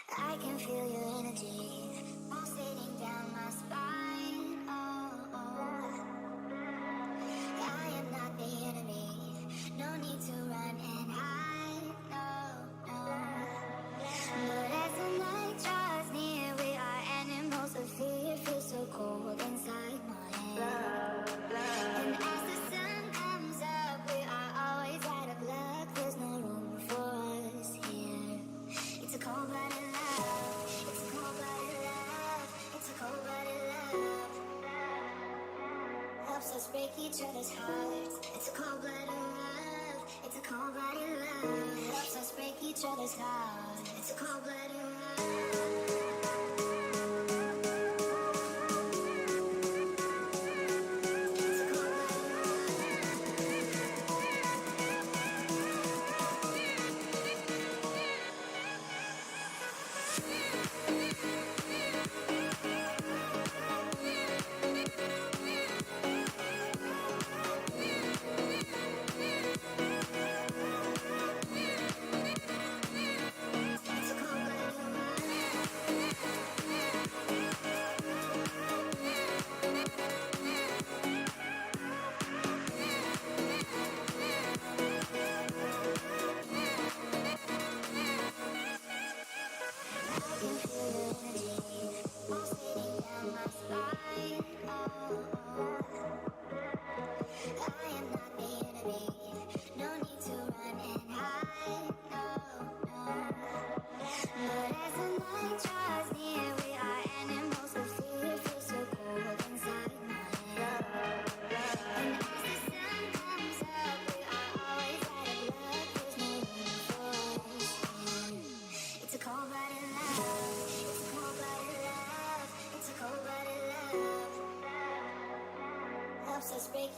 I can feel your energy pulsating down my spine. Oh, oh. I am not the enemy. No need to run and hide. No, no. But as the night draws near, we are animals of fear. Feel so cold inside my head. And as the sun comes up, we are always out of luck. There's no room for us here. It's a cold-blooded love. It's a cold-blooded love. It's a cold-blooded love. Helps us break each other's hearts. It's a cold-blooded love. It's a cold-blooded love. Helps us break each other's hearts. It's a cold-blooded love.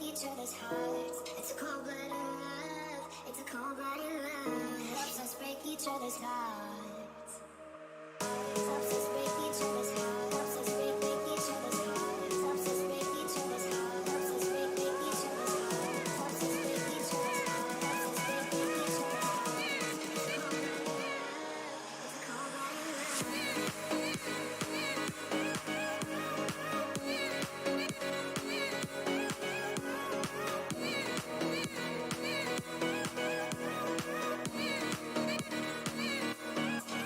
Each other's hearts. It's a cold-blooded love. It's a cold-blooded love. Helps us break each other's hearts. Helps us break each other's hearts. Helps us break each other's hearts. Helps us break each other's hearts. Helps us break each other's hearts. Helps us break each other's hearts. Helps us break each other's hearts. It's a cold-blooded love. It's a cold-blooded love.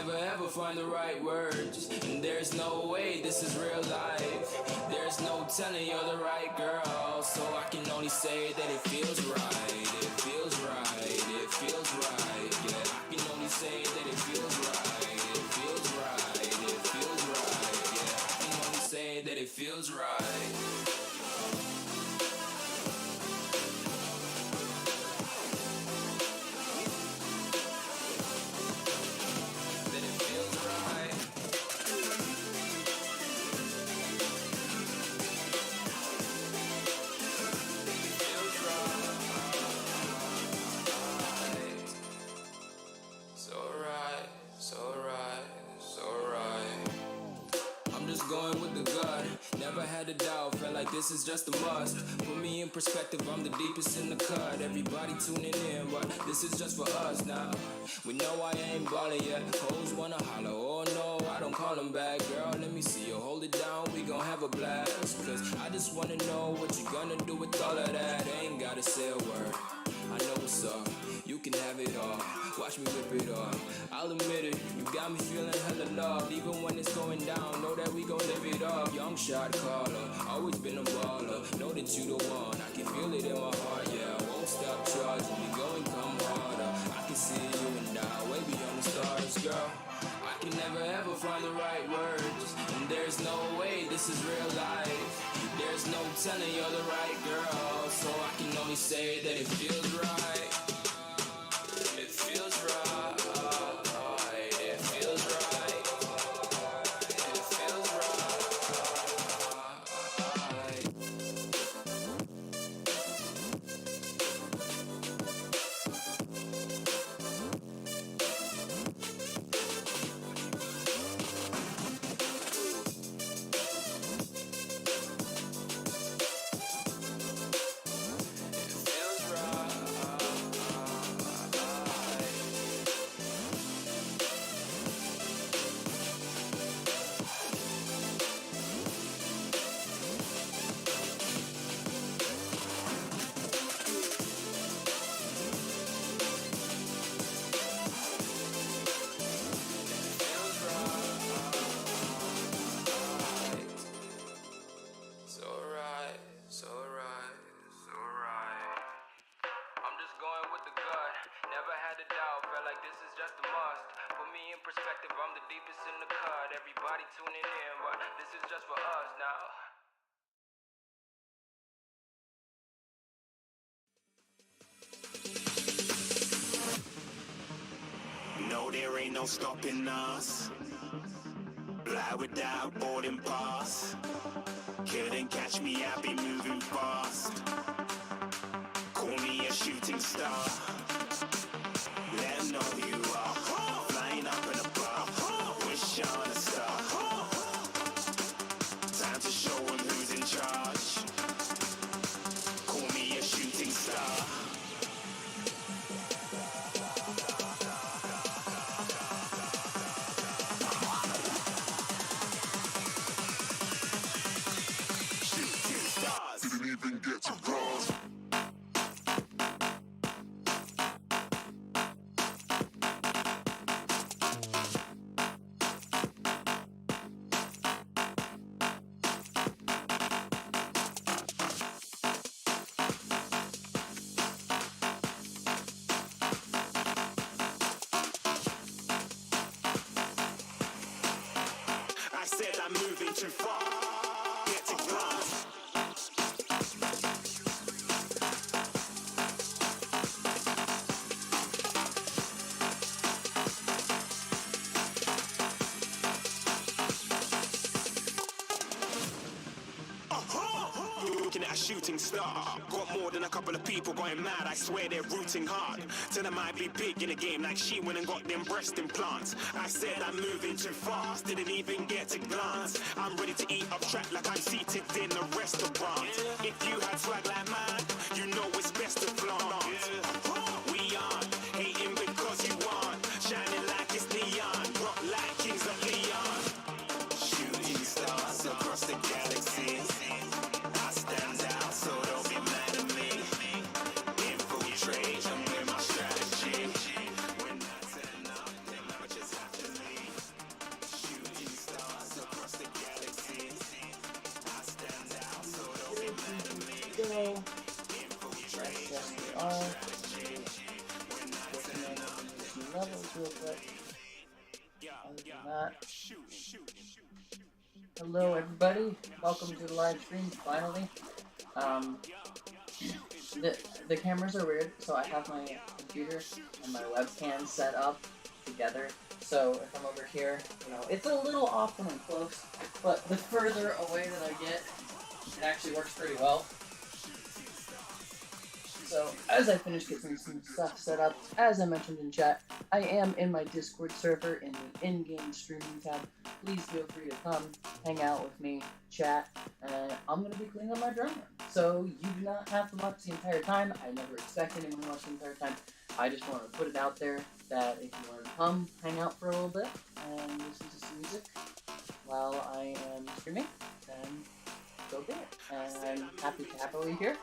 never ever find the right words, and there's no way this is real life. There's no telling you're the right girl, so I can only say that it feels right. It feels right, it feels right. Yeah, I can only say that it feels right. It feels right, it feels right. Yeah, I can only say that it feels right. Going with the gut, never had a doubt, felt like this is just a must. Put me in perspective, I'm the deepest in the cut. Everybody tuning in, but this is just for us now. We know I ain't ballin' yet, hoes wanna holler, oh no, I don't call them back. Girl, let me see you hold it down, we gon' have a blast. Cause I just wanna know what you gonna do with all of that. Ain't gotta say a word, I know what's up, you can have it all. Watch me rip it off, I'll admit it, you got me feeling hella loved. Even when it's going down, know that we gon' live it up. Young shot caller, always been a baller. Know that you the one, I can feel it in my heart. Yeah, I won't stop charging me, go and come harder. I can see you and I, way beyond the stars, girl. I can never ever find the right words, and there's no way this is real life. There's no telling you're the right girl, so I can only say that it feels right. It feels right. It feels right. It feels No, there ain't no stopping us. Fly without boarding pass. Couldn't catch me, I be moving fast. Call me a shooting star. Let 'em know who you are. Flying up in a bar. Wish on a star. Time to show 'em who's in charge. Call me a shooting star. Even get to bronze. I said I'm moving too far. Get to glance. Looking at a shooting star. Got more than a couple of people going mad, I swear they're rooting hard. Tell them I be big in the game like she went and got them breast implants. I said I'm moving too fast, didn't even get to glance. I'm ready to eat up track like I'm seated in a restaurant. If you had swag like mine, you know it's best to flaunt. We aren't hating because you aren't shining like it's neon, rock like kings of Leon. Shooting stars across the galaxy. I stand out, so don't be mad at me. Infiltrate, I'm with my strategy. When I turn up, them bitches have to leave. real quick. Other than that, hello everybody. Welcome to the live stream. Finally, the cameras are weird, so I have my computer and my webcam set up together. So if I'm over here, you know, it's a little off when I'm close, but the further away that I get, it actually works pretty well. So, as I finish getting some stuff set up, as I mentioned in chat, I am in my Discord server in the in-game streaming tab. Please feel free to come, hang out with me, chat, and I'm going to be cleaning up my drum room. So, you do not have to watch the entire time. I never expect anyone to watch the entire time. I just want to put it out there that if you want to come, hang out for a little bit, and listen to some music while I am streaming, then go get it. And I'm happy to have you here.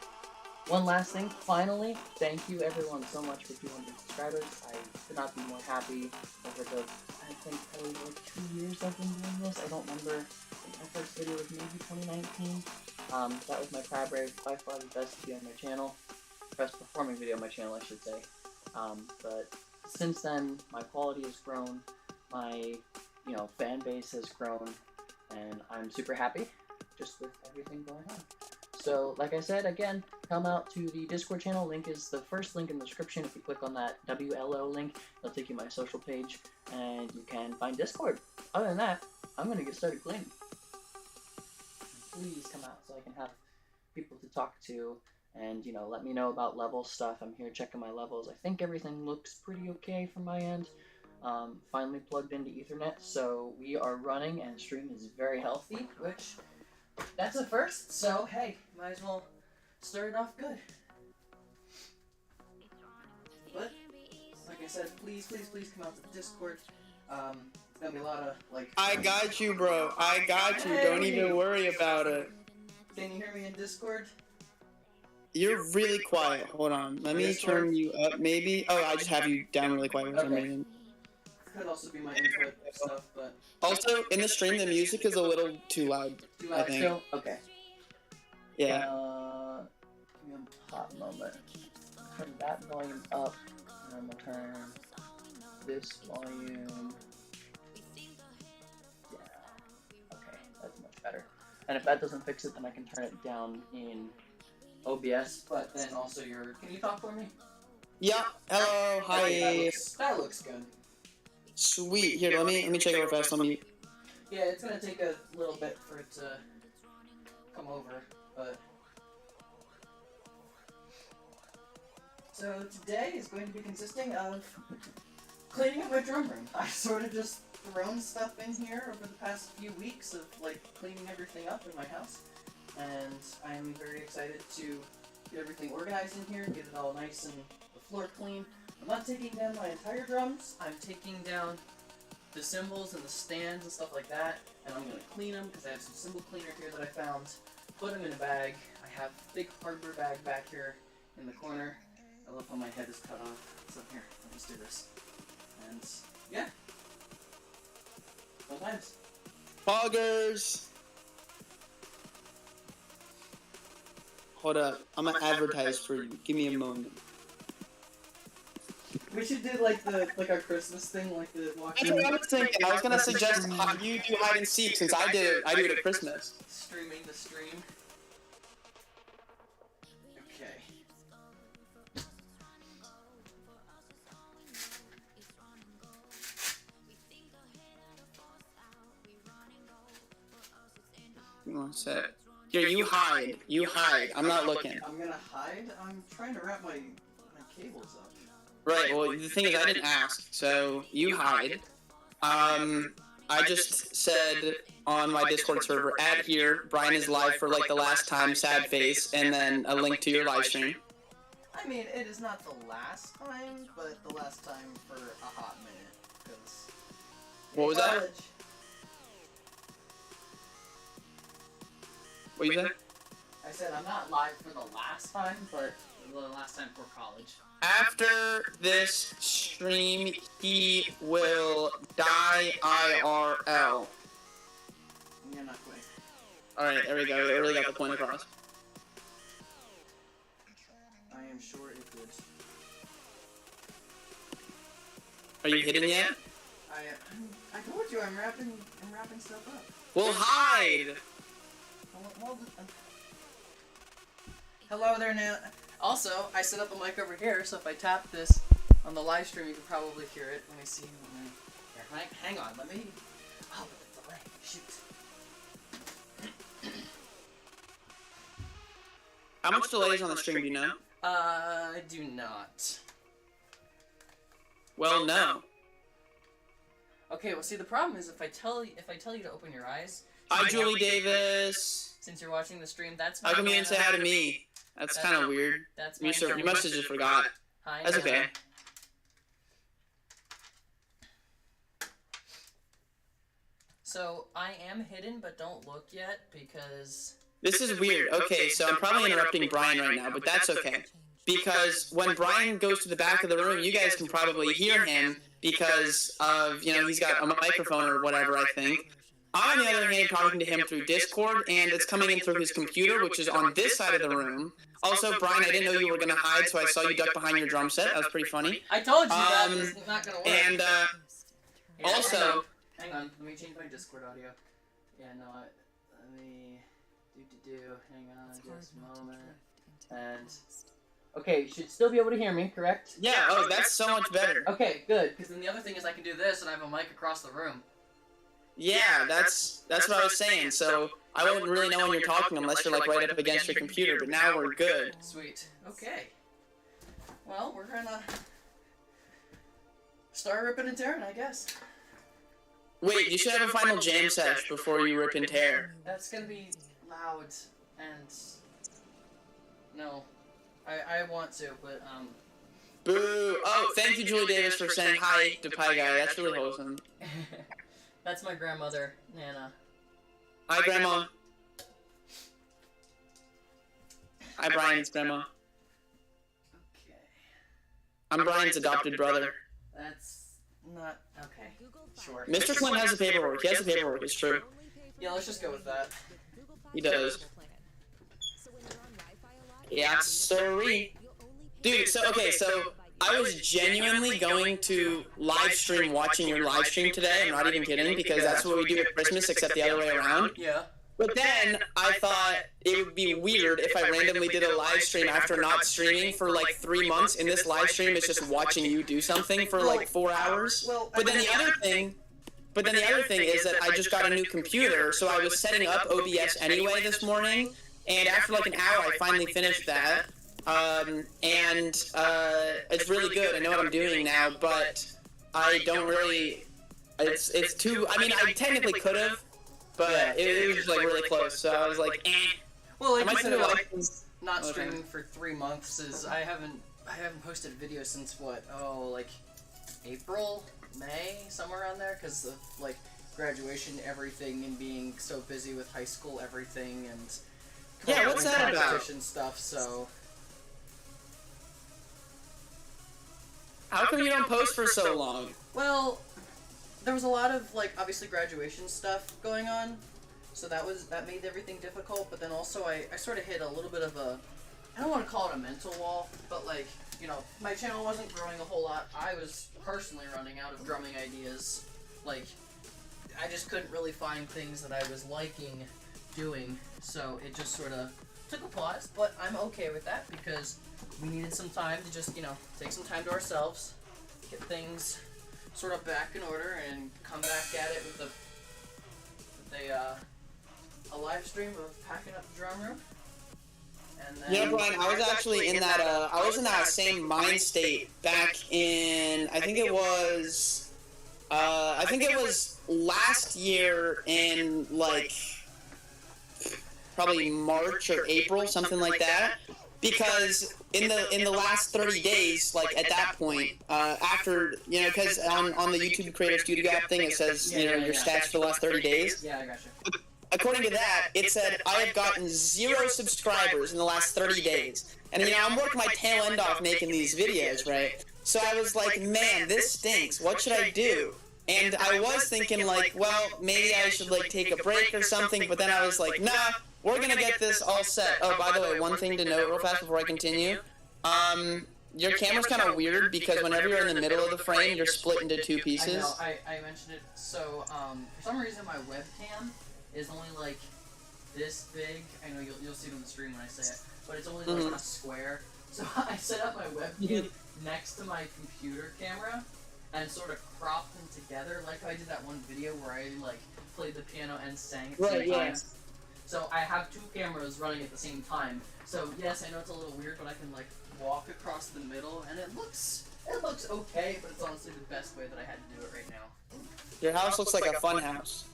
One last thing, finally, thank you everyone so much for 200 subscribers. I could not be more happy over the, I think, probably like 2 years I've been doing this. I don't remember. I think my first video was maybe 2019. That was my crab rave, by far the best video on my channel. Best performing video on my channel, I should say. But since then, my quality has grown, my, fan base has grown, and I'm super happy just with everything going on. So, like I said, again, come out to the Discord channel. Link is the first link in the description. If you click on that WLO link, it'll take you to my social page, and you can find Discord. Other than that, I'm going to get started cleaning. Please come out so I can have people to talk to, and, let me know about level stuff. I'm here checking my levels. I think everything looks pretty okay from my end. Finally plugged into Ethernet, so we are running, and stream is very healthy, which... that's a first, so hey, might as well start it off good. But, like I said, please come out to the Discord. It's gonna be a lot of, I got you, bro. I got you. Don't even worry about it. Can you hear me in Discord? You're really quiet. Hold on. Let me turn you up, maybe. Oh, I just have you down really quiet for some reason. Could also be my input stuff, but... also, in the stream, the music is a little too loud. Too loud still? Okay. Yeah. Give me a hot moment. Turn that volume up, and I'm gonna turn this volume... yeah. Okay, that's much better. And if that doesn't fix it, then I can turn it down in OBS, but then also can you talk for me? Yeah. Hello. Hi. That looks good. Sweet. Here, let me check it real fast. Let me. Yeah, it's gonna take a little bit for it to come over, but... so today is going to be consisting of cleaning up my drum room. I've sort of just thrown stuff in here over the past few weeks of, cleaning everything up in my house. And I'm very excited to get everything organized in here, get it all nice and the floor clean. I'm not taking down my entire drums, I'm taking down the cymbals and the stands and stuff like that, and I'm going to clean them because I have some cymbal cleaner here that I found, put them in a bag. I have a big hardware bag back here in the corner. I love how my head is cut off. So here, let's do this. And yeah. Fun times. Poggers! Hold up, I'm gonna advertise for you. Give me a moment. We should do our Christmas thing, the walking. That's what I was thinking. I was gonna suggest you do hide and seek since I do it at Christmas. Streaming the stream. Okay. One sec. Here, you hide. You hide. I'm not looking. I'm gonna hide? I'm trying to wrap my cables up. Right, well, the thing is, I didn't ask, so you hide. I just said on my Discord server, add here, Brian is live for, the last time, sad face, and then a link to your live stream. I mean, it is not the last time, but the last time for a hot minute, because... what was that? What you say? I said I'm not live for the last time, but the last time for college. After this stream, he will die IRL. You're not quick. Alright, there we go. We really got the point across. I am sure it would. Are you hidden yet? I told you I'm wrapping stuff up. Well, hide! Hello there, now. Also, I set up a mic over here, so if I tap this on the live stream, you can probably hear it. Let me see. Here, hang on. Let me. Oh, the delay. Shoot. How much delay is on the stream, do you know? I do not. Well, no. Okay, well, see, the problem is if I tell you to open your eyes. Hi, Julie Davis. Since you're watching the stream, that's. How come you didn't say hi to me? That's kind of weird. That's You my must have just forgot. Hi, That's Nana. okay. So I am hidden, but don't look yet because. This is weird. Okay, so I'm probably interrupting Brian right now, but that's okay. Because when Brian goes to the back of the room, you guys can probably hear him because of, he's got a microphone or whatever, I think. I'm, on the other hand, talking to him through Discord, and it's coming in through his computer, which is on this side of the room. Also, Brian, I didn't know you were going to hide, so I saw you duck behind your drum set. That was pretty funny. I told you that was not going to work. And, also... Hang on, let me change my Discord audio. Yeah, no, let me... Hang on just a moment. And... Okay, you should still be able to hear me, correct? Yeah, oh, that's so much better. Okay, good. Because then the other thing is I can do this and I have a mic across the room. Yeah, that's what I was saying. So I wouldn't really know when you're talking unless you're like right up against your computer. But now we're good. Sweet. Okay. Well, we're gonna start ripping and tearing, I guess. Wait, you should have a final jam sesh before you rip and tear. That's gonna be loud and no. I want to, but Boo! Oh, thank you, Julie Davis, for saying hi to Pie Guy. That's really wholesome. That's my grandmother, Nana. Hi, Grandma. Hi, Brian's grandma. Okay. I'm Brian's adopted brother. That's not okay. Sure. Mr. Clinton has the paperwork. He has the paperwork. It's true. Yeah, let's just go with that. He does. Yeah, sorry. Dude, so I was genuinely going to live stream watching your live stream today. I'm not even kidding, because that's what we do at Christmas, except the other way around. Yeah. But then I thought it would be weird if I randomly did a live stream after not streaming for like 3 months, and this live stream is just watching you do something for like 4 hours. But then the other thing is that I just got a new computer, so I was setting up OBS anyway this morning. And after like an hour, I finally finished that, it's really good. I know what I'm doing now, but I don't really. It's too. I mean, I technically could have, but it was like really close. So I was like, eh. Well, I might like, set it up. not streaming for 3 months is I haven't posted a video since what? Oh, like April, May, somewhere around there, because of like graduation, everything, and being so busy with high school, everything, and. Yeah, what's that about? Competition stuff, so. How come you don't post for so long? Well, there was a lot of like obviously graduation stuff going on, so that made everything difficult. But then also I sort of hit a little bit of a, I don't want to call it a mental wall, but like my channel wasn't growing a whole lot. I was personally running out of drumming ideas. Like I just couldn't really find things that I was liking doing, so it just sort of took a pause, but I'm okay with that because we needed some time to just, take some time to ourselves, get things sort of back in order, and come back at it with a live stream of packing up the drum room. And then, Yeah, Brian, I was actually in that same mind state back in, I think it was last year in like probably March or April, something like that. Because in the last 30 days, like at that point, after because on the YouTube Creator Studio app thing, it says your stats for the last 30 days. Yeah, I gotcha. According to that, it said I have gotten 0 subscribers in the last 30 days, and I'm working my tail end off making these videos, right? So I was like, man, this stinks. What should I do? And I was thinking like, well, maybe I should like take a break or something. But then I was like, nah. We're gonna get this all set. Oh, by the way, one thing to note real fast before I continue. your camera's kind of weird because whenever you're in the middle of the frame, you're split into two I pieces. know, I mentioned it. So, for some reason, my webcam is only like this big. I know you'll see it on the stream when I say it, but it's only like a square. So I set up my webcam next to my computer camera and sort of cropped them together, like I did that one video where I like played the piano and sang at the same time. So I have two cameras running at the same time. So yes, I know it's a little weird, but I can like walk across the middle, and it looks okay. But it's honestly the best way that I had to do it right now. Your house looks like a fun house.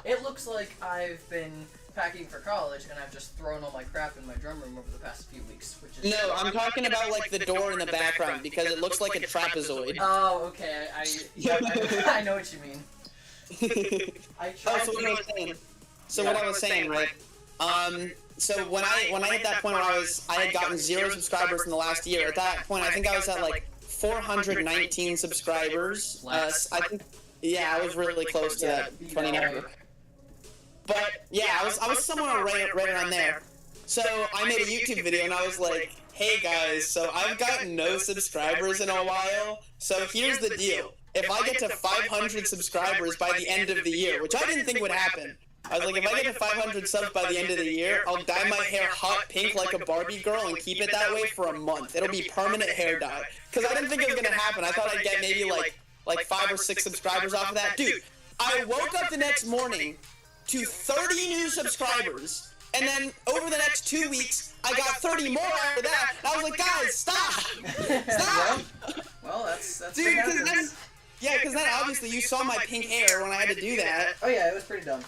It looks like I've been packing for college, and I've just thrown all my crap in my drum room over the past few weeks, which is... No, I'm talking about like the door in the background because it looks like a trapezoid. Oh, okay. I know what you mean. I tried what I was saying, right? So when I hit that point where I had gotten 0 subscribers in the last year. At that point, I think I was at like 419 subscribers. I think, yeah, I was really close to that funny number. But yeah, I was somewhere right around there. So I made a YouTube video and I was like, hey guys, so I've gotten no subscribers in a while. So here's the deal. If I get to 500 subscribers by the end of the year, which I didn't think would happen, I was like, if I get to 500 subs by the end of the year, I'll dye my hair hot pink like a Barbie girl and keep it that way for a month. It'll be permanent hair dye. Because I didn't think it was going to happen. I thought I'd get maybe like 5 or 6 subscribers off of that. Dude, I woke up the next morning to 30 new subscribers, and then over the next 2 weeks, I got 30 more after that, and I was like, guys, stop! Stop! Well, that's dude, because then obviously you saw my pink hair when I had to do that. Oh yeah, it was pretty dumb.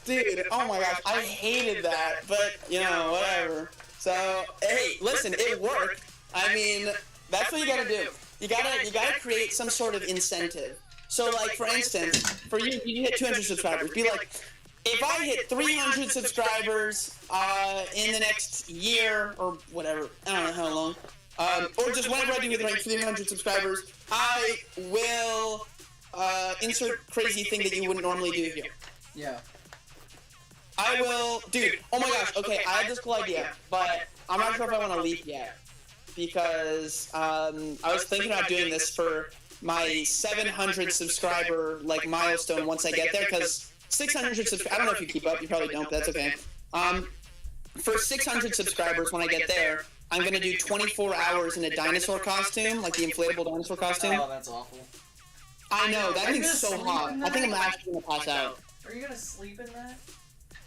Dude, oh my gosh, I hated that, but, you know, whatever. So, hey, listen, it worked. I mean, that's what you gotta do. You gotta create some sort of incentive. So, like, for instance, for you hit 200 subscribers. Be like, if I hit 300 subscribers in the next year or whatever, I don't know how long, or just whenever I do hit 300 subscribers, I will insert crazy thing that you wouldn't normally do here. Yeah. I will, dude. Oh my gosh. Okay, I have this cool idea, but I'm not sure if I want to leak yet because I was thinking about doing this for my 700 subscriber like milestone once I get there, because 600 subscribers, I don't know if you keep up, you probably don't, but that's okay. For 600 subscribers when I get there, I'm gonna do 24 hours in a dinosaur costume, like the inflatable dinosaur costume. Oh, that's awful. I know, that thing's so hot. I think I'm actually gonna pass out. Are you gonna sleep in that?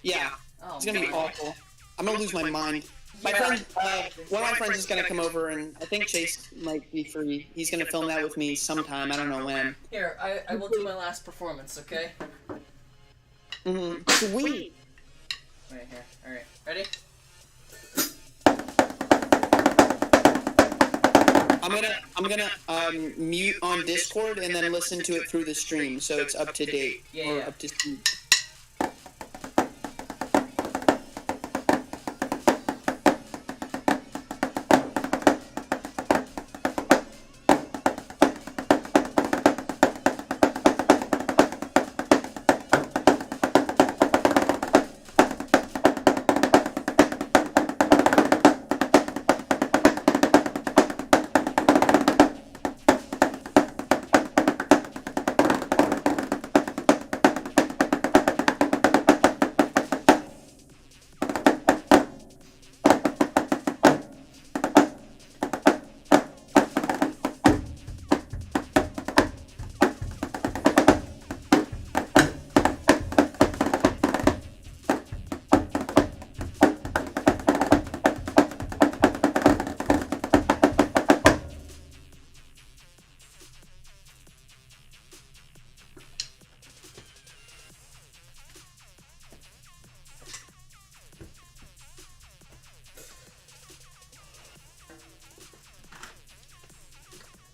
Yeah, oh, it's gonna be awful. I'm gonna lose my mind. My friend, one of my friends is gonna come over, and I think Chase might be free. He's gonna film that with me sometime. I don't know when. Here, I will do my last performance, okay? Sweet. Right here. All right, ready? I'm gonna mute on Discord and then listen to it through the stream, so it's up to date or up to speed.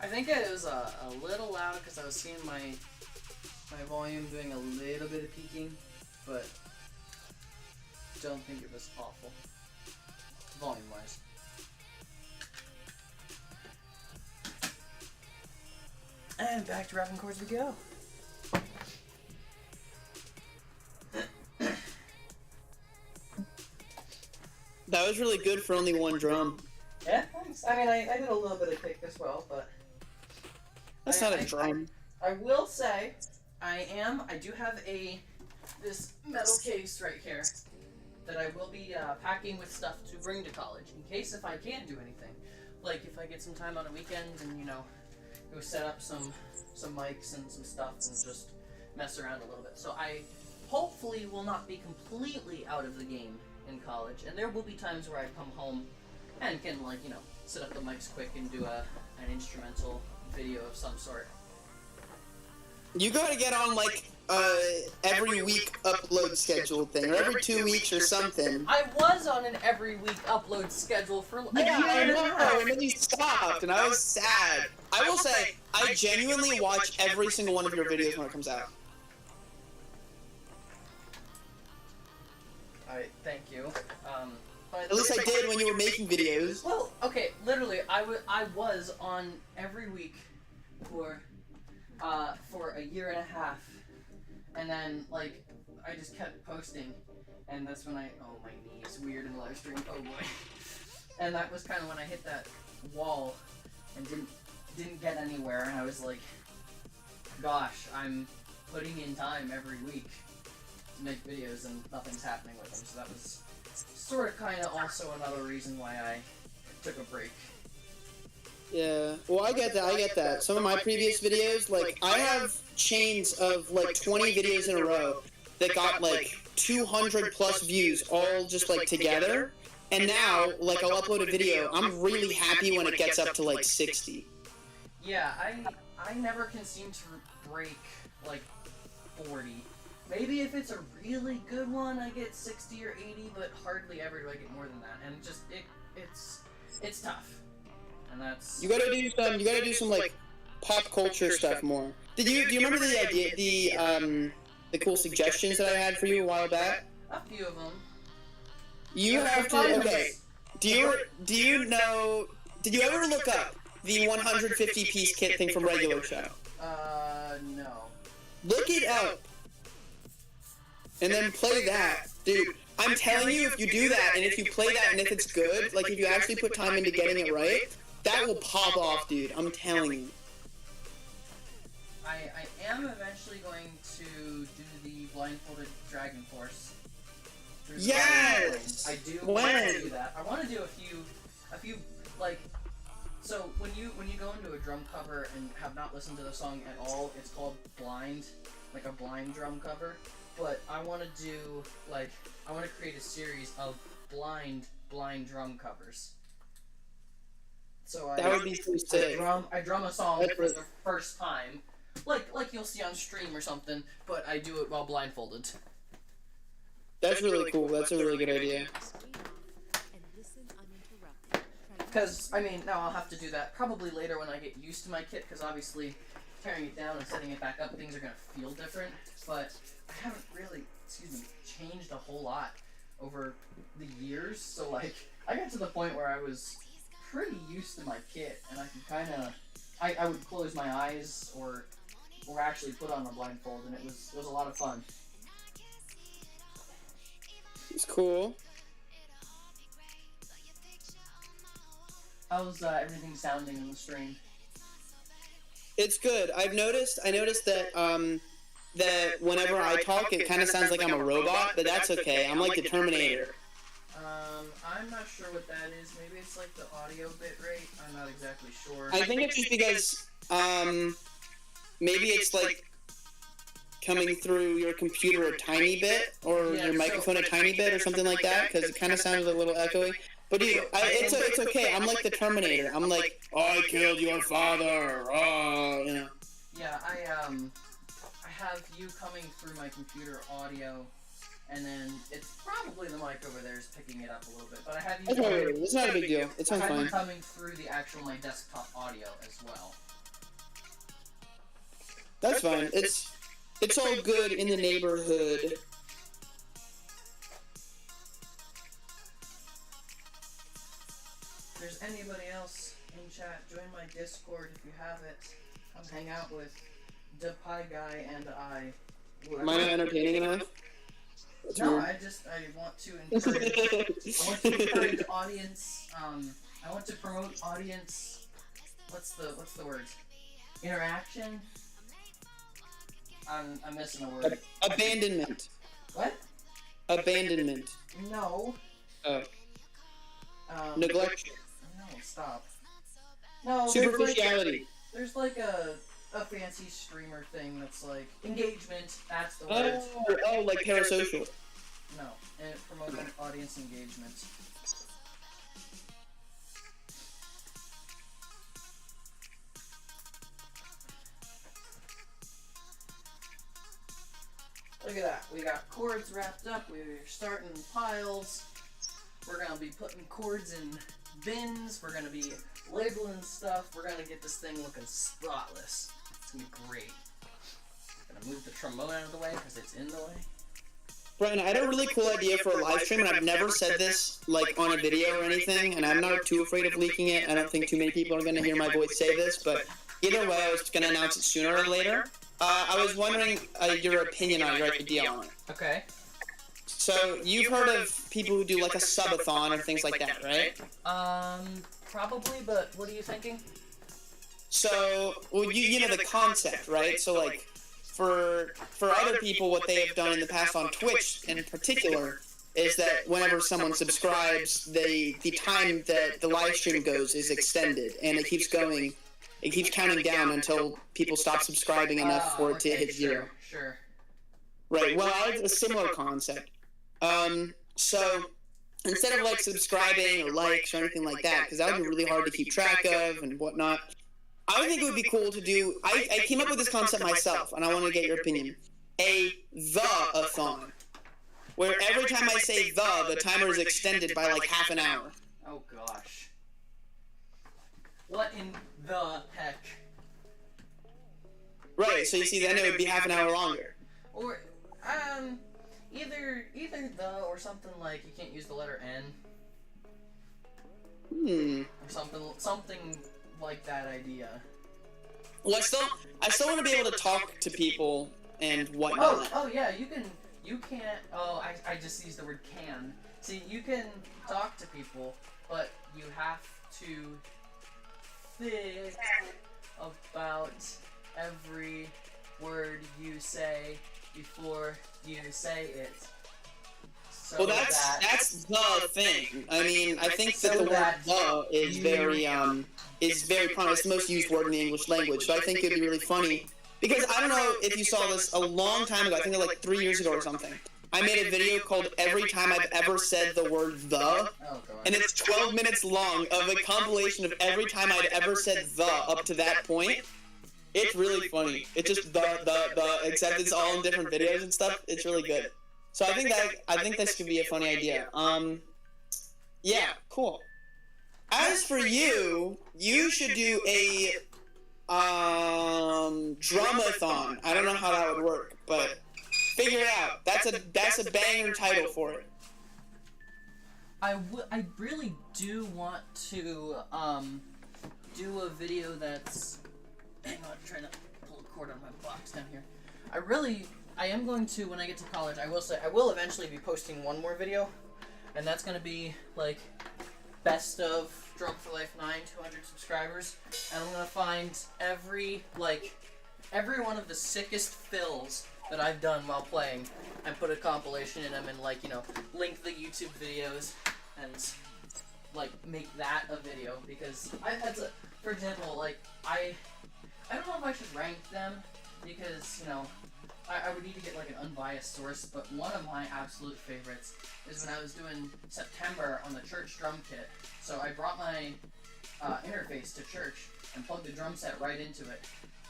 I think it was a little loud because I was seeing my volume doing a little bit of peaking, but don't think it was awful, volume-wise. And back to rapping chords we go. That was really good for only one drum. Yeah. I mean, I did a little bit of kick as well, but That's not a drum. I will say, I do have this metal case right here that I will be packing with stuff to bring to college in case if I can't do anything. Like if I get some time on a weekend and, you know, go set up some mics and some stuff and just mess around a little bit. So I hopefully will not be completely out of the game in college, and there will be times where I come home and can, like, you know, set up the mics quick and do an instrumental video of some sort. You gotta get on, like, every week upload schedule thing, or every 2 weeks or something. I was on an every week upload schedule for like Yeah, I know, and then you stopped, and I was sad. I will say, I genuinely watch every single one of your videos when it comes out. Alright, thank you. But At least I did when you were making videos. well, okay, literally, I was on every week for a year and a half, and then like I just kept posting, and that's when oh, my knee is weird in the live stream. Oh boy. And that was kind of when I hit that wall and didn't get anywhere, and I was like, gosh, I'm putting in time every week to make videos and nothing's happening with them. So that was sort of kind of also another reason why I took a break. Yeah, well, I get that. Some of my previous videos, like, I have chains of, like, 20 videos in a row that got, like, 200 plus views, all just, like, together. And now, like, I'll upload a video, I'm really happy when it gets up to, like, 60. Yeah, I never can seem to break, like, 40. Maybe if it's a really good one, I get 60 or 80, but hardly ever do I get more than that. And just, it's tough. And that's... You gotta do some like pop culture stuff more. Do you remember the idea, the cool suggestions that I had for you a while back? A few of them. You have to, okay. Did you ever look up the 150 piece kit thing from Regular Show? No. Look it up. And then play that. Dude, I'm telling you, if you do that, and if you play that, and if it's good, like if you actually put time into getting it right, that will pop off, dude. I'm telling you. I am eventually going to do the blindfolded Dragon Force. Yes! I do When? want to do that. I want to do a few like, so when you go into a drum cover and have not listened to the song at all, it's called Blind, like a blind drum cover. But I want to do, like, I want to create a series of blind drum covers. So That would be so sick. I drum a song for the first time, like you'll see on stream or something, but I do it while blindfolded. That's really cool. That's a really good idea. Because, I mean, now I'll have to do that probably later when I get used to my kit, because obviously tearing it down and setting it back up, things are going to feel different, but I haven't really, changed a whole lot over the years, so, like, I got to the point where I was pretty used to my kit, and I could kind of, I would close my eyes or actually put on a blindfold, and it was a lot of fun. It's cool. How's everything sounding in the stream? It's good. I noticed that that whenever I talk, it kind of sounds like I'm a robot, but that's okay. I'm like the Terminator. I'm not sure what that is. Maybe it's like the audio bit rate. I'm not exactly sure. I think it's just because maybe it's like coming through your computer a tiny bit, or your microphone a tiny bit, or something like that, because it kind of sounds a little echoey. But dude, it's okay. I'm like the Terminator. I'm like, oh, I killed your father. Oh, you know. Yeah, I have you coming through my computer audio, and then it's probably the mic over there is picking it up a little bit. But I have you. It's not a big deal. It's I have fine. you coming through the actual my desktop audio as well. That's fine. It's all good in the neighborhood. If there's anybody else in chat, join my Discord if you have it. Come hang out with the Pie Guy and I. Am I not entertaining enough? No, I want to encourage. I want to encourage audience I want to promote audience. What's the word? Interaction. I'm missing a word. Abandonment. What? Abandonment. No. Oh. Neglect. No, stop. No. Superficiality. There's like a fancy streamer thing that's like engagement. That's the word. Oh, like parasocial. No, and it promotes audience engagement. Look at that. We got chords wrapped up. We're starting piles. We're going to be putting chords in bins. We're going to be labeling stuff. We're going to get this thing looking spotless. It's going to be great. I'm going to move the trombone out of the way because it's in the way. Brian, I had a really cool idea for a live stream, and I've never said this like on a video or anything, and I'm not too afraid of leaking it. I don't think too many people are going to hear my voice say this, but either way, I was going to announce it sooner or later. I was wondering your opinion on your idea on it. Okay. So, you've heard of people who do like a subathon or things like that, right? Probably, but what are you thinking? So, well, you know the concept, right? So, like, for other people, what they have done in the past on Twitch in particular is that whenever someone subscribes, the time that the live stream goes is extended, and it keeps going. It keeps counting down until people stop subscribing enough for it to hit 0. Sure. Right. Well, I had a similar concept. So instead of like subscribing or likes or anything like that, because that would be really hard to keep track of and whatnot, I would think it would be cool to do. I came up with this concept myself, and I want to get your opinion. A the-a-thon, where every time I say the timer is extended by like half an hour. Oh gosh. What in the heck? Right. So you see, then it would be half an hour longer. Or either the or something like you can't use the letter N. Or something like that idea. Well, I still want to be able to talk to people and whatnot. Oh yeah, you can't. Oh, I just used the word can. See, you can talk to people, but you have to think about every word you say before you say it. So well, that's the thing. I mean, I think that the word "the" is very prominent. It's the most used word in the English language. So I think it'd be really funny because I don't know if you saw this a long time ago. I think like 3 years ago or something. I made a video called "Every Time I've Ever Said the Word the," and it's 12 minutes long of a compilation of every time I'd ever said the up to that point. It's really funny. It's just the, except it's all in different videos and stuff. It's really good. So I think this could be a funny idea. Yeah, cool. As for you, you should do a drumathon. I don't know how that would work, but figure it out. That's a banger title for it. I really do want to do a video that's. Hang on, I'm trying to pull a cord on my box down here. I am going to, when I get to college, I will eventually be posting one more video, and that's going to be, like, best of Drunk for Life 9, 200 subscribers, and I'm going to find every one of the sickest fills that I've done while playing, and put a compilation in them, and, like, you know, link the YouTube videos, and, like, make that a video, because, for example, like, I don't know if I should rank them, because, you know, I would need to get like an unbiased source, but one of my absolute favorites is when I was doing September on the church drum kit. So I brought my interface to church and plugged the drum set right into it.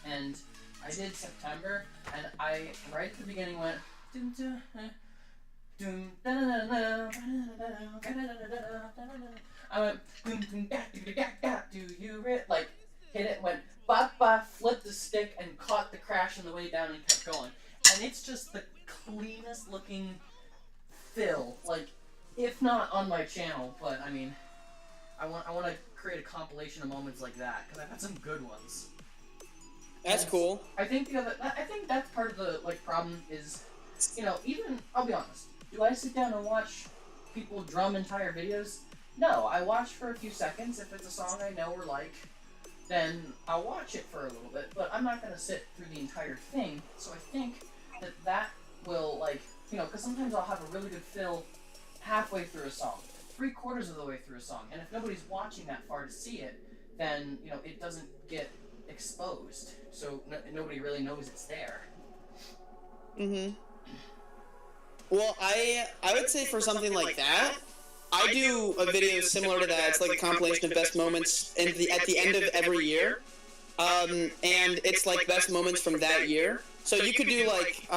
And I did September, and I, right at the beginning, went... I went... Do you like, hit it, went... Ba, flipped the stick and caught the crash on the way down and kept going. And it's just the cleanest looking fill, like, if not on my channel, but I mean, I want to create a compilation of moments like that, because I've had some good ones. That's cool. I think that's part of the, like, problem is, you know, even, I'll be honest, do I sit down and watch people drum entire videos? No, I watch for a few seconds. If it's a song I know or like, then I'll watch it for a little bit, but I'm not going to sit through the entire thing. So I think that will, like, you know, because sometimes I'll have a really good fill halfway through a song, 3/4 of the way through a song, and if nobody's watching that far to see it, then, you know, it doesn't get exposed, so nobody really knows it's there. Mm-hmm. Well, I would say for something like that, I do a video similar to that. It's like a compilation of best moments at the end of every year. And it's like best moments from that year. So you could do like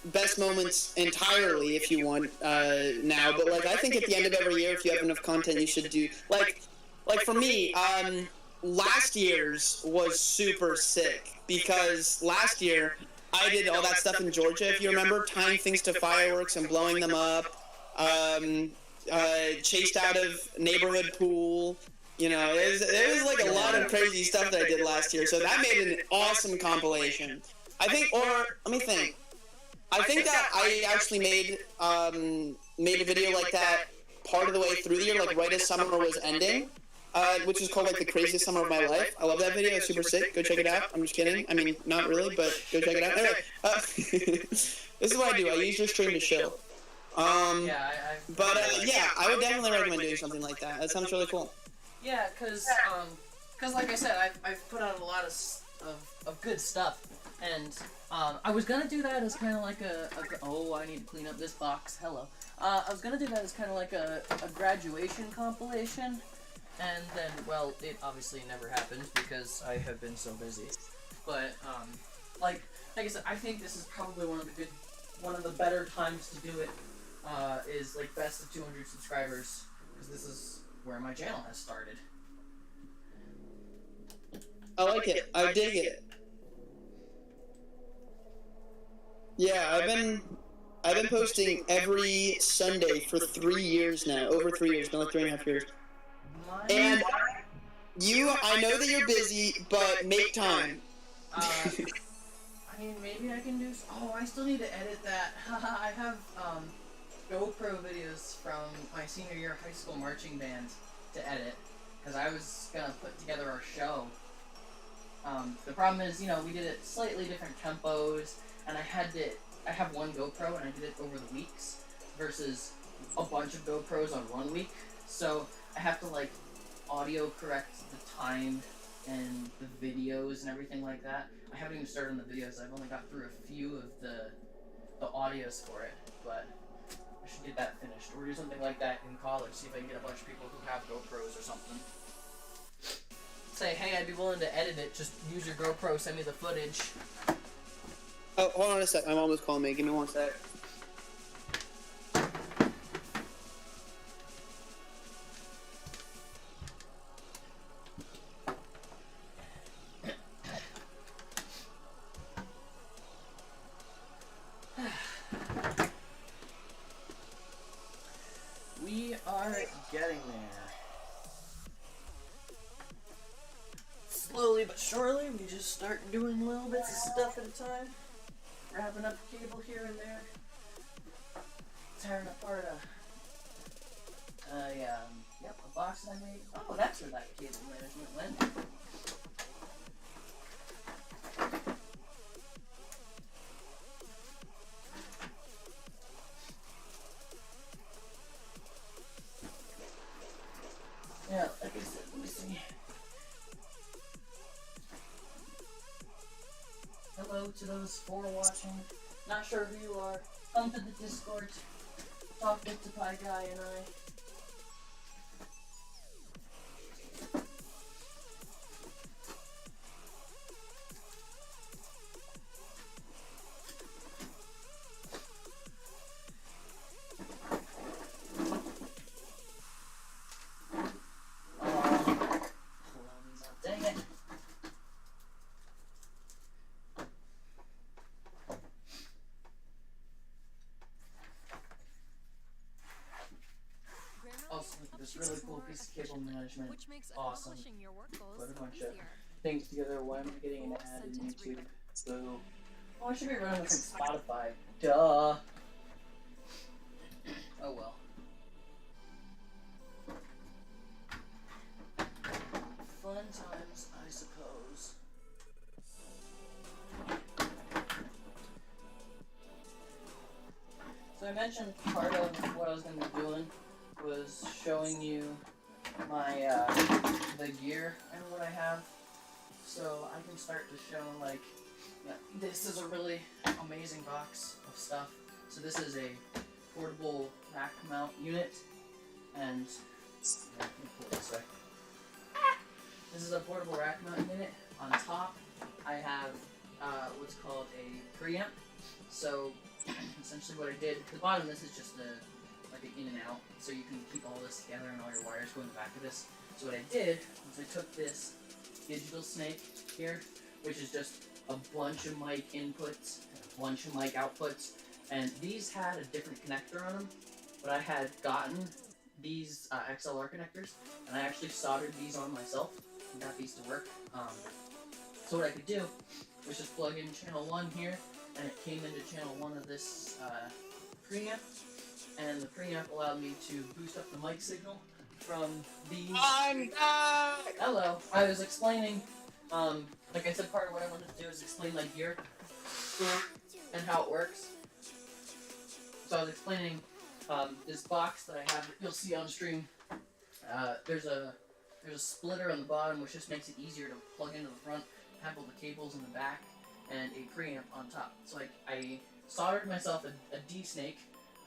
best moments entirely if you want now. But like I think at the end of every year, if you have enough content, you should do like for me. Last year's was super sick because last year I did all that stuff in Georgia. If you remember, tying things to fireworks and blowing them up. Chased out of neighborhood pool. You know, there was like a lot of crazy stuff that I did last year. So that made an awesome compilation. I think, or let me think. I think that I actually made a video like that part of the way through the year, like right as summer was ending, which is called like the craziest summer of my life. I love that video. It's super sick. Go check it out. I'm just kidding. I mean, not really, but go check it out. Anyway, this is what I do. I use your stream to chill. Yeah, yeah, I would definitely recommend doing something like that. That sounds really cool. Yeah, cause like I said, I've put out a lot of good stuff, and I was gonna do that as kind of like oh, I need to clean up this box. Hello. I was gonna do that as kind of like a graduation compilation, and then, well, it obviously never happened because I have been so busy. But like I said, I think this is probably one of the better times to do it. Is like best of 200 subscribers, because this is where my channel has started. I like it. I dig it. Yeah, I've been posting every Sunday for 3 years now. Over 3 years, been like 3.5 years. And I know that you're busy, but make time. I mean, maybe I can do. Oh, I still need to edit that. I have GoPro videos from my senior year of high school marching band to edit, because I was gonna put together our show. The problem is, you know, we did it slightly different tempos, and I have one GoPro and I did it over the weeks versus a bunch of GoPros on 1 week, so I have to like audio correct the time and the videos and everything like that. I haven't even started on the videos. I've only got through a few of the audios for it, but I should get that finished, or do something like that in college, see if I can get a bunch of people who have GoPros or something. Say, hey, I'd be willing to edit it, just use your GoPro, send me the footage. Oh, hold on a sec, my mom was calling me, give me 1 sec. We are getting there. Slowly but surely, we just start doing little bits of stuff at a time. Wrapping up a cable here and there. Tearing apart a box that I made. Oh, that's where that cable management went. Yeah, like I said, let me see. Hello to those 4 watching. Not sure who you are. Come to the Discord. Talk with the Pie Guy and I. Dang it. Also, this really cool piece of cable management. Awesome. Put a bunch of things together. Why am I getting an ad in YouTube? Boo. Oh, I should be running this on Spotify. Duh. Oh well. mentioned part of what I was going to be doing was showing you my the gear and what I have. So I can start to show, like, this is a really amazing box of stuff. So this is a portable rack mount unit, and let me pull it this way. This is a portable rack mount unit. On top, I have what's called a preamp. So essentially, what I did, at the bottom, this is just like an in and out, so you can keep all this together and all your wires go in the back of this. So what I did was I took this digital snake here, which is just a bunch of mic inputs and a bunch of mic outputs, and these had a different connector on them, but I had gotten these XLR connectors, and I actually soldered these on myself and got these to work. So what I could do was just plug in channel 1 here, and it came into channel 1 of this preamp, and the preamp allowed me to boost up the mic signal from these. I'm back! Hello. I was explaining, like I said, part of what I wanted to do is explain my gear and how it works. So I was explaining this box that I have that you'll see on stream. There's a splitter on the bottom, which just makes it easier to plug into the front, have all the cables in the back, and a preamp on top. So I soldered myself a D-snake,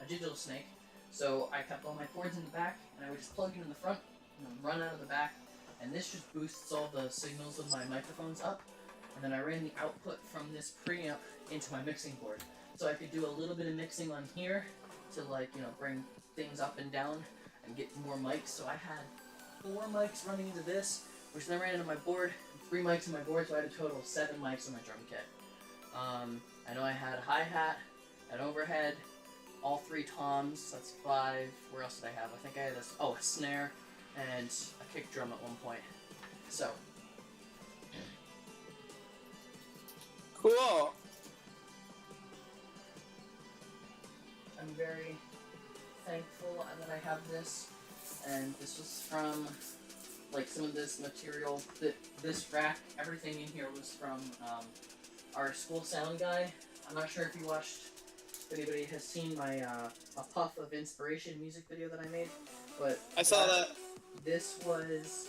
a digital snake, so I kept all my cords in the back, and I would just plug it in the front, and then run out of the back, and this just boosts all the signals of my microphones up, and then I ran the output from this preamp into my mixing board. So I could do a little bit of mixing on here to, like, you know, bring things up and down and get more mics. So I had 4 mics running into this, which then ran into my board, 3 mics in my board, so I had a total of 7 mics on my drum kit. I know I had a hi-hat, an overhead, all 3 toms, that's 5. Where else did I have? I think I had a snare and a kick drum at one point. So. Cool. I'm very thankful that I have this, and this was from, like, some of this material, this rack, everything in here was from our school sound guy. I'm not sure if you watched, if anybody has seen my a Puff of Inspiration music video that I made, but I saw that. This was,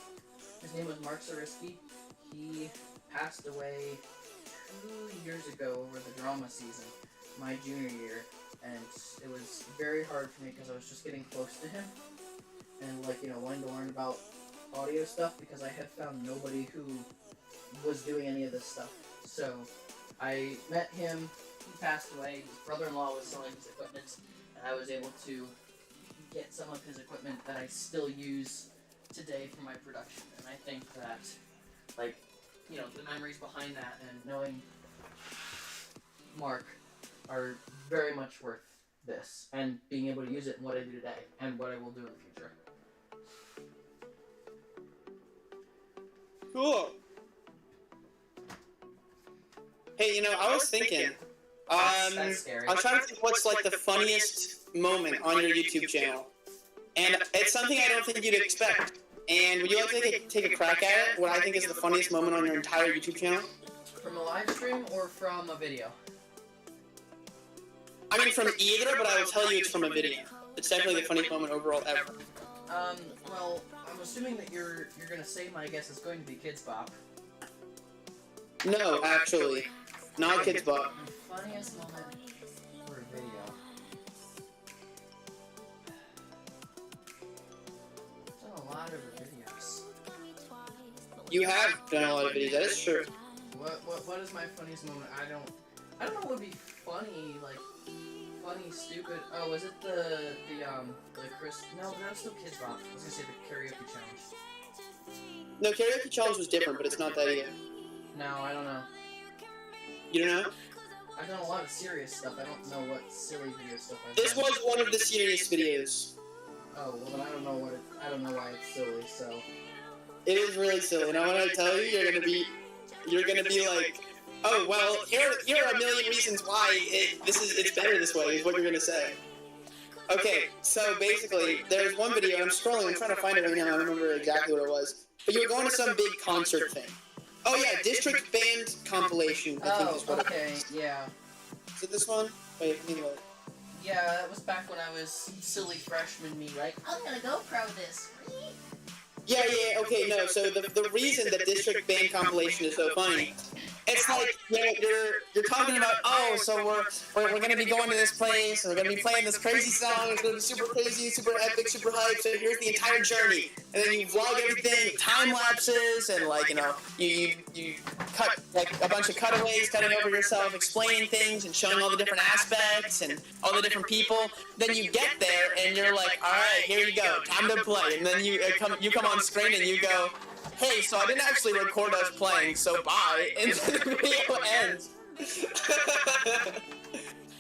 his name was Mark Zarisky. He passed away 2 years ago over the drama season, my junior year, and it was very hard for me because I was just getting close to him and, like, you know, wanting to learn about audio stuff because I had found nobody who was doing any of this stuff. So I met him, he passed away, his brother-in-law was selling his equipment, and I was able to get some of his equipment that I still use today for my production. And I think that, like, you know, the memories behind that and knowing Mark are very much worth this, and being able to use it in what I do today and what I will do in the future. Cool. Hey, you know, I was thinking, That's scary. I'm trying to think what's, like, the funniest moment on your YouTube channel. And it's something I don't think you'd expect. And would you like to take a crack at it? What I think is the funniest moment on your entire YouTube channel? From a live stream or from a video? I mean, from either, but I will tell you it's from a video. It's definitely the funniest moment overall ever. Well, I'm assuming that you're gonna say my guess is going to be Kids Bop. No, actually. Not Kids Bop. Funniest moment for a video. I've done a lot of videos. You have done a lot of videos, that is true. What is my funniest moment? I don't know what would be funny, like, funny, stupid. Oh, was it the Chris? No, that's still Kids Bop. I was gonna say the karaoke challenge. No, karaoke challenge was different, but it's not that either. No, I don't know. You don't know? I've done a lot of serious stuff. I don't know what silly video stuff I've This done. was one of the serious videos. Oh, well, then I don't know why it's silly. So. It is really silly, and I want to tell you, you're gonna be like, oh well, here are a million reasons why it's better this way, is what you're gonna say. Okay, so basically, there's one video, I'm scrolling, I'm trying to find it right now, I don't remember exactly what it was, but you were going to some big concert thing. Oh yeah, District Band compilation, I think is what okay, yeah. Is it this one? Wait, let me look. Yeah, that was back when I was silly freshman me, like, I'm gonna go pro this. Yeah, okay, no, so the reason the district band compilation is so funny, it's like, you're talking about, oh, so we're gonna be going to this place, and we're gonna be playing this crazy song, it's gonna be super crazy, super epic, super hype, so here's the entire journey, and then you vlog everything, time lapses, and like, you cut, like, a bunch of cutaways, cutting over yourself, explaining things, and showing all the different aspects, and all the different people, then you get there, and you're like, alright, here you go, time to play, and then you come on screen, and you go, hey, so I didn't actually record us playing, so bye, and then the video ends.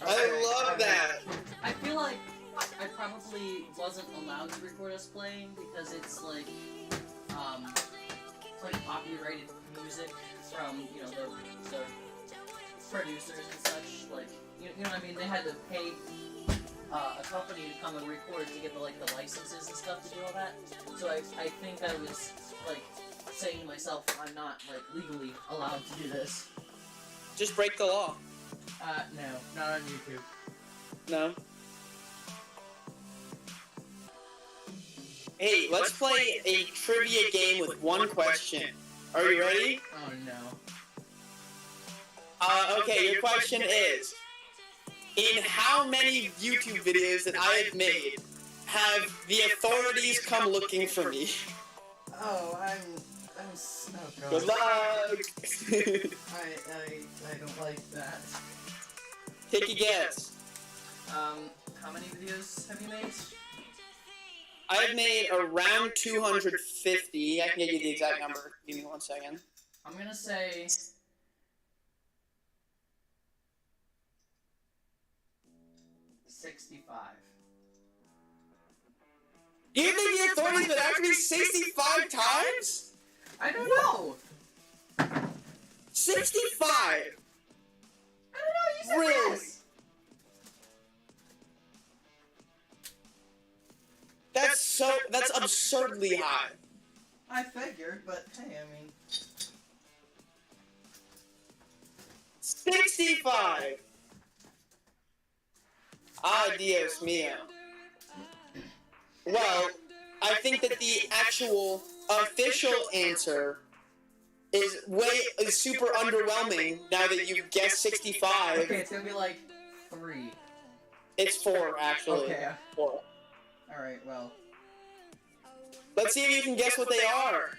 I love that. I feel like I probably wasn't allowed to record us playing because it's like copyrighted music from, the producers and such, like, you know what I mean? They had to pay a company to come and record to get the licenses and stuff to do all that. So I think I was, like, saying to myself, I'm not, like, legally allowed to do this. Just break the law. No, not on YouTube. No. Hey, let's play a trivia game with one question. Are you ready? Oh no. Okay, your question is, in how many YouTube videos that I have made have the authorities come looking for me? Oh, oh god. Good luck! I don't like that. Take a guess. How many videos have you made? I've made around 250. I can give you the exact number. Give me 1 second. I'm gonna say 65. Do you think the authorities would after me 65 times? I don't know. 65. I don't know. You said Really? yes. That's absurdly high. I figured, but hey, I mean. 65. Ah, Dios mío. Well, I think that the actual official answer is super underwhelming now that you've guessed 65. Okay, it's gonna be like 3. It's 4, actually. Okay. 4. Alright, well. Let's see if you can guess what they are.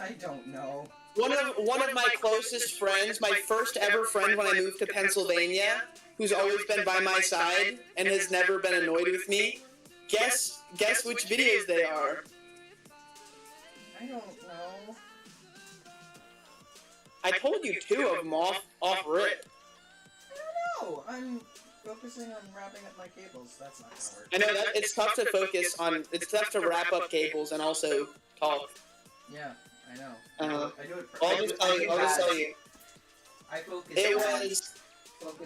I don't know. One of my closest friends, my first ever friend when I moved to Pennsylvania, who's always been by my side and has never been annoyed with me. Guess which videos they are. I don't know. I told you 2 of them off rip. I don't know. I'm focusing on wrapping up my cables. That's not gonna work. I know that it's tough to focus on. It's tough to wrap up cables and also talk. Yeah, I know. Uh-huh. I do it. I'll just tell you. I focus.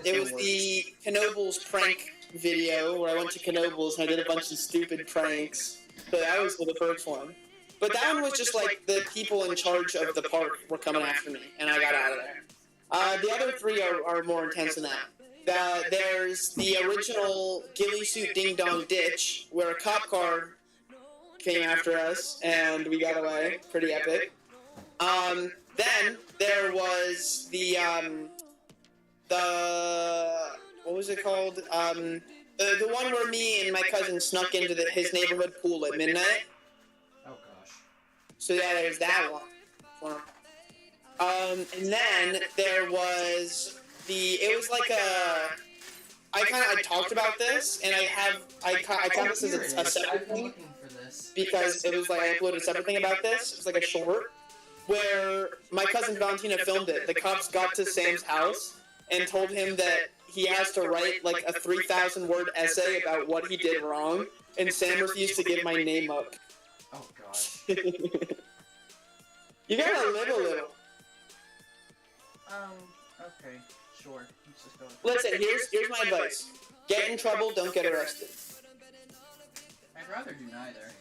It was the Knoebels prank video where I went to Knoebels and I did a bunch of stupid pranks. So that was the first one. But that one was just like the people in charge of the park were coming after me, and I got out of there. The other 3 are more intense than that. There's the original ghillie suit ding dong ditch where a cop car came after us and we got away. Pretty epic. Then there was the what was it called? The one where me and my cousin snuck into his neighborhood pool at midnight. Oh gosh. So yeah, there's that one. And then there was it was like I talked about this, and I count this as a separate thing, because it was like I uploaded a separate thing about this. It was like a short, where my cousin Valentina filmed it. The cops got to Sam's house and told him that he has to write like a 3,000-word essay about what he did wrong, and Sam refused to give my name up. Oh god. You gotta live a little. Okay, sure. Let's just go with that. Listen, here's my advice. Get in trouble, don't get arrested. I'd rather do neither.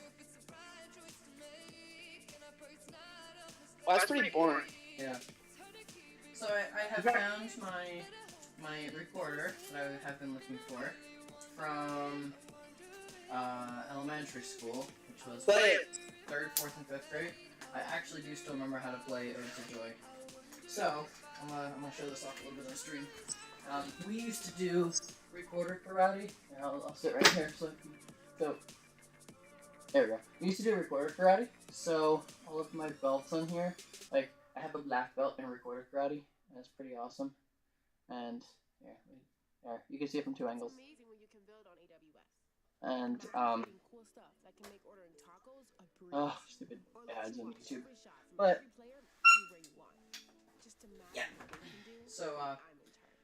Well, that's pretty boring. Yeah. So I have found my recorder that I have been looking for. from elementary school, which was Play it. 3rd, 4th, and 5th grade. I actually do still remember how to play Ode to Joy. So, I'm gonna show this off a little bit on the stream. We used to do 3/4 karate. And I'll sit right here so I can go. There we go. We used to do 3/4 karate. So, all of my belts on here, like, I have a black belt in 3/4 karate. That's pretty awesome. And, yeah, there, you can see it from 2 angles. It's amazing what you can build on AWS. And, Cool stuff that can make ordering tacos a breeze. oh, stupid Or let ads you on watch YouTube. every shot from But, every player anywhere you want. Just imagine yeah. what they can do. So, I'm in charge.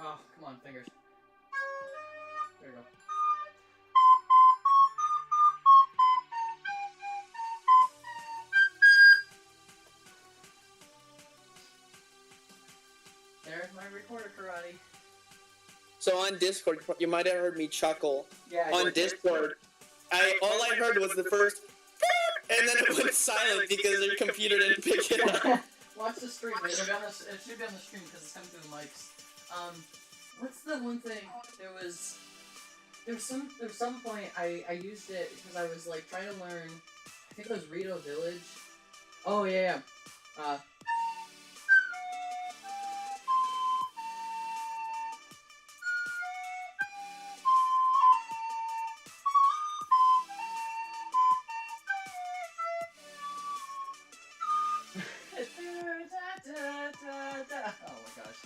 oh, come on, fingers. There you go. There's my recorder karate. So on Discord, you might have heard me chuckle. Yeah. On Discord, all I heard was the first, and then it went silent because their computer didn't pick it up. Watch the stream. It should be on the stream because it's coming through the mics. What's the one thing? There was some point I used it because I was like trying to learn. I think it was Rito Village. Oh yeah. Oh my gosh.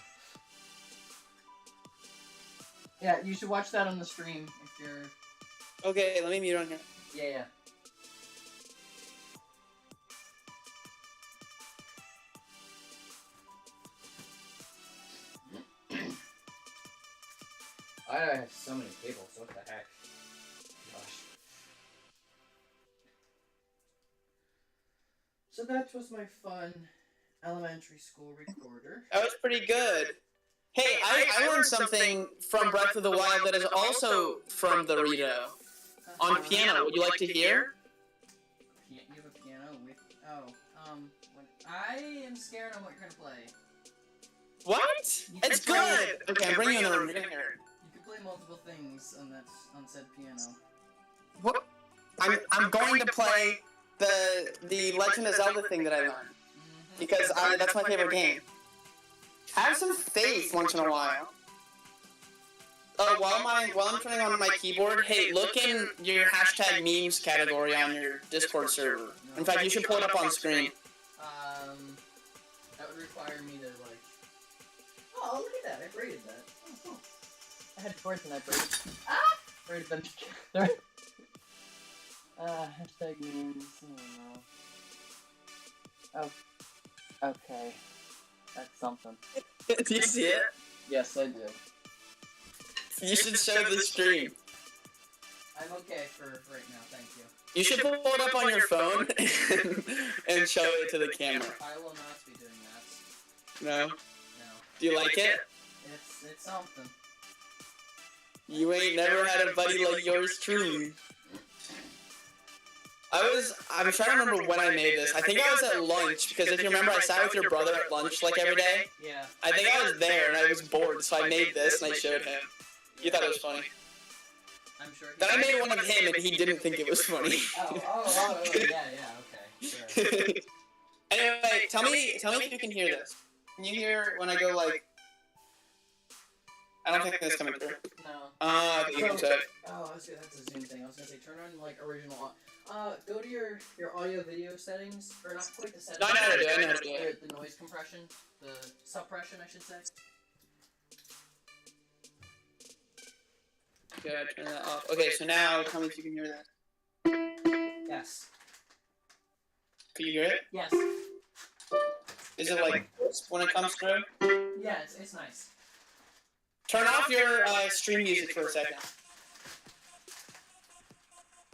Yeah, you should watch that on the stream if you're. Okay, let me mute on here. Yeah. I have so many cables, what the heck? Gosh. So that was my fun elementary school recorder. That was pretty good. Hey, I learned something from Breath of the Wild that is also from the Rito. On piano, would you like to hear? You have a piano with... when I am scared on what you're gonna play. What? It's good! Okay, I'm bringing you another room. Get in here. You can play multiple things on said piano. What? I'm going to play the Legend of Zelda thing that I learned. Because that's my favorite game. Have some faith once in a while. While I'm turning on my keyboard, hey, look in your hashtag memes category on your Discord server. In fact, you should pull it up on screen. That would require me to like. Oh, look at that! I braided that. Oh, cool. I had cords and I braided. Braided them together. Hashtag memes. Oh. Okay. That's something. Do you see it? Yes, I do. You should show the stream. I'm okay for right now, thank you. You should pull it up on your phone and show it to the camera. I will not be doing that. No? No. Do you like it? It's something. You ain't never had a buddy like yours truly. I'm trying to remember when I made this. I think I was at lunch, because if you remember, I sat with your brother at lunch like every day. Yeah. I think I was there and I was bored, so I made this and I showed him. You thought it was funny. I'm sure. Then I made one of him and he didn't think it was funny. Oh, yeah, okay. Sure. Anyway, tell me if you can hear this. Can you hear when I go like? I don't think this coming through. No. You can check. Oh, that's a Zoom thing. I was gonna say turn on like original. Go to your audio video settings, or not quite the settings. No, I know how to do it. I know how to do it. The noise compression, the suppression, I should say. Okay, I turn that off. Okay, so now tell me if you can hear that. Yes. Can you hear it? Yes. Is it like when it comes through? Yeah, it's nice. Turn off your stream music for a second.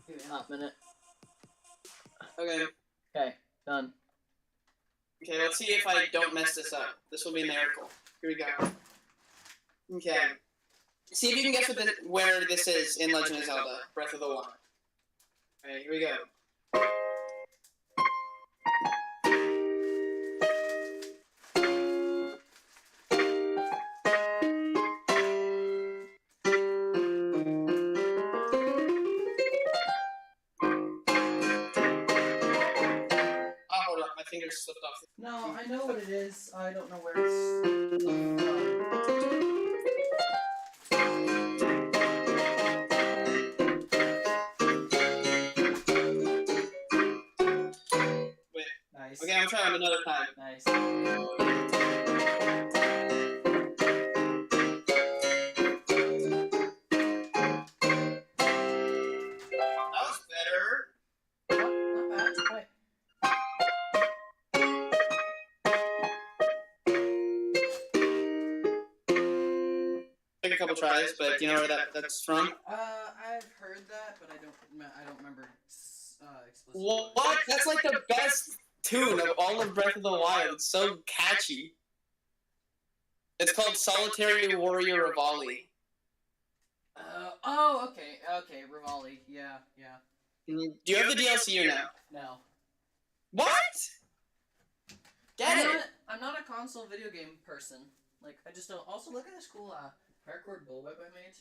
Give me a hot minute. Okay. Okay, done. Okay, let's see if I don't mess this up. This will be a miracle. Here we go. Okay. See if you can guess where this is in Legend of Zelda: Breath of the Wild. Alright, here we go. Oh, hold up, my fingers slipped off. No, I know what it is. I don't know where it's Wait. Nice. Okay, I'm trying another time. Nice. That was better. Not bad. Quite. Took a couple tries, but do you know where that's from? I've heard that, but I don't remember explicitly. What? That's like the best tune of all of Breath of the Wild. It's so catchy. It's called Solitary Warrior Rivali. Oh, okay, Rivali. Yeah. Do you have the DLC or no? No. What? Get it! I'm not a console video game person. Like, I just don't. Also, look at this cool paracord bullwhip I made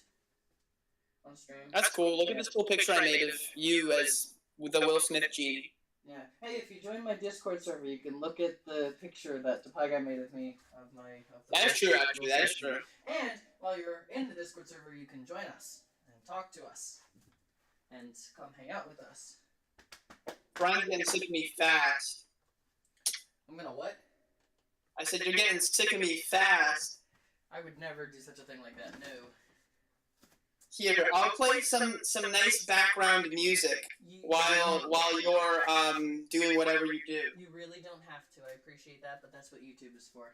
on stream. That's cool. Look at this cool picture I made of you as the Will Smith genie. Yeah. Hey, if you join my Discord server, you can look at the picture that Tupac made of me of the That is true, actually. That is true. And while you're in the Discord server, you can join us and talk to us and come hang out with us. Brian's getting sick of me fast. I'm gonna what? I said you're getting sick of me fast. I would never do such a thing like that. No. Here, I'll play some nice background music while you're doing whatever you do. You really don't have to. I appreciate that, but that's what YouTube is for.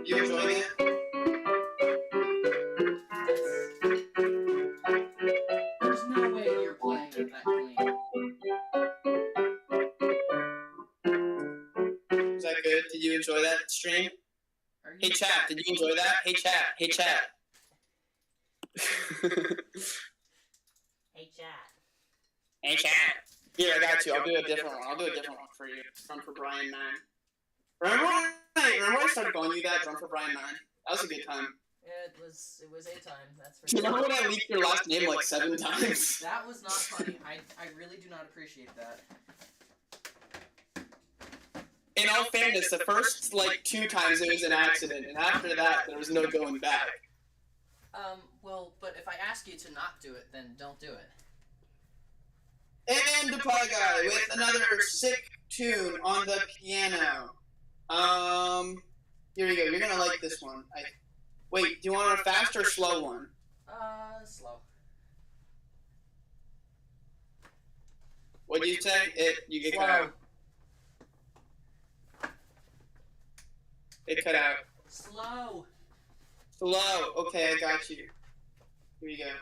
You enjoying it? There's no way you're playing it that clean. Was that good? Did you enjoy that stream? Are you Hey chat, did you enjoy that? Hey chat. Hey chat. Hey chat. Here, I got you. I'll do a different one. I'll do a different one for you. Drum for Brian 9. Remember when I started calling you that? Drum for Brian 9. That was a good time. Yeah, it was a time, that's for Do you sure. remember when I leaked your last name like 7 times? That was not funny. I really do not appreciate that. In all fairness, the first like 2 times it was an accident, and after that there was no going back. Well, but if I ask you to not do it, then don't do it. And the Pie Guy with another sick tune on the piano. Here we go. You're gonna like this one. Wait, do you want a fast or slow one? Slow. What'd you say? You get cut Slow. out. It cut out. Slow. Slow. Okay, I got you. Here you go.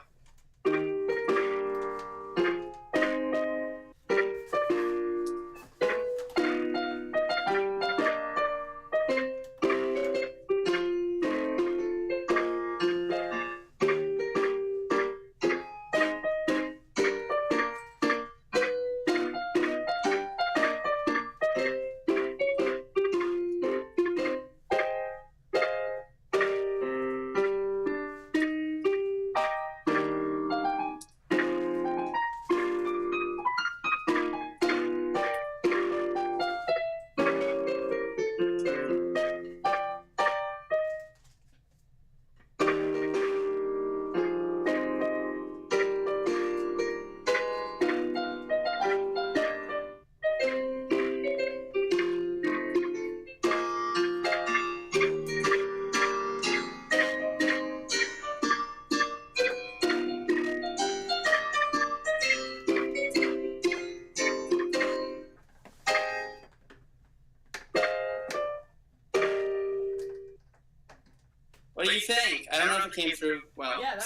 What do you think? I don't know if it came through well. Yeah,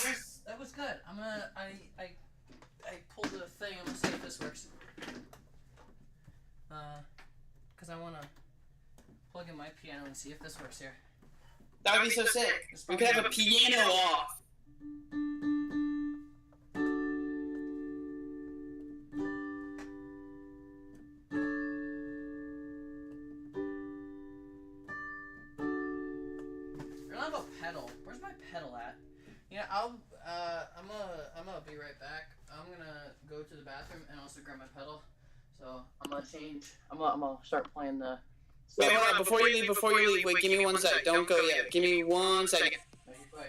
that was good. I pulled the thing. I'm gonna see if this works. Cause I wanna plug in my piano and see if this works here. That would be so sick. We could have a piano off. We don't have a pedal. Where's my pedal at? Yeah, I'm gonna be right back. I'm gonna go to the bathroom and also grab my pedal. So I'm gonna change. I'm gonna start playing the. Wait, hold on. Before you leave, wait, give me 1 sec. Don't go yet. Give me 1 second. No, you play.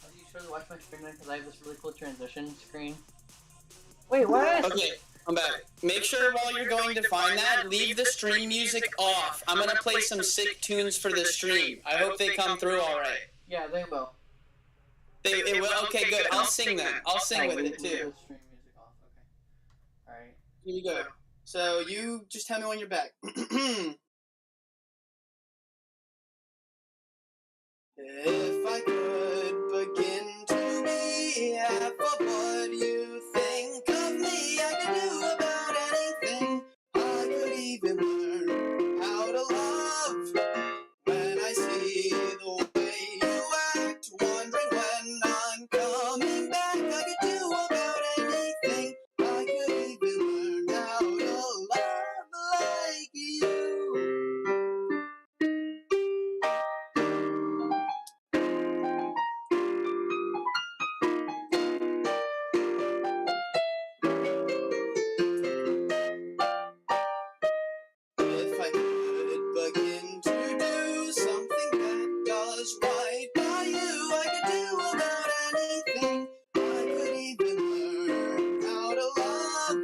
How do you usually watch my stream because I have this really cool transition screen? Wait, what? Okay, I'm back. Make sure while you're going to find that, leave the stream music off. I'm gonna play some sick tunes for the stream. I hope they come through alright. Yeah, they will. They will? Okay, good. I'll sing them. I'll sing with it Leave too. the stream music off. Okay. Alright. Here you go. So you just tell me when you're back. If I could begin to be half of what you think of me, I could do about anything. I could even learn how to love. When I see the way you act, wondering when I'm coming back, I could do about anything. I could even learn how to love like you. If I could begin to do something that does right by you, I could do about anything. I could even learn how to love.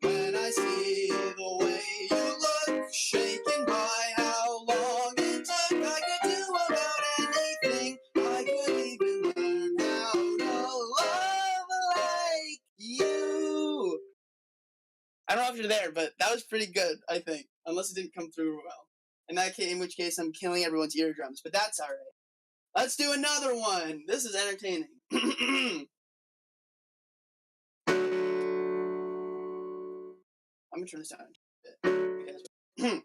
When I see the way you look, shaken by how long it took, I could do about anything. I could even learn how to love like you. I don't know if you're there, but that was pretty good, I think. Unless it didn't come through well. In which case, I'm killing everyone's eardrums, but that's alright. Let's do another one! This is entertaining. I'm gonna turn this down a bit.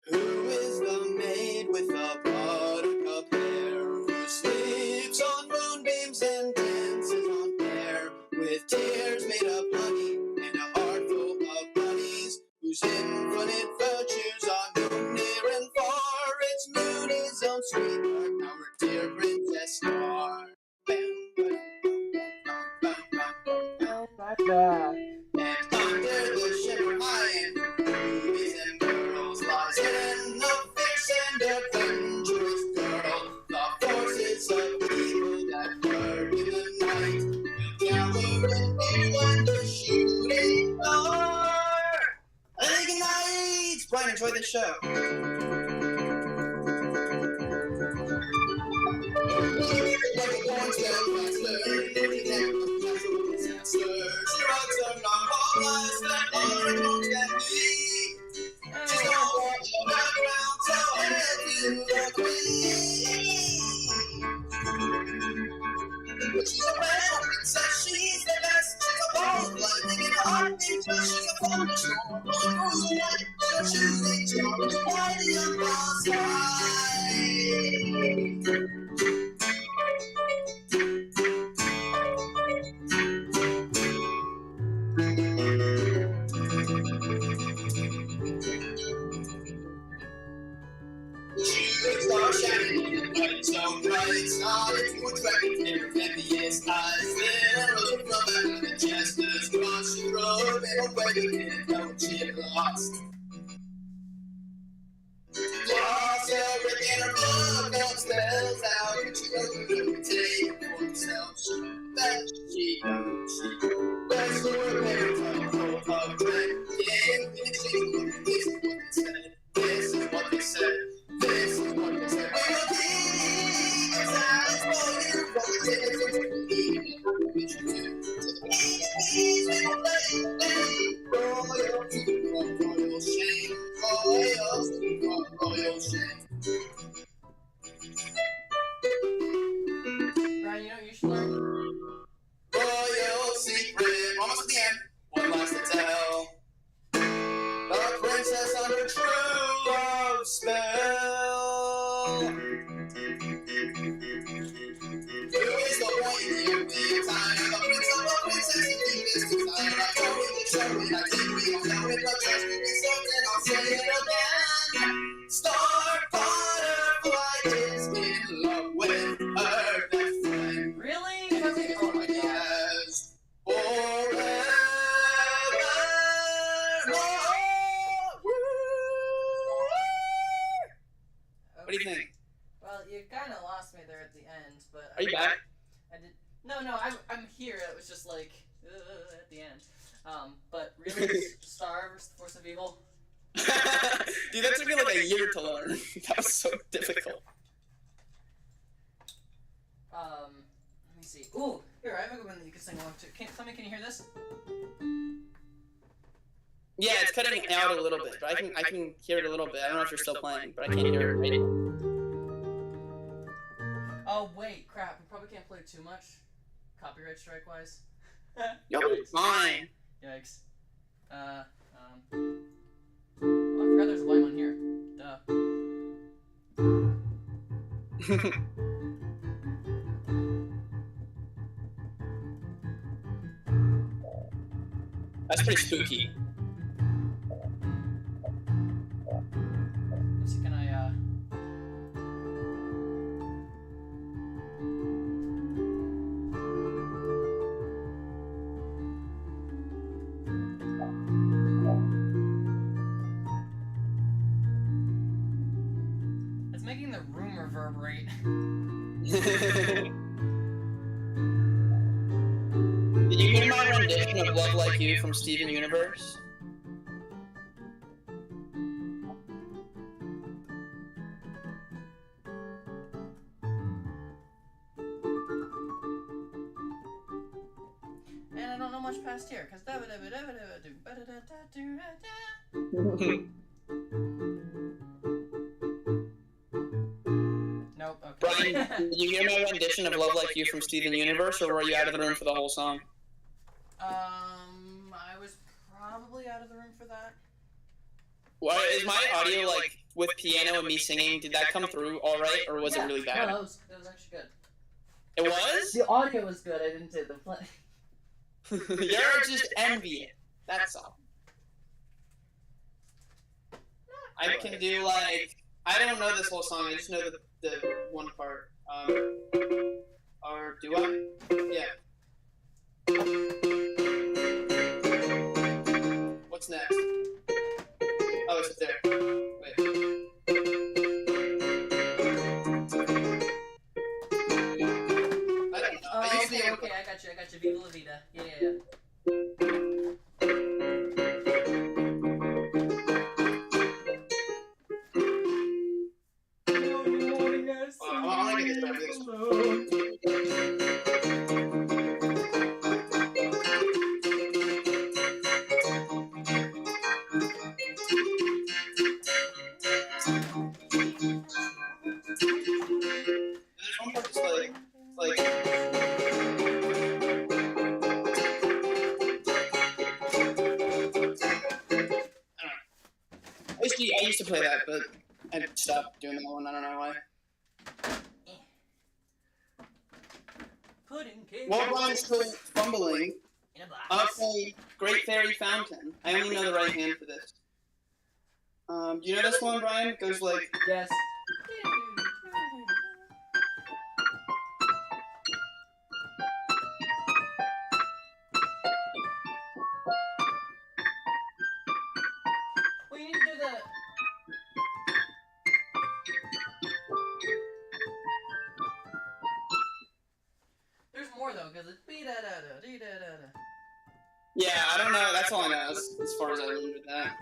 Who is the maid with the buttercup hair? Who sleeps on moonbeams and dances on air? With tears made of honey and a heart full of bunnies, whose infinite virtues are known near and far. Its moon is on sweetheart, our dear princess star. And under the shimmer high rubies and pearls lies hidden the fierce and adventurous girl. The forces of evil that lurk in the night will gather in you under shooting star. I think good night. Brian, enjoy the show. Like a born she runs her non lies that are wrong can be. She's gonna watch on the ground, tell her to the queen. But she's a rebel princess, she's the best. She's a bold lightning in a heartbeat, but she's a thunderstorm. Blowing through the night, she'll shooting stars, lighting up the sky. Star shining in the night, so bright, started to attract their envious eyes. Then a road from out of the jester's cross, she rode in a way they didn't know she had lost. Lost everything her blood comes spells out, and she doesn't take for herself. She best for her parents, full of dread. Yeah, this is what they said. This is what they said. We will be exiled for you, from the days of the evening, we should do. To the enemies we will play, royalty, almost at the end. One last to tell. The princess under true love spell. Who is the boy in the time? The prince of the princess in this design. I told you to show me, I think we don't know it, but trust me, something I'll say it again. Star Butterfly is in love with her best friend. Really? Oh my gosh. Forever. What do you think? Well, you kind of lost me there at the end, but Are you back? I did. No, I'm here. It was just like at the end. But really, Star versus the Force of Evil. Dude, that took me like a year to learn. That was so difficult. Let me see. Ooh, here I have a good one that you can sing along to. Can you hear this? Yeah, it's cutting out a little bit, but I can hear it a little bit. I don't know if you're still playing, but I can't hear it right. Oh wait, crap! We probably can't play too much, copyright strike wise. Yo, it's fine. Yikes. Oh, I forgot there's a volume on here. Duh. That's pretty spooky. Let's see, can I, It's making the room reverberate. Did you hear my rendition of Love Like You from Steven Universe? And I don't know much past here, because Nope, okay. Brian, did you hear my rendition of Love Like You from Steven Universe, or were you out of the room for the whole song? I was probably out of the room for that. What is my audio like with piano and me singing? Did that come through all right, or was it really bad? No, that was actually good. It was? The audio was good, I didn't say the play. You're just envying. That's all. I can do like, I don't know this whole song. I just know the one part. Or do I? Yeah. What's next? Oh, it's up there. Wait. I don't know. I used to be able to- Okay, I got you. Viva la vida. Yeah. I wanna get started with There's one part that's like. I used to play that, but I stopped doing that one. I don't know why. Pudding cake. While Brian's still fumbling, In a box. I'll play Great Fairy Fountain. I only know the right hand for this. Do you know this one, Brian? It goes like. Yes. Well, you need to do the. There's more though, because it's be da da da dee da da da. Yeah, I don't know. That's all I know as far as I remember that.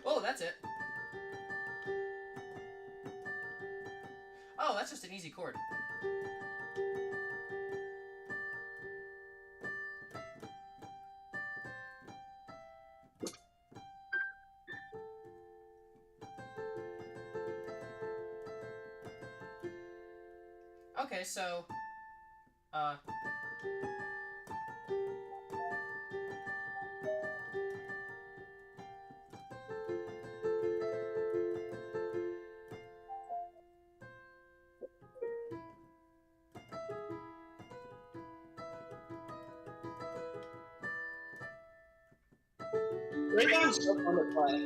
Oh, that's it. Oh, that's just an easy chord. Okay, so, breakdown's so fun to play.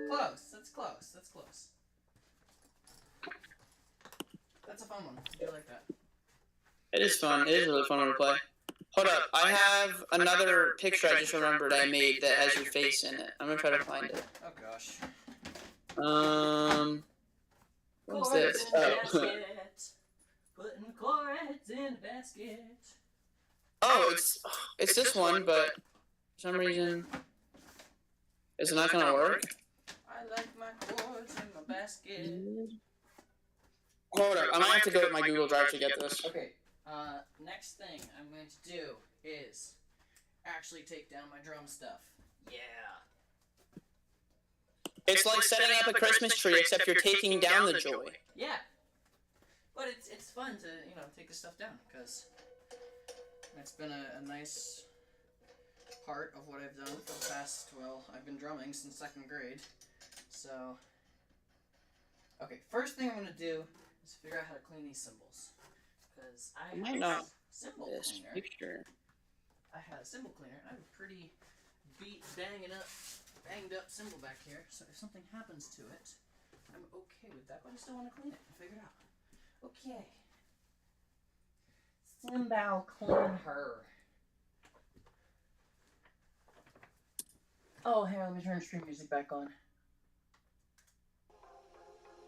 Close. That's close. That's close. That's a fun one. I do like that. It is fun. It is really fun to play. Hold up. I have another picture I just remembered I made that has your face in it. I'm gonna try to find it. Oh gosh. What's this? Oh. Putting chords in a basket. Oh, it's this one, but for some reason it's not gonna work. I like my chords in my basket. Hold up, I might have to go with my Google Drive to get this. Okay, next thing I'm going to do is actually take down my drum stuff. Yeah. It's like setting up a Christmas tree, except you're taking down the joy. Yeah. But it's fun to, you know, take this stuff down, because it's been a nice part of what I've done for the past, well, I've been drumming since 2nd grade, so... Okay, first thing I'm going to do is figure out how to clean these cymbals, because I might not cymbal cleaner. Picture. I had a cymbal cleaner, and I have a pretty banged up cymbal back here, so if something happens to it, I'm okay with that, but I still want to clean it and figure it out. Okay. Cymbal cleaner. Oh, here, let me turn stream music back on.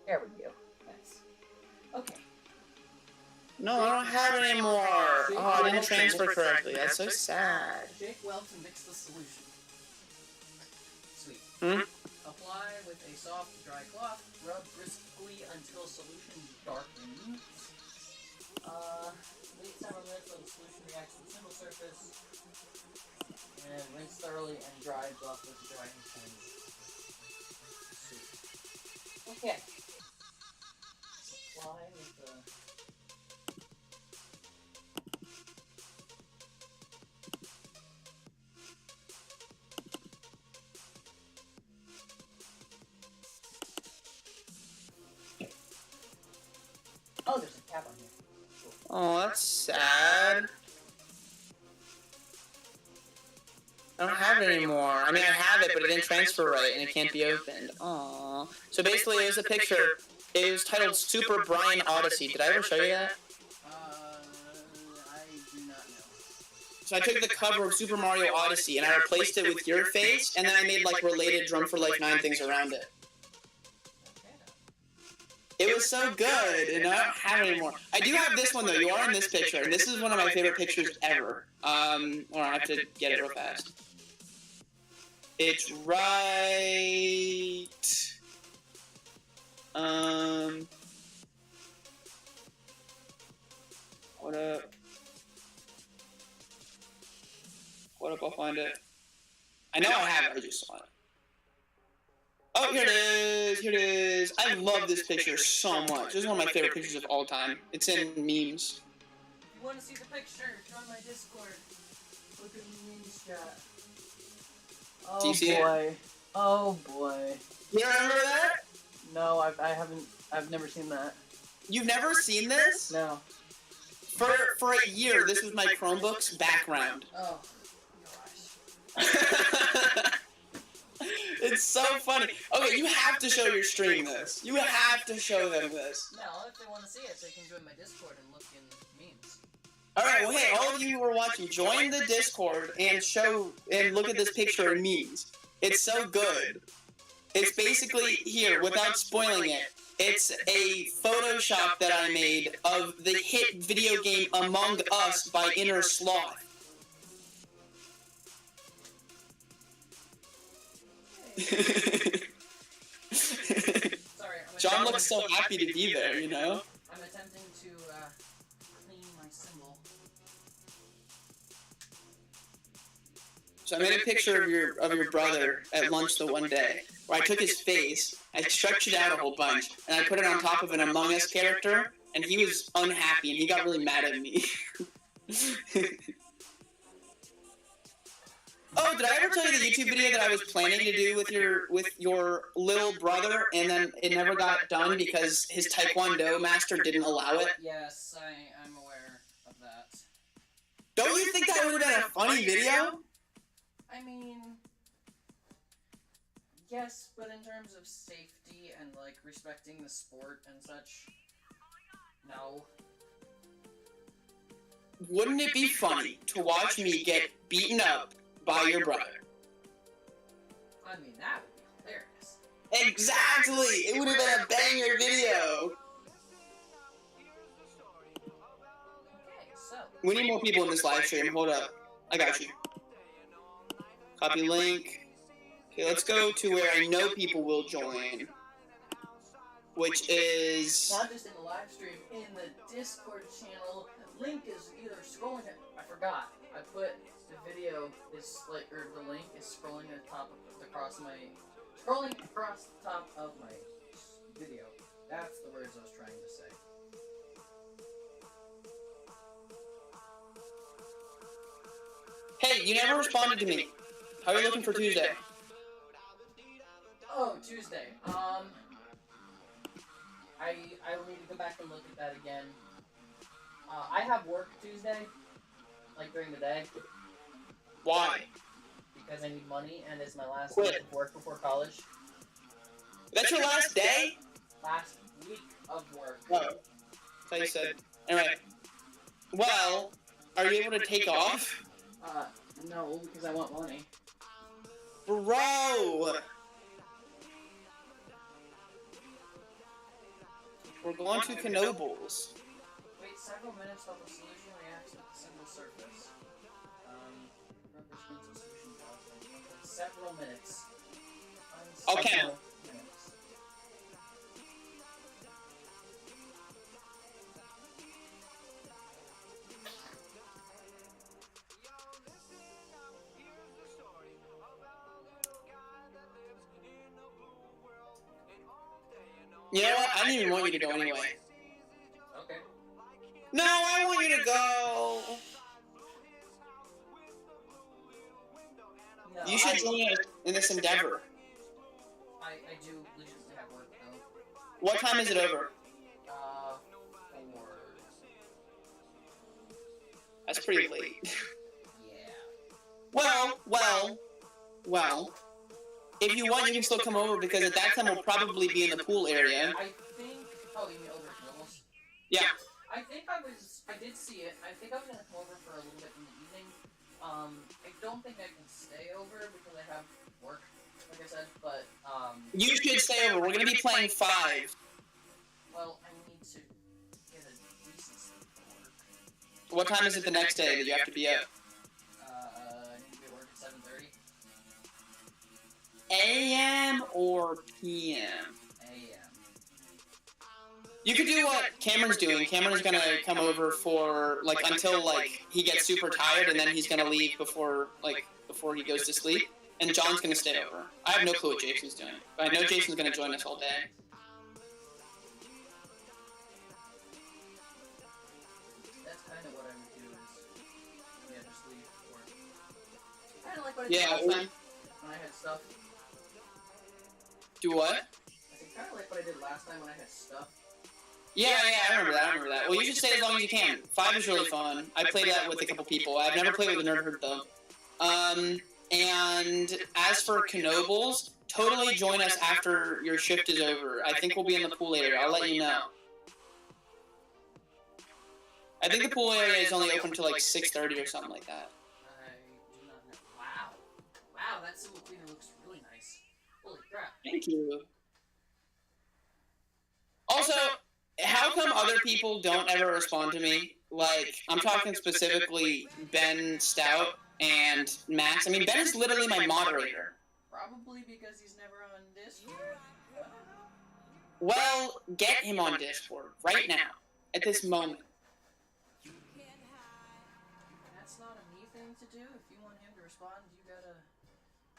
There we go. Nice. Okay. No, I don't have it anymore. Oh, I didn't transfer correctly. That's so sad. Shake well to mix the solution. Sweet. Apply with a soft, dry cloth. Rub briskly until solution darkens. Wait several minutes while the solution reacts to the cymbal surface. And rinse thoroughly and dry buff with the drying pins. Sweet. Okay. Apply with the... Oh, there's a cap on here. Cool. Oh, that's sad. I don't have it anymore. I mean, I have it, but it didn't transfer right, and it can't be opened. Aww. So basically, it was a picture. It was titled Super Brian Odyssey. Did I ever show you that? I do not know. So I took the cover of Super Mario Odyssey, and I replaced it with your face, and then I made, like, related Drum for Life 9 things around it. It was so good, and I don't have it anymore. I do have this one, though. You are in this picture, and this is one of my favorite pictures ever. Hold on, I have to get it real fast. It's right... What up? What up? I'll find it. I know I have it, I just saw it. Oh, here it is! Here it is! I love this picture so much. This is one of my favorite pictures of all time. It's in memes. If you want to see the picture, join my Discord. Look at the memes chat. Oh, do you see boy. It? Oh boy. You remember that? No, I've never seen that. You've never seen this? No. For a year, this was my Chromebook's background. Oh, gosh. It's so funny. Okay, you have to show your stream this. You have to show them this. No, if they want to see it, they can join my Discord and look in memes. Alright, well hey, all of you who are watching, join the Discord and look at this picture in memes. It's so good. It's basically, here, without spoiling it, it's a Photoshop that I made of the hit video game Among Us by Inner Sloth. John looks so happy to be there, you know? I'm attempting to clean my symbol. So I made a picture of your brother at lunch the one day, where I took his face, I stretched it out a whole bunch, and I put it on top of an Among Us character, and he was unhappy, and he got really mad at me. Oh, did I ever tell you the YouTube video that I was planning to do with your little brother, and then it never got done because his Taekwondo master didn't allow it? Yes, I'm aware of that. Don't you think that would have been a funny video? I mean, yes, but in terms of safety and, like, respecting the sport and such, no. Wouldn't it be funny to watch me get beaten up by your brother? I mean, that would be hilarious. Exactly! It would have been a banger video! Okay, so, We need more people in this live stream. Hold up. I got you. Copy link. Okay, let's go to where I know people will join. Which is... not just in the live stream, in the Discord channel. Link is either scrolling at, I forgot. I put the video is like, or the link is scrolling at the top of across the top of my video. That's the words I was trying to say. Hey, you never responded to me. How are you looking for Tuesday? Oh, Tuesday. I will need to go back and look at that again. I have work Tuesday, like during the day, Why? because I need money, and it's my last Quit. week of work before college. That's your last day? Last week of work. Oh. That's how you said. Anyway. Well, are you able to take off? No, because I want money. Bro! We're going to Knobles. Wait several minutes while the solution reacts with the single surface. Rubber spins the solution process. Several minutes. Okay. Several minutes. You know what? I didn't even want you to go anyway. Okay. No, I want you to go! No, You should join us in this endeavor. I do legitimately have work though. What time is it over? 4. That's pretty late. Yeah. Well. If you want, you can still come over because at that time we'll probably be in the pool area. I think. Oh, you mean over at Knobles? Yeah. I did see it. I think I was gonna come over for a little bit in the evening. I don't think I can stay over because I have work, like I said, but, You should stay over. We're gonna be playing 5. well, I need to get a decent sleep for work. What time is it the next day that you have to be at? I need to be at work at 7:30 AM or PM? a.m. You could do what Cameron's doing. Cameron's gonna come over for, like, until, like, he gets super tired and then he's gonna leave before he goes to sleep. And John's gonna stay over. I have no clue what Jason's doing. But I know Jason's gonna join us all day. That's kind of what I would do is, yeah, just leave work. Kind of like what I did Yeah, last time when I had stuff. do what? I said kind of like what I did last time when I had stuff. Yeah, I remember that. Well, you should stay as long as you can. 5 is really fun. I played that with a couple people. I've never played with a nerd herd though. And as for Knobles, totally join us after your shift is over. I think we'll be in the pool area. I'll let you know. I think the pool area is only open till like 6:30 or something like that. I do not know. Wow. Wow, that symbol cleaner looks really nice. Holy crap. Thank you. Also, how come other people don't ever respond to me? Like, I'm talking specifically Ben Stout and Max. I mean, Ben is literally my moderator. Probably because he's never on Discord. Well, get him on Discord right now, at this moment. That's not a me thing to do. If you want him to respond, you gotta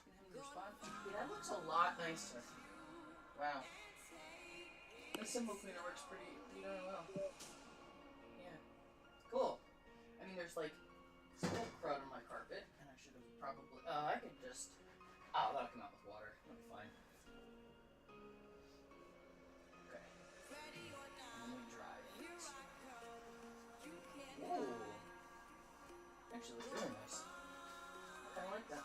get him to respond. Yeah, that looks a lot nicer. Wow. This symbol cleaner works pretty darn well. Yeah. Cool. I mean, there's like smoke crud on my carpet, and I should have probably. I can just. Oh, that'll come out with water. That'll be fine. Okay. And then we dry it. Ooh. Actually, looks really nice. I like that.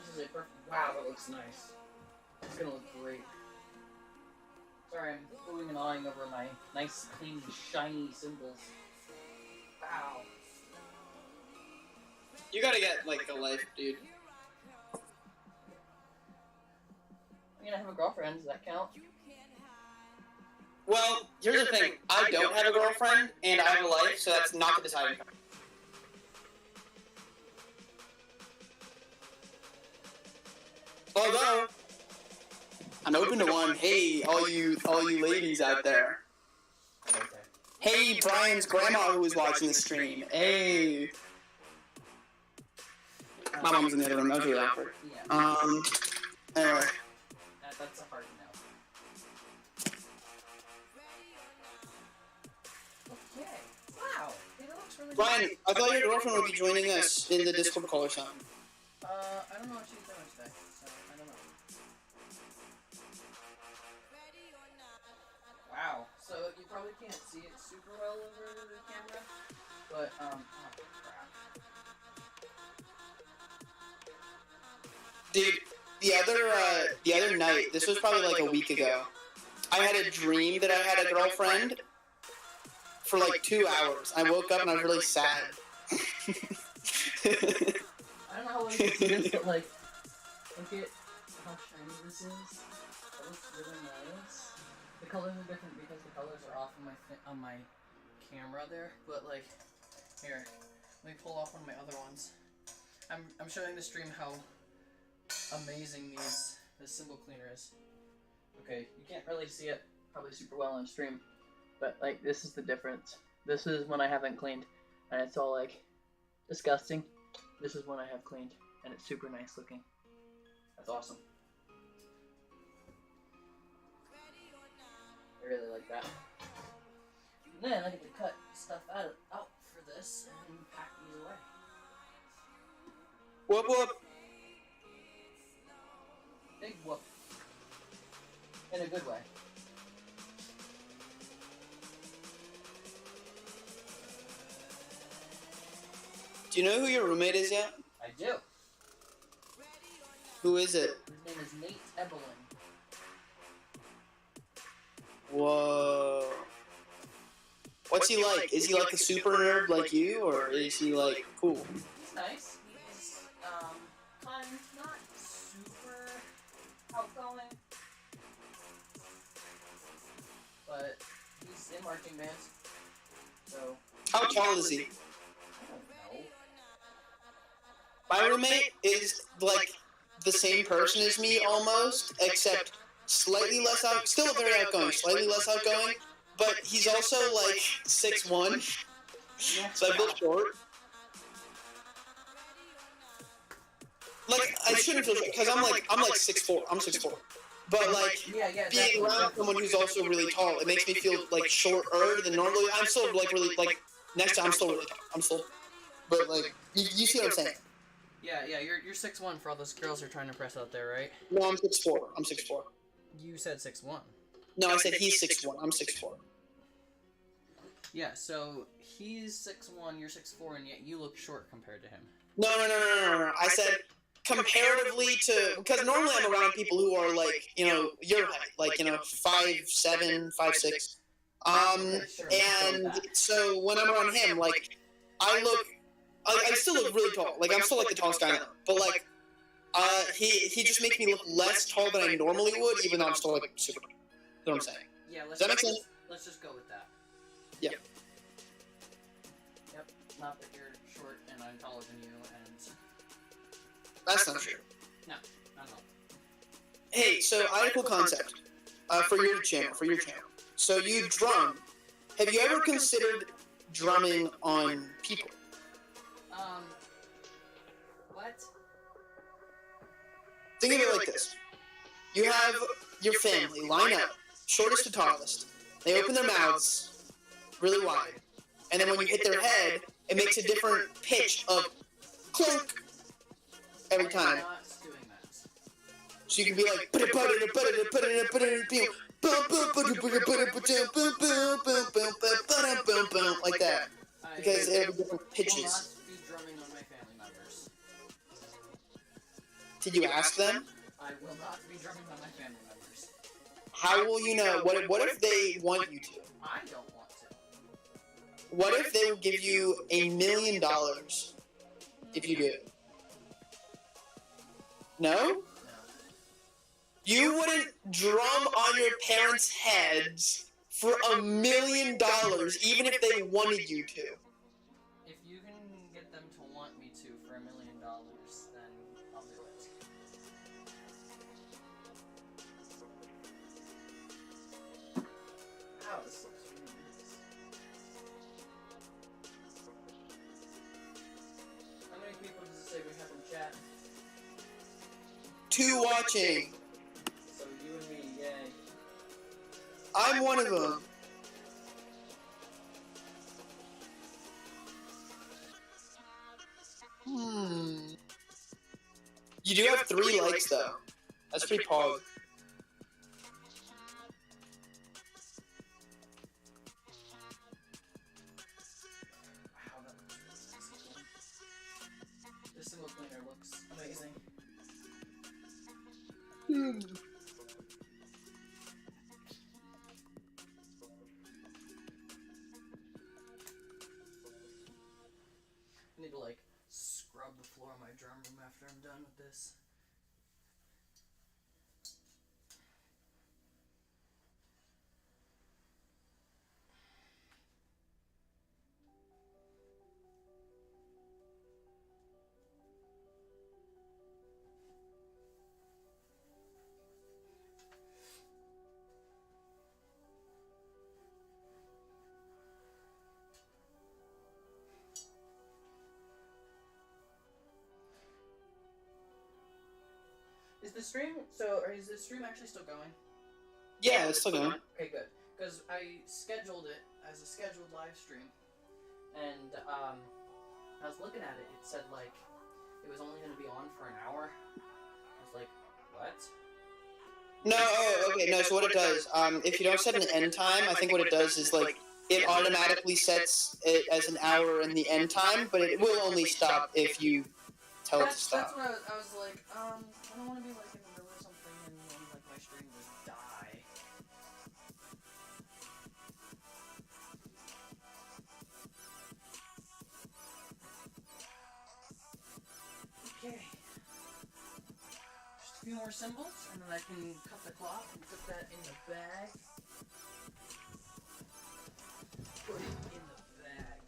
This is a perfect. Wow, that looks nice. It's gonna look great. Sorry, I'm oohing and awing over my nice, clean, shiny cymbals. Wow. You gotta get, like, a life, dude. I mean, I have a girlfriend. Does that count? Well, here's the thing. I don't have a girlfriend, and I have a life, so that's not the deciding factor. Although, I'm open to one. Hey, all you ladies out there. Okay. Hey, Brian's grandma who was watching the stream. Hey. My mom's in the other room. That was really awkward. Yeah. Anyway. That's a hard no. Okay. Wow. Hey, that looks really Brian, good. I thought your girlfriend would be joining us in the Discord call or something. I don't know what she's doing today, so I don't know. Wow. So you probably can't see it super well over the camera, but oh crap. Dude, the other night, this was probably like a week ago, I had a dream that I had a girlfriend for like 2 hours. I woke up and I was really sad. I don't know how well you can see this, but like, look at how shiny this is. That looks really nice. The colors are different because the colors are off on my camera there, but like, here, let me pull off one of my other ones. I'm showing the stream how amazing this symbol cleaner is. Okay, you can't really see it probably super well on stream, but like this is the difference. This is when I haven't cleaned, and it's all like disgusting. This is when I have cleaned, and it's super nice looking. That's awesome. I really like that. And then I get to cut stuff out for this and pack these away. Whoop whoop. Big whoop. In a good way. Do you know who your roommate is yet? I do. Who is it? His name is Nate Evelyn. Whoa. What's he like? Is he like a super nerd like you, or is he like cool? He's nice. He's kind of not super outgoing, but he's in marching bands. So How tall is he? I don't know. My roommate is like the same person as me almost, except slightly less still very outgoing, slightly less outgoing, but he's also like 6'1", so I feel short. Like I shouldn't feel short because I'm like 6'4", I'm 6'4", but like Yeah, being around someone who's also really tall, it makes me feel like shorter than normally. I'm still like really like next to I'm still really tall. I'm still, but like you see what I'm saying? Yeah, you're 6'1" for all those girls you're trying to press out there, right? No, I'm 6'4". I'm 6'4". You said 6'1". No, I said he's 6'1". I'm 6'4". Yeah, so he's 6'1", you're 6'4", and yet you look short compared to him. No. I said comparatively to, because normally I'm around people who are like, you know, your height, like, you know, 5'7", 5'6". And so when I'm around him, like, I still look really tall. Like, I'm still like the tallest guy now. But like, he just makes me look less tall than I normally would, even though I'm still like super tall. You know what I'm saying? Yeah, Does that make sense? let's just go with that. Yeah. Yep, not that you're short and I'm taller than you, and That's not true. No, not at all. Hey, so I have a cool concept for your channel. So you drum. Have you ever considered drumming on people? What? Think of it like this. You have your family line up, shortest to tallest. They open their mouths really wide. And then when you hit their head, it makes a different pitch of clunk every time. I'm not doing that. So you can be like, like that. Because it'll be different I will pitches. not be drumming on my family members. Did you ask them? I will not be drumming on my family members. How will you know? What if they want you to? I don't want to. What if they will give you $1 million if you do it? No? No. You wouldn't drum on your parents' heads for $1 million, even if they wanted you to. If you can get them to want me to for $1 million, then I'll do it. Wow, this looks really nice. How many people does it say we have in chat? 2 watching. So you and me, yay. I'm one of them. You do have 3 likes though. That's pretty pog. Wow, that looks really nice. This single cleaner looks amazing. I need to like scrub the floor of my drum room after I'm done with this. Is the stream or is the stream actually still going? Yeah, it's still going. Okay, good. Because I scheduled it as a scheduled live stream, and I was looking at it. It said like it was only going to be on for an hour. I was like, what? No, okay, no, so what it does, if you don't set an end time, I think what it does is, like, it automatically sets it as an hour in the end time, but it will only stop if you tell it to That's stop. what I was like. I don't want to be like in the middle of something and then like my stream just die. Okay. Just a few more symbols, and then I can cut the cloth and put that in the bag. Put it in the bag.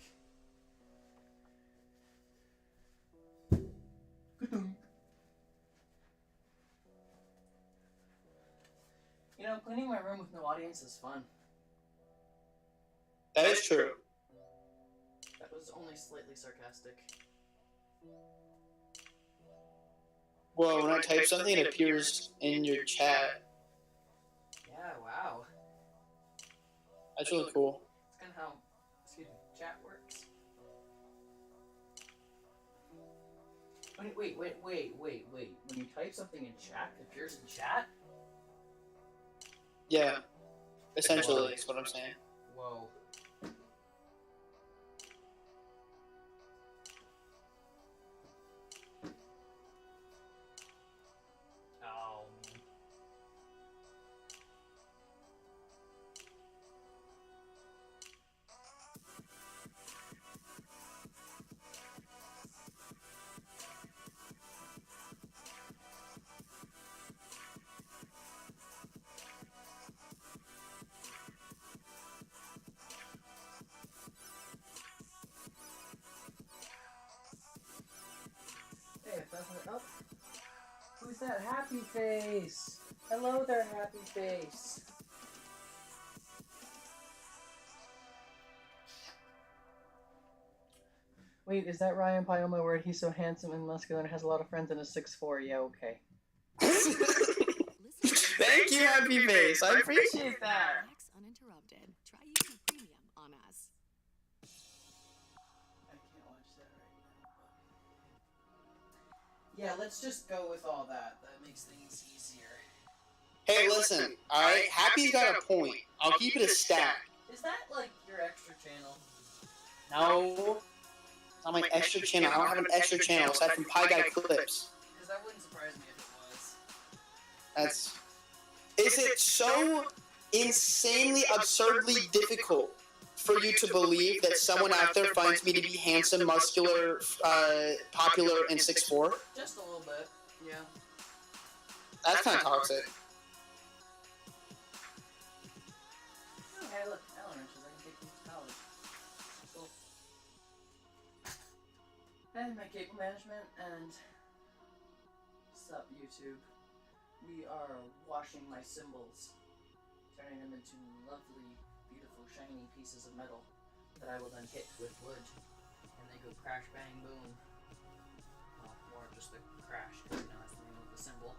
You know, cleaning my room with no audience is fun. That is true. That was only slightly sarcastic. Well, when I type something, it appears in your chat. Yeah, wow. That's really cool. It's kind of how, chat works. Wait. When you type something in chat, it appears in chat? Yeah, essentially, is what I'm saying. Whoa. Oh. is that Happy Face? Hello there, Happy Face. Wait, is that Ryan Pyoma where he's so handsome and muscular and has a lot of friends and is 6'4"? Yeah, okay. Thank you, Happy Face. I appreciate that. Relax uninterrupted. Try YouTube Premium on us. I can't watch that right now. Yeah, let's just go with all that. That makes things easier. Hey, listen. All right, Happy's got a point. I'll keep it a stack. Is that like your extra channel? No. It's not my extra channel. I don't have an extra channel aside from Pie Guy Clips. Because that wouldn't surprise me if it was. That's. Is it so insanely, absurdly difficult for you to believe that someone out there finds me to be handsome, muscular, popular, and 6'4"? Just a little bit, yeah. That's kind of toxic. Oh, hey, look, Allen wrenches. I can take these to college. Cool. And my cable management and sup YouTube. We are washing my cymbals, turning them into lovely, beautiful, shiny pieces of metal that I will then hit with wood, and they go crash, bang, boom. Well, more just the crash, because you know that's the name of the cymbal.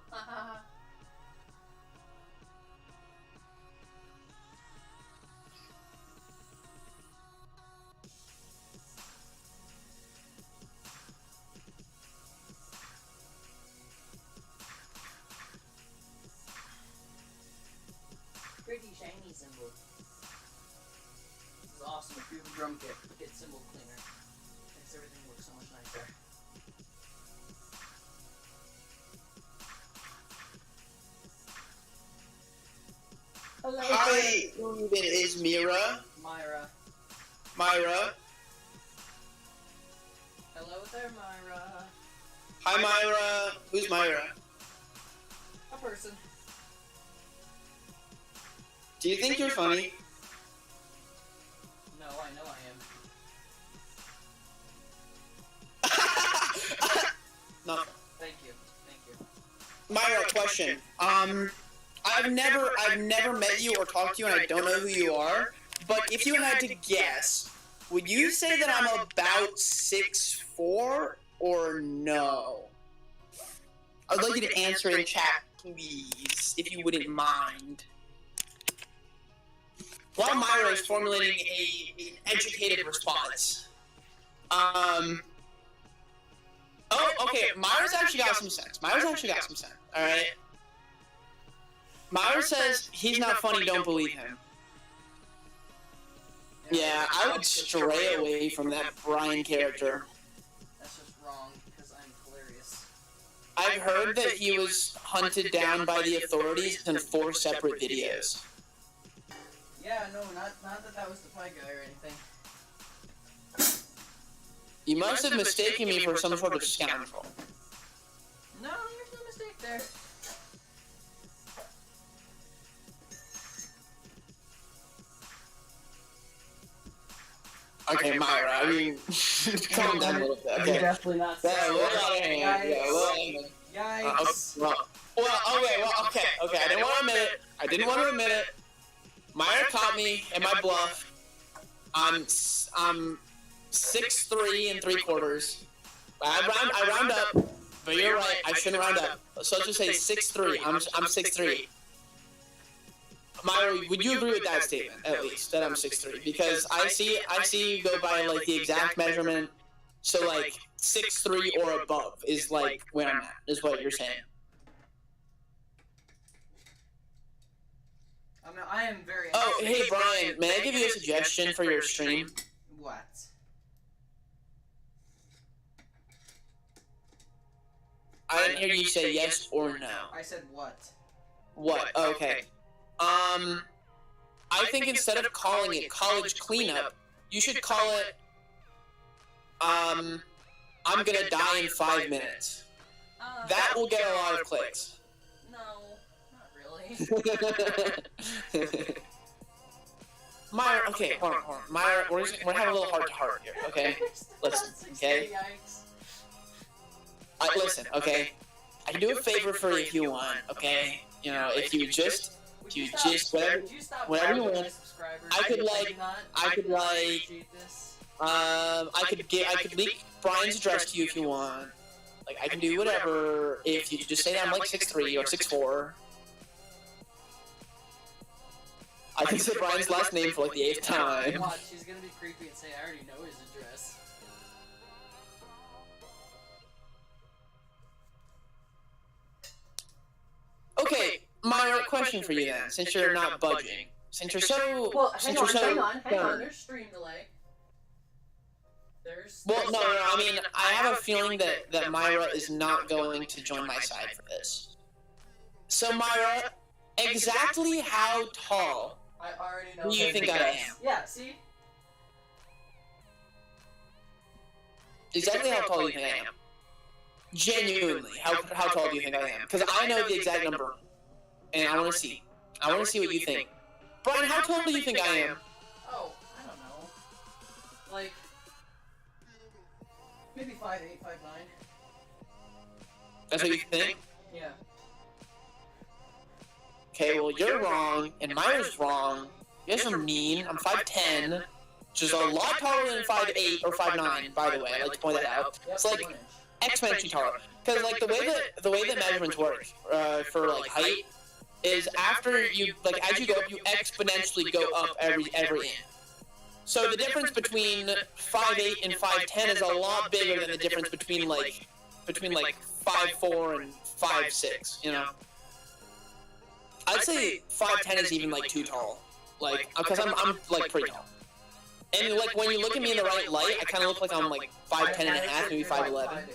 Pretty shiny cymbal. This is awesome. If you have a drum kit, get cymbal cleaner. Makes everything look so much nicer. Hello. Hi, who even is Mira? Myra. Myra. Hello there, Myra. Hi, Myra. Who's Myra? A person. Do you think you're funny? No, I know I am. No. Thank you. Thank you. Myra, question. I've never met you or talked to you, and I don't know who you are. But if you had to guess, would you say that I'm about 6'4" or no? I'd like you to answer in chat, please, if you wouldn't mind. While Myra is formulating an educated response. Oh, okay. Myra's actually got some sense. All right. Myra says he's not funny. Don't believe him. Yeah, I would stray away from that Brian character. That's just wrong, because I'm hilarious. I've heard that he was hunted down by the authorities in 4 separate videos. Yeah, no, not that was the pie guy or anything. You must have mistaken me for some sort of scoundrel. No, there's no mistake there. Okay, Myra, I mean, calm down a little bit, You're okay? definitely not. Yeah, a little out of hand. Yeah, a little out of hand. Yikes. Okay. I didn't want to admit it. Myra caught me in my bluff. I'm 6'3" and 3/4. I round up, but you're right. I shouldn't round up. So let's just say 6'3". I'm 6'3". Myra, would you agree with that statement at least that I'm 6'3"? Because I see you go by like the exact measurement. So like 6'3" or above is like where I'm at. Is what you're saying. I am very. Oh, hey Brian, may I give you a suggestion for your stream? What? I didn't hear you say yes or no. I said what? What? Okay. I think instead of calling it college cleanup, you should call it, I'm gonna die in 5 minutes. That will get a lot of clicks. No, not really. Myra, okay, hold on. Myra, we're having a little heart-to-heart here, okay? Listen, okay? Yikes. Listen, okay? I I can do a favor for you if you want, okay? You know, if you just whatever you want. I could leak Brian's address to you if you want. Like, I can do whatever if you just say that I'm like 6'3" or 6'4". I can say Brian's last name for like the 8th time. Watch, she's gonna be creepy and say, I already know his address. Okay, my question for you then, since you're not budging. Since you're so... Well, hang on, there's stream delay. Well, no, I mean, I have a feeling that Myra is not going to join my side for this. So, Myra, exactly how tall I already know do you think I am? Yeah, see? Exactly how tall do you think I am? Genuinely, how tall do you think I am? Because I know the exact number, and I want to see. I want to see what you think. Brian, how tall do you think I am? Oh, I don't know. Like, maybe 5'8", 5'9". That's what you think? Yeah. Okay, well, you're wrong, and Myra's wrong. You guys are mean. I'm 5'10", which is a lot taller than 5'8" or 5'9", by the way. I like to point that out. It's like exponentially taller. Because like the way that measurements work for like height is after you as you go up, you exponentially go up every inch. So the difference between 5'8" and 5'10" is a lot bigger than the difference between 5'4" and 5'6", you know? I'd say 5'10" is even like too tall. Like, because I'm like pretty tall. And like when you look at me in the right light, I kind of look like I'm like 5'10" and a half, maybe 5'11".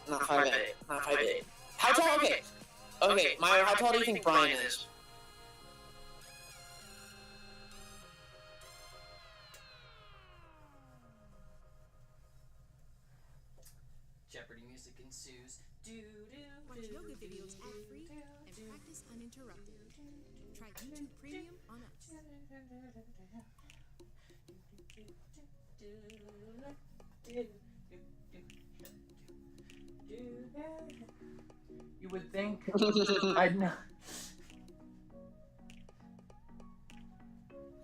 Not 5'8". Not 5'8". How tall? Okay. Okay, Myra, how tall do you think Brian is? Jeopardy music ensues. Watch yoga videos ad-free and practice uninterrupted. Try YouTube Premium on us. You would think I'd not.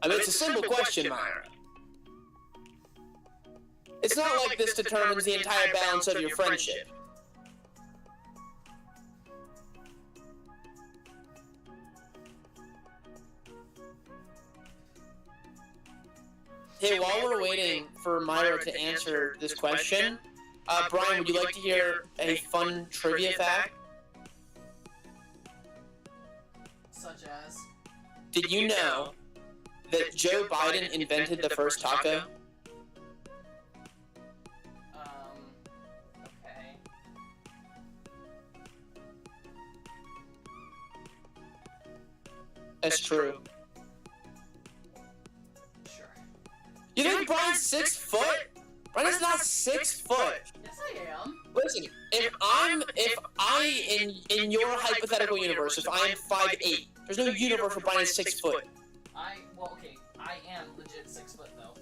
I mean, it's a simple question, Myra. It's not like this determines the entire balance of your friendship. Hey, while we're waiting for Myra to answer this question, Brian, would you like to hear a fun trivia fact? Such as? Did you know that Joe Biden invented the first taco? Okay. That's true. Sure. You think Brian's 6 foot? Brian's not 6 foot. Yes, I am. Listen, if I in your hypothetical universe, if I am 5'8", there's no universe where Brian is 6 foot. Okay, I am legit 6 foot though.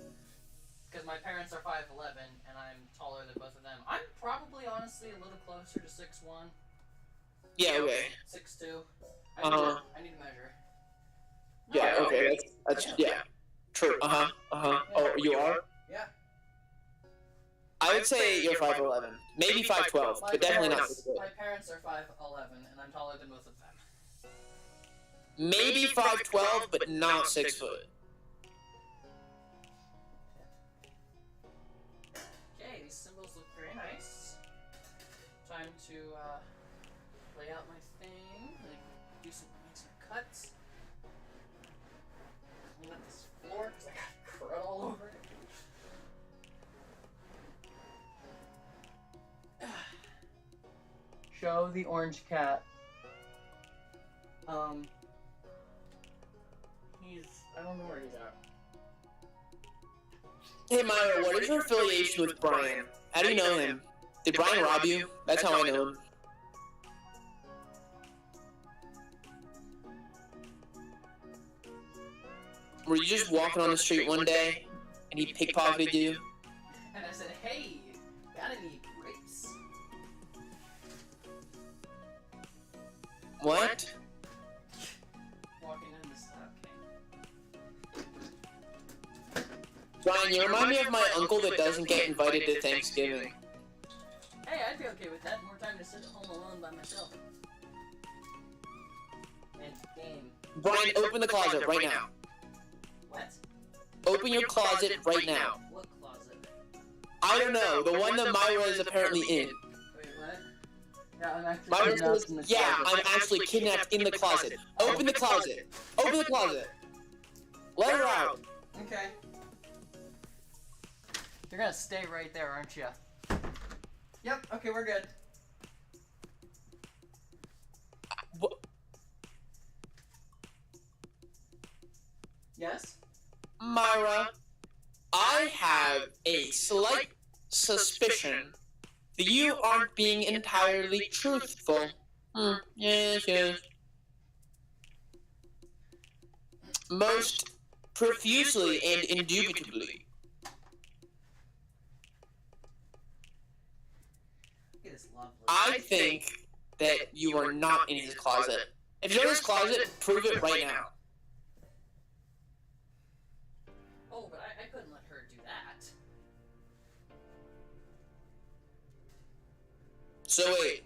Because my parents are 5'11", and I'm taller than both of them. I'm probably, honestly, a little closer to 6'1". Yeah, okay. 6'2". I need to measure. Yeah, okay, that's yeah. True, Oh, you are? Yeah. I would say you're 5'11", maybe 5'12", but definitely not 6 foot. My parents are 5'11", and I'm taller than both of them. Maybe 5'12", but not 6 foot. Okay, these symbols look very nice. Time to lay out my thing, make some cuts. Clean up this floor because I got crud all over it. Show the orange cat. I don't know where he's at. Hey Myra, what is your affiliation with Brian? How do you know him? Did Brian rob you? That's how I know him. Were you just walking on the street one day, and he pickpocketed you? And I said, hey, got any grapes? What? Walking in this. Okay. Brian, you remind me of my uncle that doesn't get invited to Thanksgiving. Hey, I'd be okay with that. More time to sit at home alone by myself. And game. Brian, open the closet right now. What? Open your closet right now. What closet? I don't know, the one that Myra is apparently in. Wait, what? Yeah, I'm actually Myra kidnapped says, in the yeah, closet. I'm actually kidnapped in the closet. Open the closet. Open the closet. Let her out. Okay. You're gonna stay right there, aren't you? Yep, okay, we're good. What? Yes? Myra, I have a slight suspicion that you aren't being entirely truthful. Yes, yes. Most profusely and indubitably. It is lovely. I think that you are not in his closet. If you're in his closet, prove it right now. Oh, but I couldn't let her do that. So wait,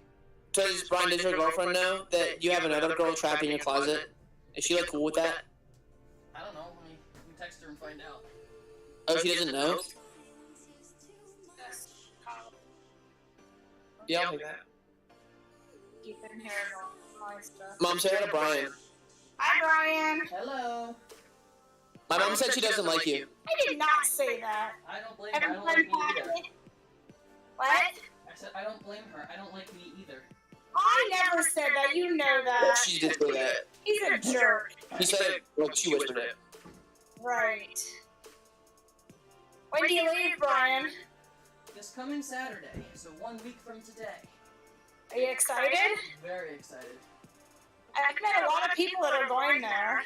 does Brian, does your girlfriend know that you have another girl trapped in your closet? Is she like cool with that? I don't know. Let me text her and find out. Oh, she doesn't know? Yeah, I'll take that. Ethan here and all my stuff. Mom, say hi to Brian. Hi, Brian. Hello. My mom said she doesn't like you. I did not say that. I don't blame her. I don't Everyone like me either. happy? What? I said I don't blame her. I don't like me either. I never said that. You know that. She did say that. He's a jerk. He said it, well, she whispered it. Right. When do you leave, Brian? This coming Saturday, so 1 week from today. Are you excited? Very excited. I've met a lot of people that are going there.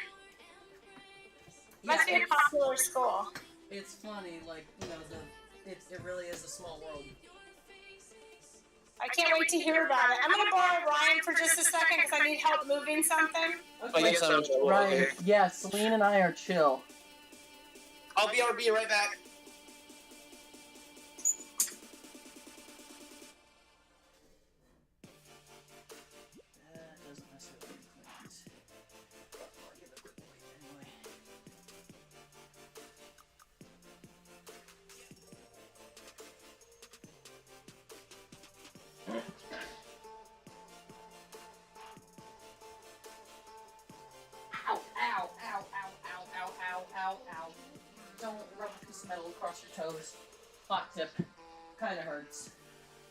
Must be a popular school. It's funny, like, you know, it really is a small world. I can't wait to hear about it. I'm gonna borrow Ryan for just a second because I need help moving something. I guess I'm in trouble. Ryan, Okay. yeah, Celine and I are chill. I'll be right back. That doesn't necessarily clean. But I'll give it a quick wait anyway. Ow, ow, ow, ow, ow, ow, ow, ow, ow. Don't rub a piece of metal across your toes. Hot tip. Kinda hurts.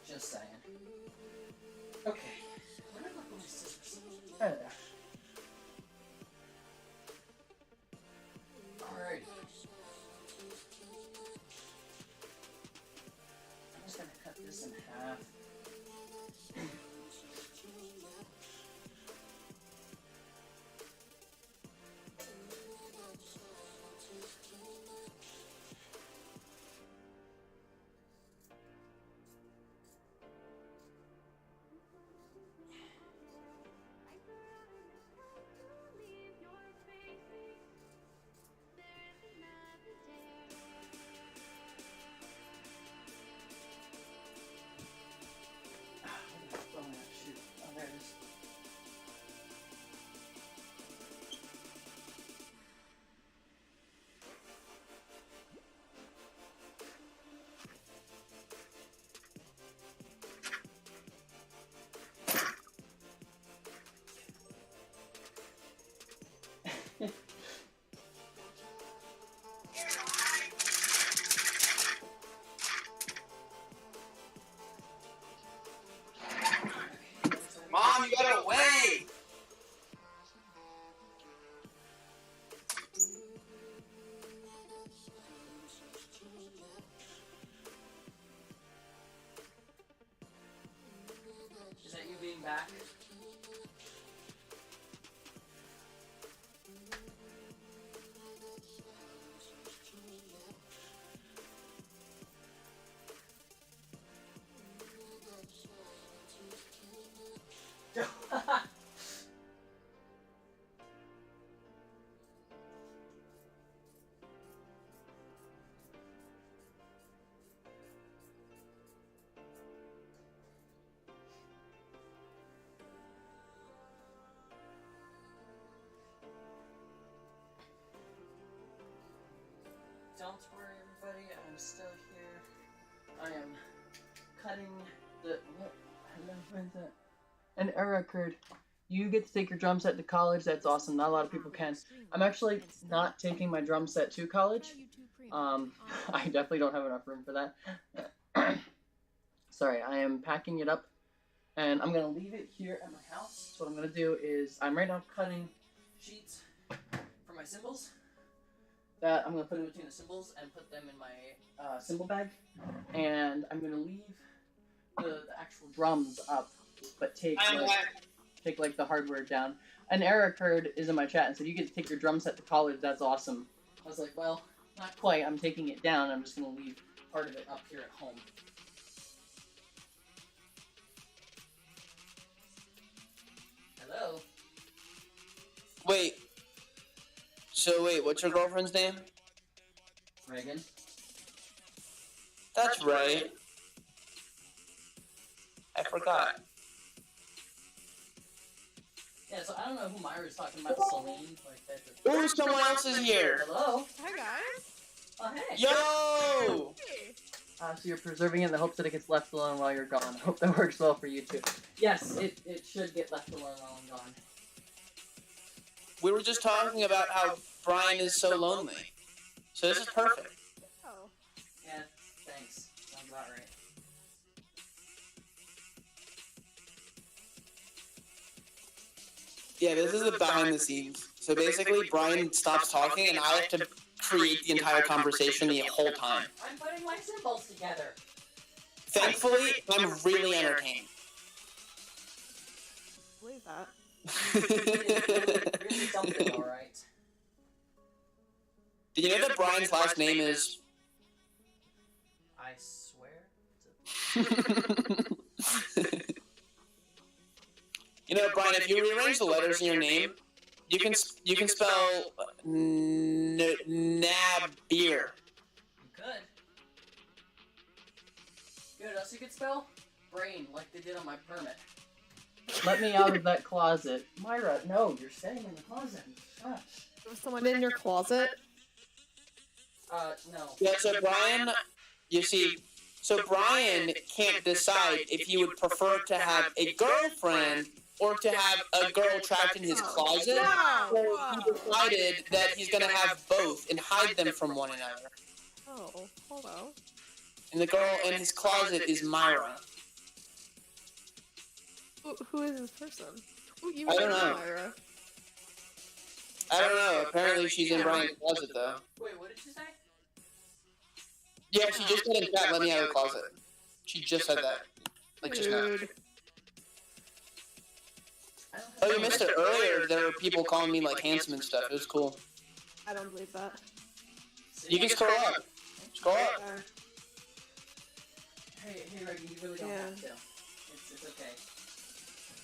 Just saying. Okay. Where did I put my scissors? There they are. Alright. I'm just gonna cut this in half. don't worry, everybody. I'm still here. I am cutting the. What? What is that? An error occurred. You get to take your drum set to college. That's awesome. Not a lot of people can. I'm actually not taking my drum set to college. I definitely don't have enough room for that. Sorry, I am packing it up, and I'm gonna leave it here at my house. So what I'm gonna do is I'm right now cutting sheets for my cymbals. That I'm gonna put in between the cymbals and put them in my cymbal bag, and I'm gonna leave the actual drums up, but take like the hardware down. An error occurred is in my chat and said you get to take your drum set to college. That's awesome. I was like, well, not quite. I'm taking it down. I'm just gonna leave part of it up here at home. Hello. Wait. So wait, what's your girlfriend's name? Reagan. That's right. I forgot. Yeah, so I don't know who Myra's talking about. Celine, like that. Ooh, someone else is here. Hello. Hi guys. Oh hey. Yo! Hey. So you're preserving it in the hopes that it gets left alone while you're gone. I hope that works well for you too. Yes, it should get left alone while I'm gone. We were just talking about how Brian is so lonely. So this is perfect. Oh. Yeah, thanks. Sounds about right. Yeah, this is the behind the scenes. So basically, Brian stops talking, and I have to create the entire conversation the whole time. I'm putting my cymbals together. Thankfully, I'm really entertained. Believe that. Really something, alright. Did you know that Brian's last name is... I swear. You know, Brian, if you rearrange the letters in your name, you can spell Nabir. You could. You know what else you could spell? Brain, like they did on my permit. Let me out of that closet. Myra, no, you're staying in the closet. Gosh. Was someone in your closet? No. Yeah, so Brian, you see, so Brian can't decide if he would prefer to have a girlfriend or to have a girl trapped in his closet. So he decided that he's gonna have both and hide them from one another. Oh, hello. And the girl in his closet is Myra. Who is this person? Ooh, you I don't know. Myra. I don't know. Apparently she's in Brian's closet though. Wait, what did you say? Yeah, she just said in chat, let me out of the closet. She just said that. Like just now. Dude. Oh, you missed it earlier. There were people calling me like handsome and stuff. It was cool. I don't believe that. You can scroll up. Scroll up. Hey, Reagan, you really don't Yeah. have to. It's okay.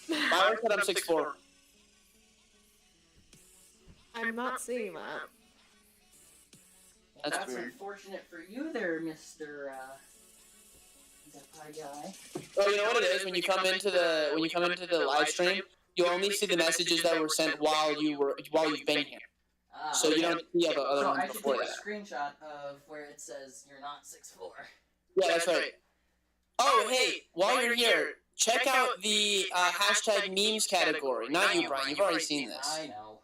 Myra said I'm 6'4". I'm not seeing that. That's That's weird. unfortunate for you there, Mr. Pie guy. Oh, you know what it is? When you come into the live stream, you only see the messages that were sent while you've been here. So you don't see the other So ones I should before take that. a screenshot of where it says you're not 6'4". Yeah, that's right. Oh, hey, while you're here, check out the hashtag memes category. Not you, Brian. You've already seen this. I know.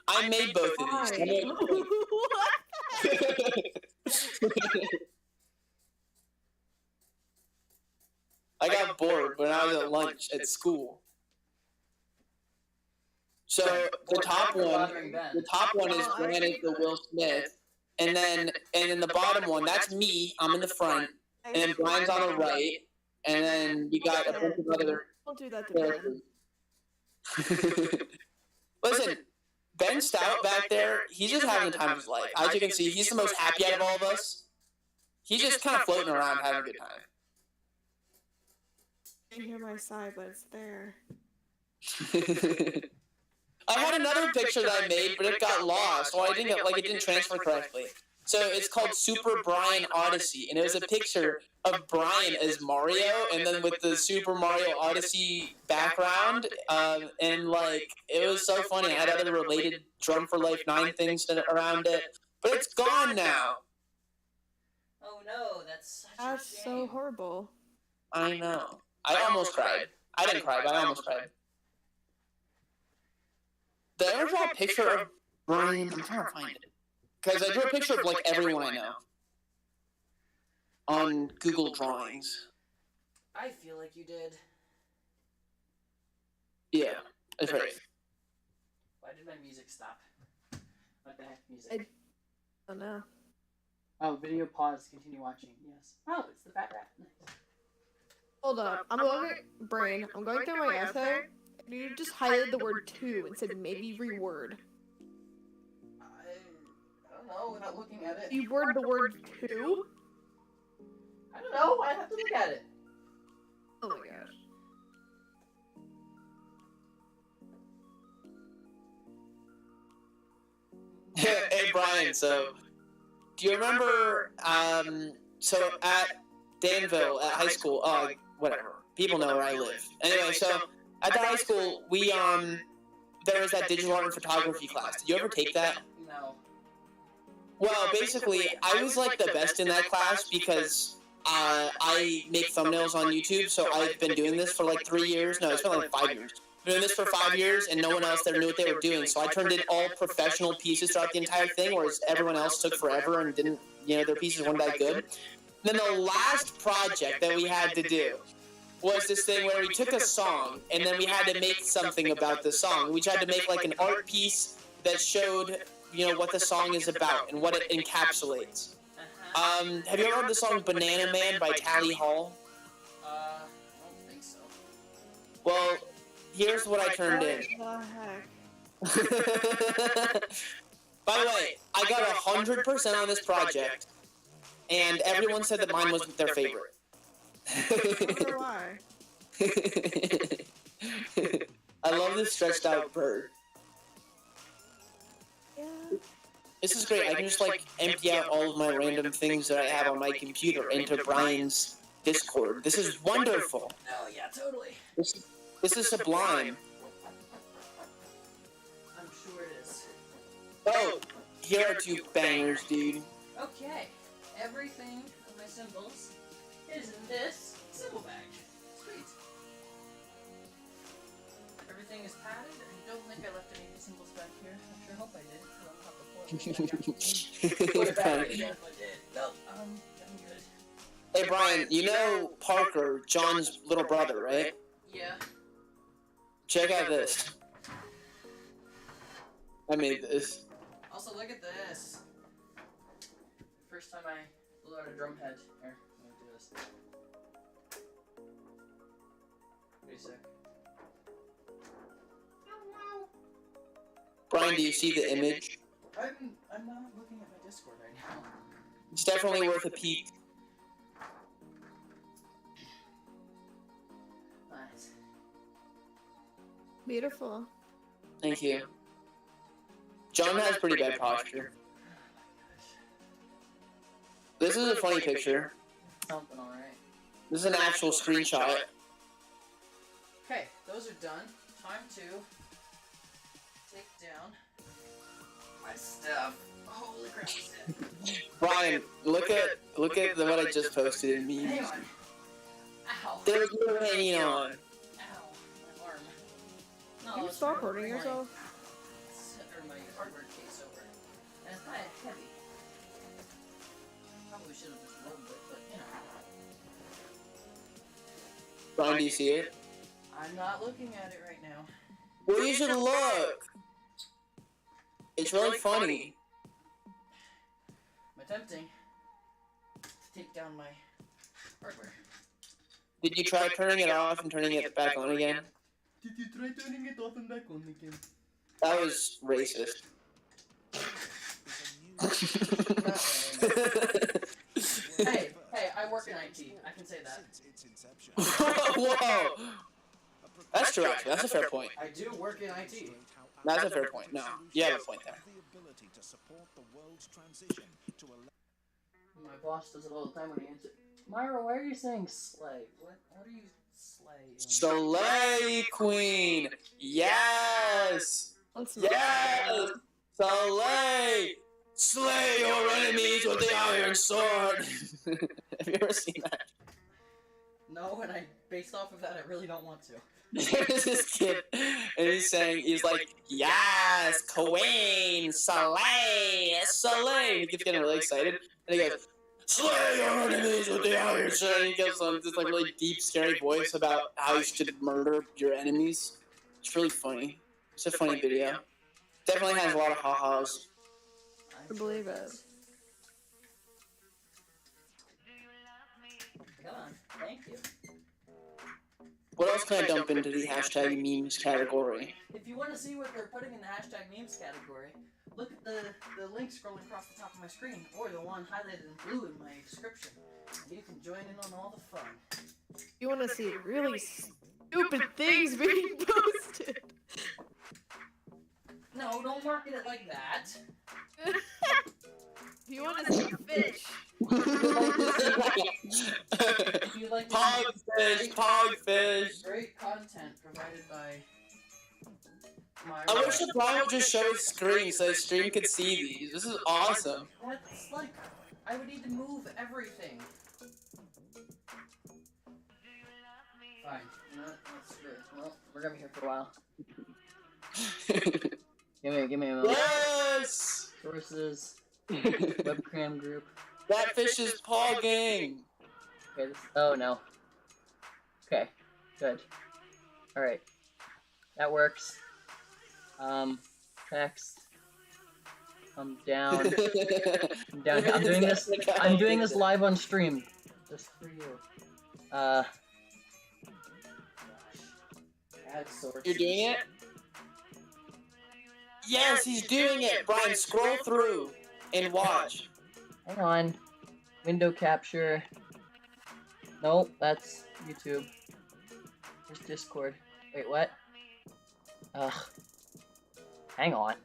I made both of these. I got bored when I was at lunch at school. So the top one is granted to Will Smith, and then the bottom one, that's me. I'm in the front, and then Brian's on the right, and then we got a bunch of other Don't do that to Ben. characters. Listen, Ben Stout back there, he's just having the time of his life. As you can see, he's the most happy out of all of us. He's just kind of floating around having a good time. I can hear my sigh, but it's there. I had another picture that I made, but it got lost, or it didn't transfer correctly. So it's called Super Brian Odyssey, and it was a picture of Brian as Mario, and then with the Super Mario Odyssey background, and like it was so funny. I had other related Drum for Life 9 things around it. But it's gone now. Oh no, that's such That's a shame. so horrible. I know. I almost cried. I didn't cry, but I almost cried. Did I ever draw a picture of Brian? I'm trying to find it. Because I drew a picture of, like, everyone I know. On Google Drawings. I feel like you did. Yeah, that's right. Why did my music stop? What the heck, music? Oh no. Oh, video pause, continue watching, yes. Oh, it's the fat rat. Nice. Hold up. I'm going through my essay. And you just highlighted the word "to" and said maybe reword. I don't know, without looking at it. You word the word "to"? I don't know, I have to look at it. Oh my gosh. Hey, Brian, so do you remember, so at Danville, at high school, whatever, people know where I live. Anyway, so at the high school, there was that digital art and photography class. Did you ever take that? No. Well, basically, I was like the best in that class because I make thumbnails on YouTube, so I've been doing this for like 3 years. No, it's been like 5 years. Been doing this for 5 years, and no one else there knew what they were doing. So I turned in all professional pieces throughout the entire thing, whereas everyone else took forever and didn't, their pieces weren't that good. Then the last project that we had to do was this thing where we took a song, and then we had to make something about the song. We tried to make like an art piece that showed, what the song is about and what it encapsulates. Have you ever heard the song Banana Man by Tally Hall? I don't think so. Well, here's what I turned in. What the heck? By the way, I got 100% on this project, and everyone said that mine was their favorite. I wonder why. I love this stretched out bird. Yeah. This is great. I can just like empty out all of my random things that I have on my computer into Brian's Discord. This is wonderful. Oh, yeah, totally. This is sublime. I'm sure it is. Oh, here are 2 bangers, dude. Okay, everything of my symbols is in this symbol bag. Sweet. Everything is padded. I don't think I left any symbols back here. I sure hope I did. Put it back again if I did. Nope, I'm good. Hey, Brian, you know Parker, John's little brother, right? Yeah. Check out this. I made this. Also, look at this. First time I blew out a drum head. Here, let me do this. Pretty sick. Brian, do you see the image? I'm not looking at my Discord right now. It's definitely worth a peek. Nice. Beautiful. Thank you. John has pretty bad posture. This is a funny picture. Something alright. This is an actual screenshot. Okay, those are done. Time to take down my stuff. Holy crap. Brian, look at what I just posted in memes. Hang on. Ow. There's no hanging on. Ow. My arm. No, Can you it's stop my- hurting yourself? Or my hardware case over. And it's kind of heavy. Probably should have just rolled it, but Brian, do you see it? I'm not looking at it right now. Well, you should look. It's really funny. I'm attempting to take down my hardware. Did you try turning it off and turning it back on again? Did you try turning it off and back on again? That was racist. Hey, I work in IT. I can say that. Whoa! That's true, actually. That's a fair point. I do work in IT. That's a fair point. No, you have a point there. My boss does it all the time when he answers. Myra, why are you saying slay? What are you slay? Slay Queen! Yes! That's not Yes! Slay! slay your enemies with the iron sword. Have you ever seen that? No, and based off of that, I really don't want to. There's this kid, and he's like, yes, Queen, Slay, Slay. He keeps getting really excited, and he goes, slay your enemies with the iron sword. And he gives this like really deep, scary voice about how you should murder your enemies. It's really funny. It's a funny video. Definitely has a lot of ha-has. I believe it. Come on, thank you. What else can I dump into the hashtag memes category? If you want to see what they're putting in the hashtag memes category, look at the link scrolling across the top of my screen, or the one highlighted in blue in my description. And you can join in on all the fun. You want to see really stupid things being posted. No, don't market it like that. You want to see fish. If you like to see Pogfish. great content provided by my I wish the Brian would just show his screen so the stream could see these. This is awesome. That's like, I would need to move everything. Fine, that's good. Well, we're gonna be here for a while. Give me a moment. Yes! Sources, webcam group. That fish is pogging. Okay, oh no. Okay, good. Alright. That works. Text. Come down. Come down here. I'm doing this live on stream. Just for you. Gosh. Add sources. You're doing it? Yes, he's doing it! Brian, scroll through and watch. Hang on. Window capture. Nope, that's YouTube. There's Discord. Wait, what? Ugh. Hang on.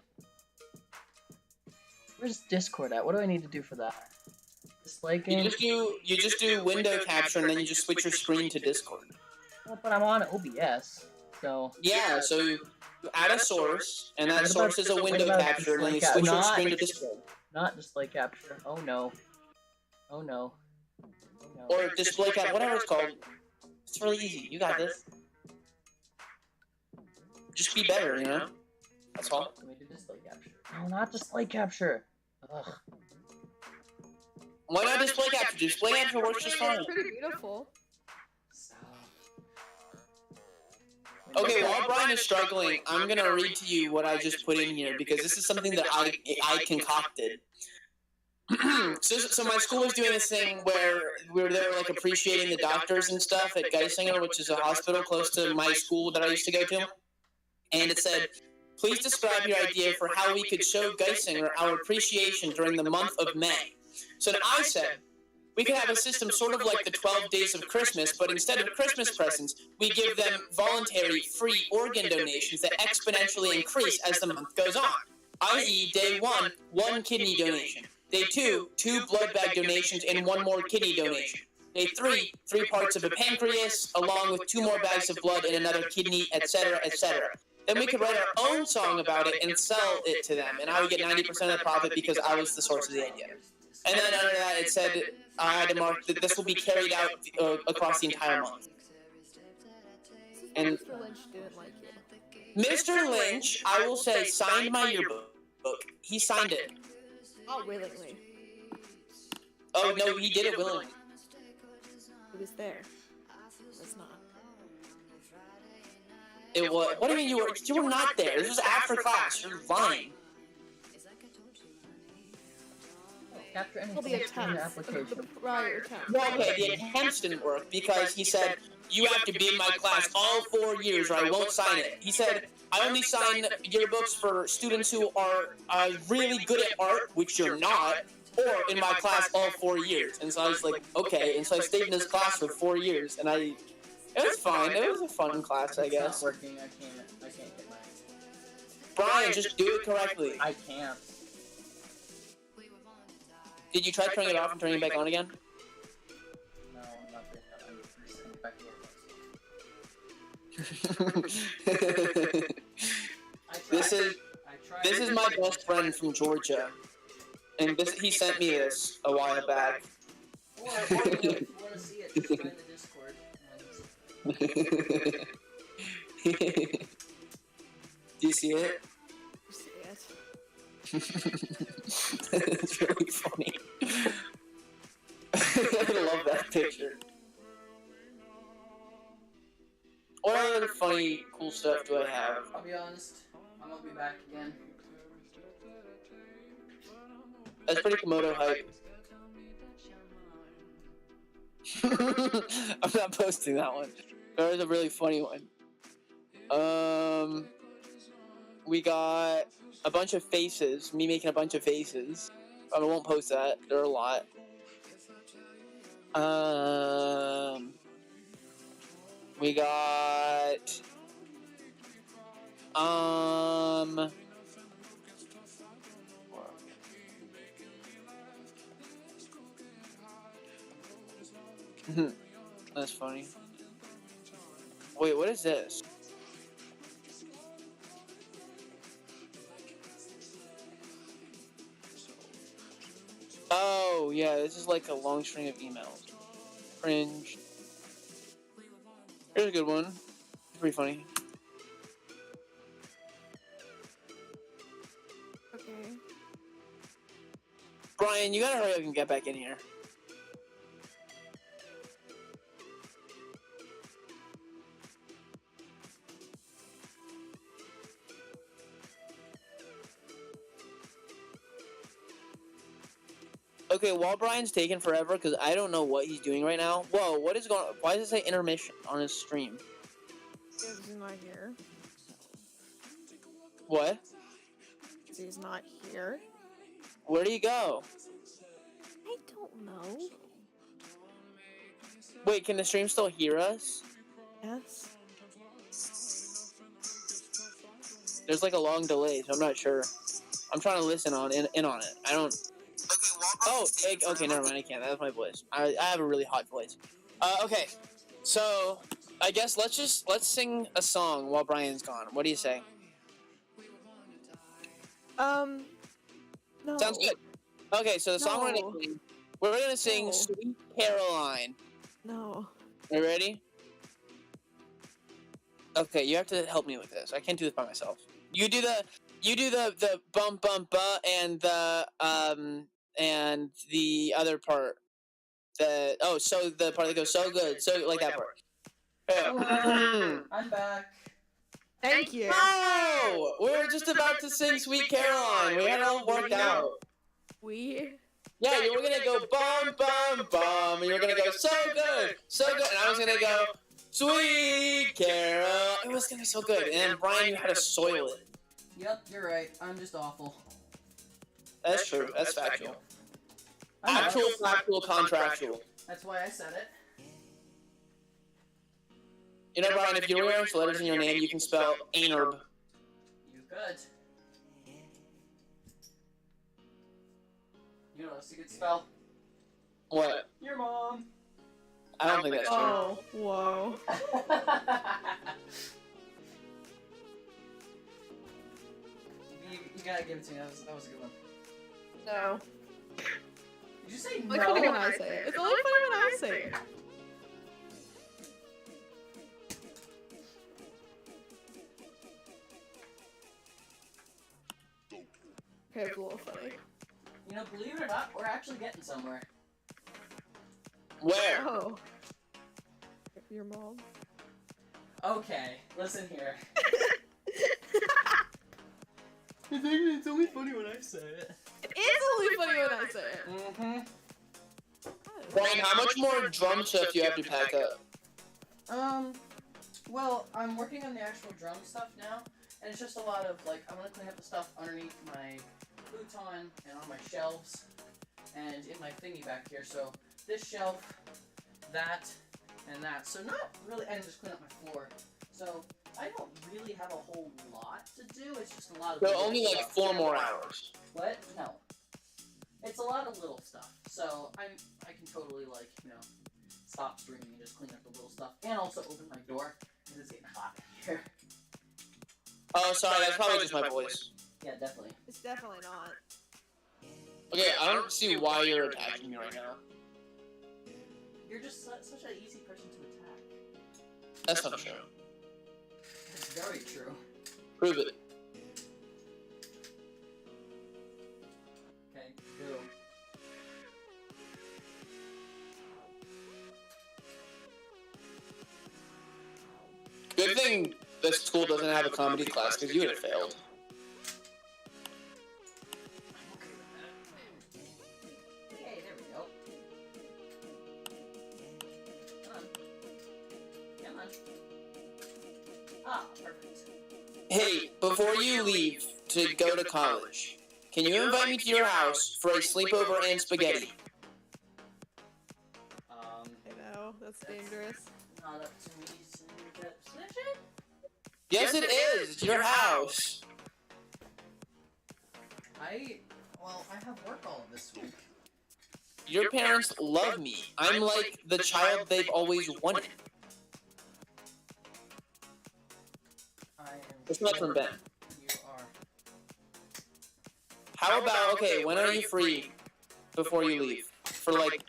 Where's Discord at? What do I need to do for that? Display game? You just do window capture and then you just switch your screen to Discord. Well, but I'm on OBS, so... Yeah, so you add a source, and that source is a window capture, and then you switch your screen to Discord. Not display capture. Oh no. Oh no. Oh no. Or display cap, whatever it's called. It's really easy. You got this. Just be better, you know? That's all. Let me do display capture. No, not display capture. Ugh. Why not display capture? Display capture works just fine. It's pretty beautiful. Okay, while Brian is struggling, I'm gonna read to you what I just put in here because this is something that I concocted. so my school was doing this thing where we were there like appreciating the doctors and stuff at Geisinger, which is a hospital close to my school that I used to go to. And it said, please describe your idea for how we could show Geisinger our appreciation during the month of May. So then I said, we could have a system sort of like the 12 Days of Christmas, but instead of Christmas presents, we give them voluntary, free organ donations that exponentially increase as the month goes on. I.e., day 1, 1 kidney donation. Day 2, 2 blood bag donations and 1 more kidney donation. Day 3, 3 parts of a pancreas, along with 2 more bags of blood and another kidney, etc., etc. Then we could write our own song about it and sell it to them, and I would get 90% of the profit because I was the source of the idea. And then under that, it said I had to mark that this will be carried out across the entire month. And Mr. Lynch didn't like it. Mr. Lynch, I will say, signed my yearbook. He signed it. Not willingly. Oh, no, he did it willingly. He was there. He was not. It was. What do you mean you were not there? This was after class. You're lying. Capture any Well, the text in your attempts. application. The prior attempt. Well, okay, the attempts didn't work because he said, you have to be in my class all 4 years or I won't sign it. He said, I only sign yearbooks for students who are really good at art, which you're not, or in my class all 4 years. And so I was like, okay. And so I stayed in his class for 4 years, and it was fine. It was a fun class, I guess. It's not working. I can't get mine. Brian, just do it correctly. I can't. Did you try turning it off and turning it back on again? No, I'm not doing that. I'm just sending back here. This is my best friend from Georgia. And he sent me this a while back. Or if you want to see it, just join the Discord. Do you see it? See it. It's really funny. I love that picture. What other funny, cool stuff do I have? I'll be honest, I'm gonna be back again. That's pretty Komodo hype. I'm not posting that one. That was a really funny one. We got a bunch of faces. Me making a bunch of faces. I won't post that. There are a lot. We got that's funny. Wait, what is this? Oh, yeah, this is like a long string of emails. Cringe. Here's a good one. It's pretty funny. Okay. Brian, you gotta hurry up and get back in here. Okay, while Brian's taking forever, because I don't know what he's doing right now. Whoa, what is going on? Why does it say intermission on his stream? Because he's not here. What? Because he's not here. Where do you go? I don't know. Wait, can the stream still hear us? Yes. There's like a long delay, so I'm not sure. I'm trying to listen in on it. I don't... Okay, never mind, I can't. That's my voice. I have a really hot voice. Okay, so I guess let's sing a song while Brian's gone. What do you say? No. Sounds good. Okay, so the song we're gonna sing No. Sweet Caroline. No. Are you ready? Okay, you have to help me with this. I can't do this by myself. You do the bum bum ba and the other part. The part that goes so good, so like that part. Hello, I'm back. Thank you. No! We were just about to sing Sweet Caroline. We had it all worked out. Yeah, you were gonna go bum bum bum, and you were gonna go so good, and I was gonna go Sweet Carol. It was gonna be so good, and then Brian, you had to soil it. Yep, you're right. I'm just awful. That's true. That's factual. Actual, factual, contractual. That's why I said it. You know, Brian, if you rearrange letters in your name, you can spell Anerb. You could. You know what's a good spell? What? Your mom. I don't think that's true. Oh, whoa. You gotta give it to me. That was a good one. No. Did you say It's no? only funny when I say it. It's only funny when I say it. Okay, it's a little funny. You know, believe it or not, we're actually getting somewhere. Where? Oh. Your mom. Okay, listen here. It's only funny when I say it. It is only funny when I say it. Mm-hmm. Brian, how much more drum stuff do you have to pack up? Well, I'm working on the actual drum stuff now, and it's just a lot of, like, I'm gonna clean up the stuff underneath my futon and on my shelves, and in my thingy back here, so this shelf, that, and that, so not really, and just clean up my floor, so I don't really have a whole lot to do, it's just a lot of So little only like stuff. 4 more hours. What? No. It's a lot of little stuff, so I can totally, like, you know, stop streaming and just clean up the little stuff, and also open my door, because it's getting hot in here. Oh, sorry, that's probably just my voice. Yeah, definitely. It's definitely not. Okay, I don't see why you're attacking me right now. You're just such an easy person to attack. That's not true. It's very true. Prove it. Okay, go. Good thing this school doesn't have a comedy class, because you would have failed. Okay, there we go. Come on. Ah, perfect. Hey, before you leave to go to college, can you invite me to your house for a sleepover and spaghetti? I know, that's dangerous. Not up to me to make that decision. Yes, it is. It's your house. I have work all of this week. Your parents love me. I'm like the child they've always wanted. I am It's not from Ben. You are. How about, okay, when are you free before you leave? For like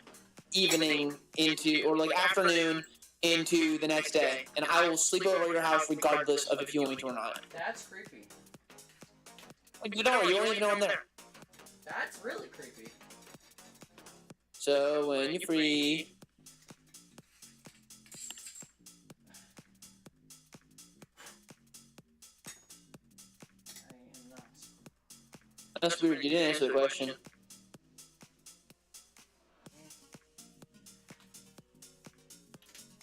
evening into, or like afternoon into the next day. And I will sleep over at your house regardless of if you want me to or not. That's creepy. Like, you don't even know I'm there. That's really creepy. So when you're free, I am not. that's weird. You didn't answer the question.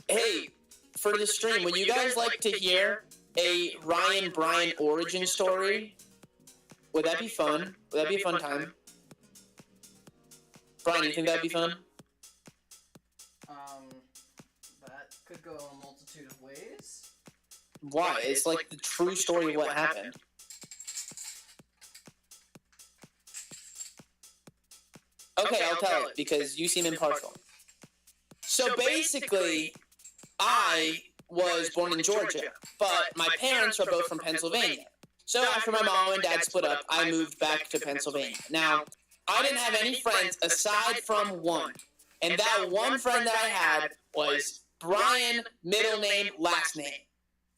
Hey, for the stream, would you guys like to hear a Ryan Brian origin story? Would that be fun? Would that be a fun time? Brian, you think that'd be fun? That could go a multitude of ways. Why? It's like the true story of what happened. Okay, I'll tell it, because you seem impartial. So basically, I was born in Georgia, but my parents are both from Pennsylvania. So after my mom and dad split up, I moved back to Pennsylvania. Now, I didn't have any friends aside from one. And that one friend that I had was Brian, middle name, last name.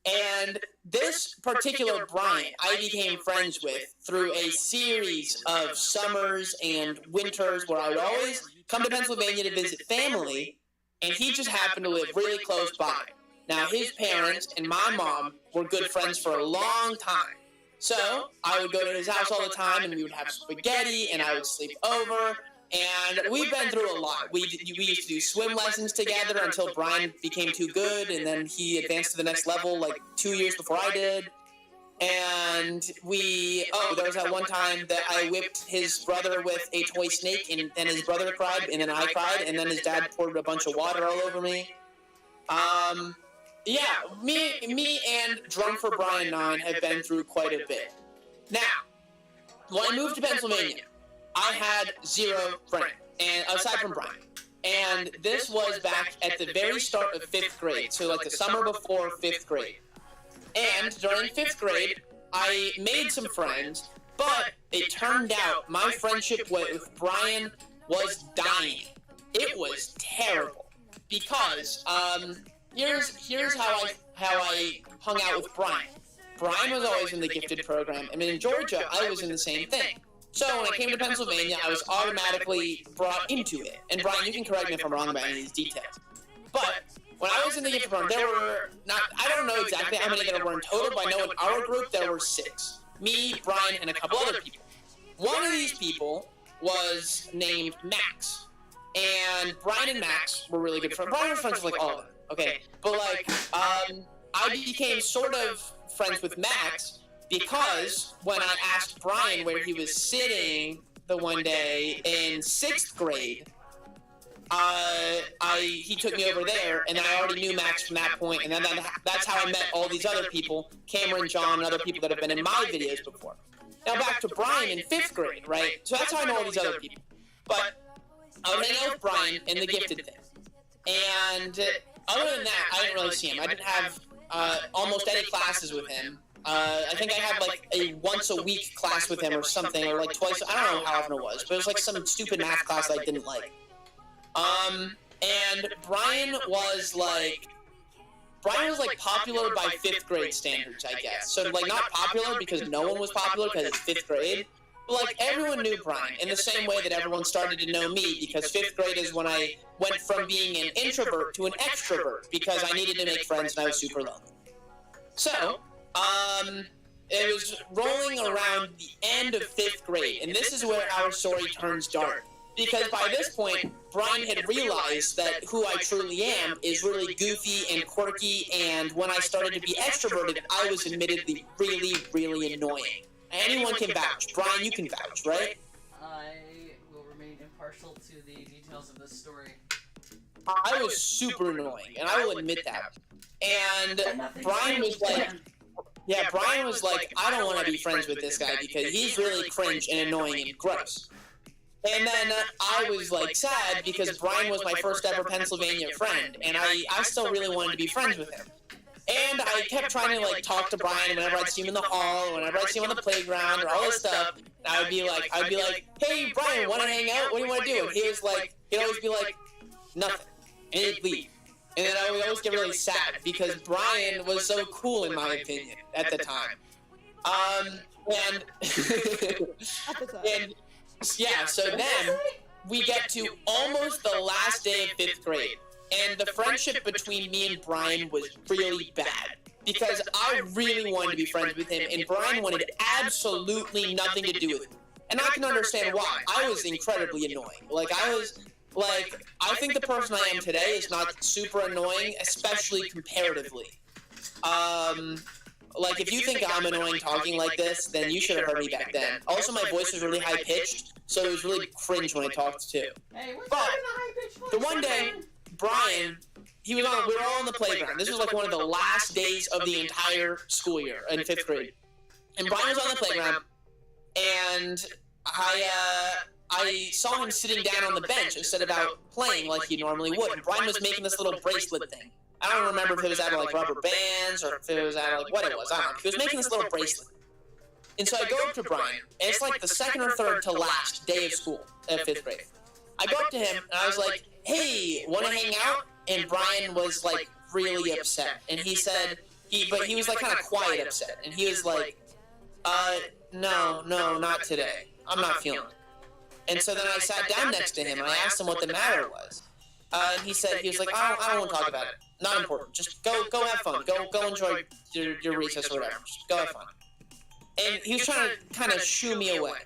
And this particular Brian, I became friends with through a series of summers and winters where I would always come to Pennsylvania to visit family, and he just happened to live really close by. Now, his parents and my mom were good friends for a long time. So, I would go to his house all the time, and we would have spaghetti, and I would sleep over, and we've been through a lot. We used to do swim lessons together until Brian became too good, and then he advanced to the next level like 2 years before I did. And there was that one time that I whipped his brother with a toy snake, and then his brother cried, and then I cried, and then his dad poured a bunch of water all over me. Yeah, me and Drum for Brian 9 have been through quite a bit. Now, when I moved to Pennsylvania, I had 0 friends, and aside from Brian. And this was back at the very start of 5th grade, so like the summer before 5th grade. And during 5th grade, I made some friends, but it turned out my friendship with Brian was dying. It was terrible, because here's how I hung out with Brian. Brian was always in the gifted program, and in Georgia, I was in the same thing. So when I came to Pennsylvania, I was automatically brought into it. And Brian, you can correct me if I'm wrong about any of these details. But when I was in the gifted program, there were I don't know exactly how many there were in total, but I know in our group there were 6. Me, Brian, and a couple other people. One of these people was named Max. And Brian and Max were really good friends. Brian was friends with like all of them. Okay, but like, I became sort of friends with Max because when I asked Brian where he was sitting the one day in 6th grade, he took me over there, and I already knew Max from that point, and then that's how I met all these other people, Cameron, John, and other people that have been in my videos before. Now back to Brian in 5th grade, right? So that's how I know all these other people. But I was hanging out with Brian in the gifted thing, and other than that, I didn't really see him. I didn't have almost any classes with him I think I had like a once a week class with him or something, or like twice. I don't know how often it was, but it was like some stupid math class that I didn't like. And Brian was like popular by 5th grade standards, I guess. So like not popular because no one was popular because it's 5th grade, but like everyone knew Brian in the same way that everyone started to know me, because 5th grade is when I went from being an introvert to an extrovert because I needed to make friends and I was super lonely. So, it was rolling around the end of 5th grade, and this is where our story turns dark. Because by this point, Brian had realized that who I truly am is really goofy and quirky, and when I started to be extroverted, I was admittedly really, really annoying. Anyone can vouch. Brian, you can vouch, right? I will remain impartial to the details of this story. I was super annoying, and I will admit that. And Brian was like, Brian was like, I don't want to be friends with this guy because he's really cringe and annoying and gross. And then I was like sad because Brian was my first ever Pennsylvania friend, and I still really wanted to be friends with him. And I kept trying to like talk to Brian whenever I'd see him in the hall, whenever I'd see him on the playground, or all this stuff. And I'd be like, hey Brian, want to hang out? What do you want to do? And he'd always be like, nothing, and he'd leave. And then I would always get really sad because Brian was so cool in my opinion at the time. And yeah, so then we get to almost the last day of 5th grade, and the friendship between me and Brian was really bad because I really wanted to be friends with him, and Brian wanted absolutely nothing to do with it. And I can understand why. I was incredibly annoying. I think the person I am today is not super annoying, especially comparatively. Like, if you think I'm annoying talking like this, then you should have heard me back then. Also, my voice was really high-pitched, so it was really cringe when I talked, too. But the one day, Brian, we were all on the playground. This was like one of the last days of the entire school year in 5th grade. And Brian was on the playground, and I saw him sitting down on the bench instead of out playing like he normally would. And Brian was making this little bracelet thing. I don't remember if it was out of like rubber bands or if it was out of like what it was. I don't know. He was making this little bracelet. And so I go up to Brian, and it's like the second or third to last day of school at 5th grade. I go up to him, and I was like, hey, want to hang out? And Brian was like really upset. And he said, but he was like kind of quiet upset. And he was like, no, not today. I'm not feeling it. And so then I sat down next to him, and I asked him what the matter was. And he was like, I don't want to talk about it. Not important. Just go have fun. Go enjoy your recess or whatever. Just go have fun. And he was trying to kind of shoo me away.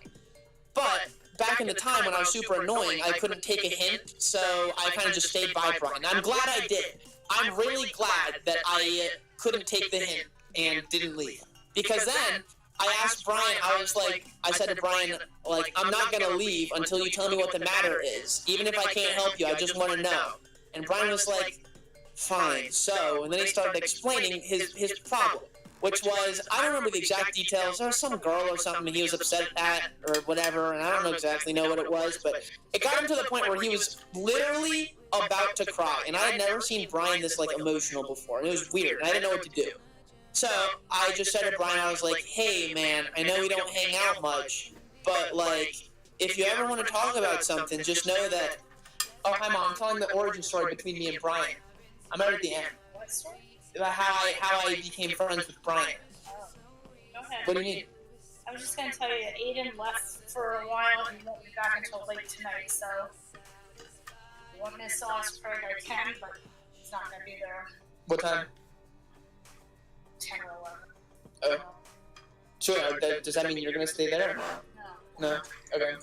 But back in the time when I was super annoying, I couldn't take a hint, so I kind of just stayed by Brian. I'm glad I did. I'm really glad that I couldn't take the hint and didn't leave. Because then I asked Brian, I said to Brian, like, I'm not going to leave until you tell me what the matter is. Even if I can't help you, I just want to know. And Brian was like, fine, so, and then he started explaining his problem, which was, I don't remember the exact details, there was some girl or something he was upset at, or whatever, and I don't exactly know what it was, but it got him to the point where he was literally about to cry, and I had never seen Brian this, like, emotional before, and it was weird, and I didn't know what to do. So, I just said to Brian, I was like, hey, man, I know we don't hang out much, but, like, if you ever want to talk about something, just know that... Oh, hi, Mom. I'm telling the origin story between me and Brian. I'm right at the end. What story? About how I became friends with Brian. Oh. Go ahead. What do you need? I was just going to tell you that Aiden left for a while and won't be back until late tonight, so... If you want me to still ask Craig, I can, but he's not going to be there. What time? 10 or 11. Oh. Sure, does that mean you're going to stay there? No. No? Okay.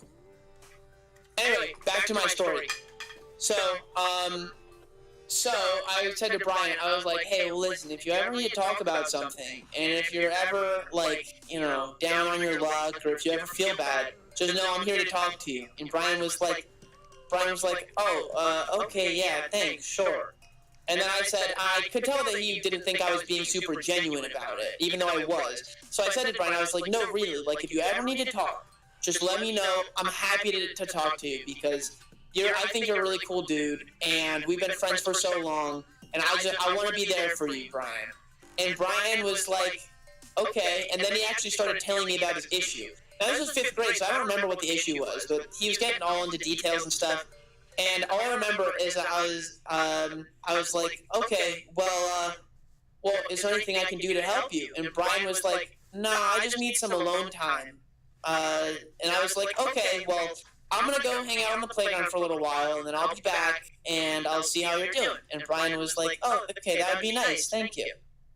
Anyway, back to my story. So I said to Brian, I was like, hey, listen, if you ever need to talk about something, and if you're ever, like, you know, down on your luck, or if you ever feel bad, just know I'm here to talk to you. And Brian was like, oh, okay, yeah, thanks, sure. And then I said, I could tell that he didn't think I was being super genuine about it, even though I was. So I said to Brian, I was like, no, really, like, if you ever need to talk, just let me know. I'm happy to talk to you, because I think you're a really cool dude, and we've been friends for so long, and I want to be there for you, Brian. And Brian was like, okay. And then he actually started telling me about his issue. Now, this was 5th grade, so I don't remember what the issue was, but he was getting all into details and stuff. And all I remember is that I was like, okay, well, is there anything I can do to help you? And Brian was like, no, I just need some alone time. And I was like, okay, well, I'm going to go hang out on the playground for a little while, and then I'll be back, and I'll see how you're doing. And Brian was like, oh, okay, that would be nice, thank you.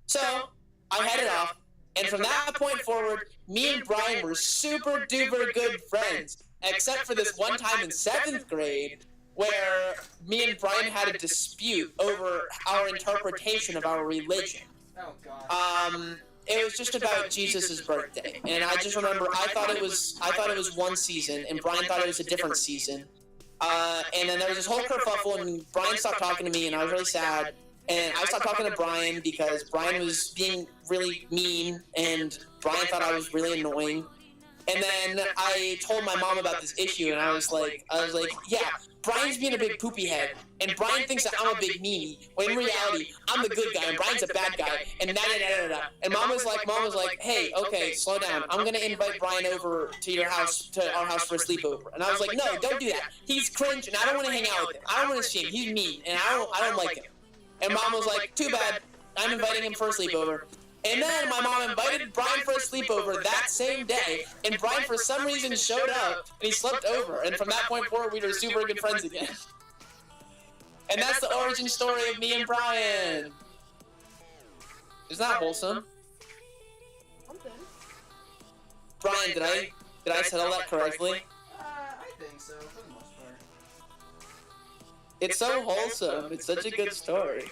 So, I headed off, and from that point forward, me and Brian were super duper good friends, except for this one time in 7th grade, where me and Brian had a dispute over our interpretation of our religion. Oh, God. It was just about Jesus' birthday, and I just remember I thought it was one season, and Brian thought it was a different season. And then there was this whole kerfuffle, and Brian stopped talking to me, and I was really sad. And I stopped talking to Brian because Brian was being really mean, and Brian thought I was really annoying. And then I told my mom about this issue, and I was like, yeah, Brian's being a big poopy head, and Brian thinks that I'm a big meanie, when in reality, I'm the good guy, and Brian's a bad guy, and da-da-da-da-da. And mom was like, hey, okay, slow down. I'm gonna invite Brian over to your house, to our house for a sleepover. And I was like, no, don't do that. He's cringe, and I don't want to hang out with him. I don't want to see him. He's mean, and I don't like him. And mom was like, too bad. I'm inviting him for a sleepover. And then my mom invited Brian for a sleepover that same day, and Brian for some reason showed up, and he slept over, and from that point forward, we were super good friends again. And that's the origin story of me and Brian. Isn't that wholesome? Something. Brian, did I settle that correctly? I think so, for the most part. It's so wholesome. It's such a good story.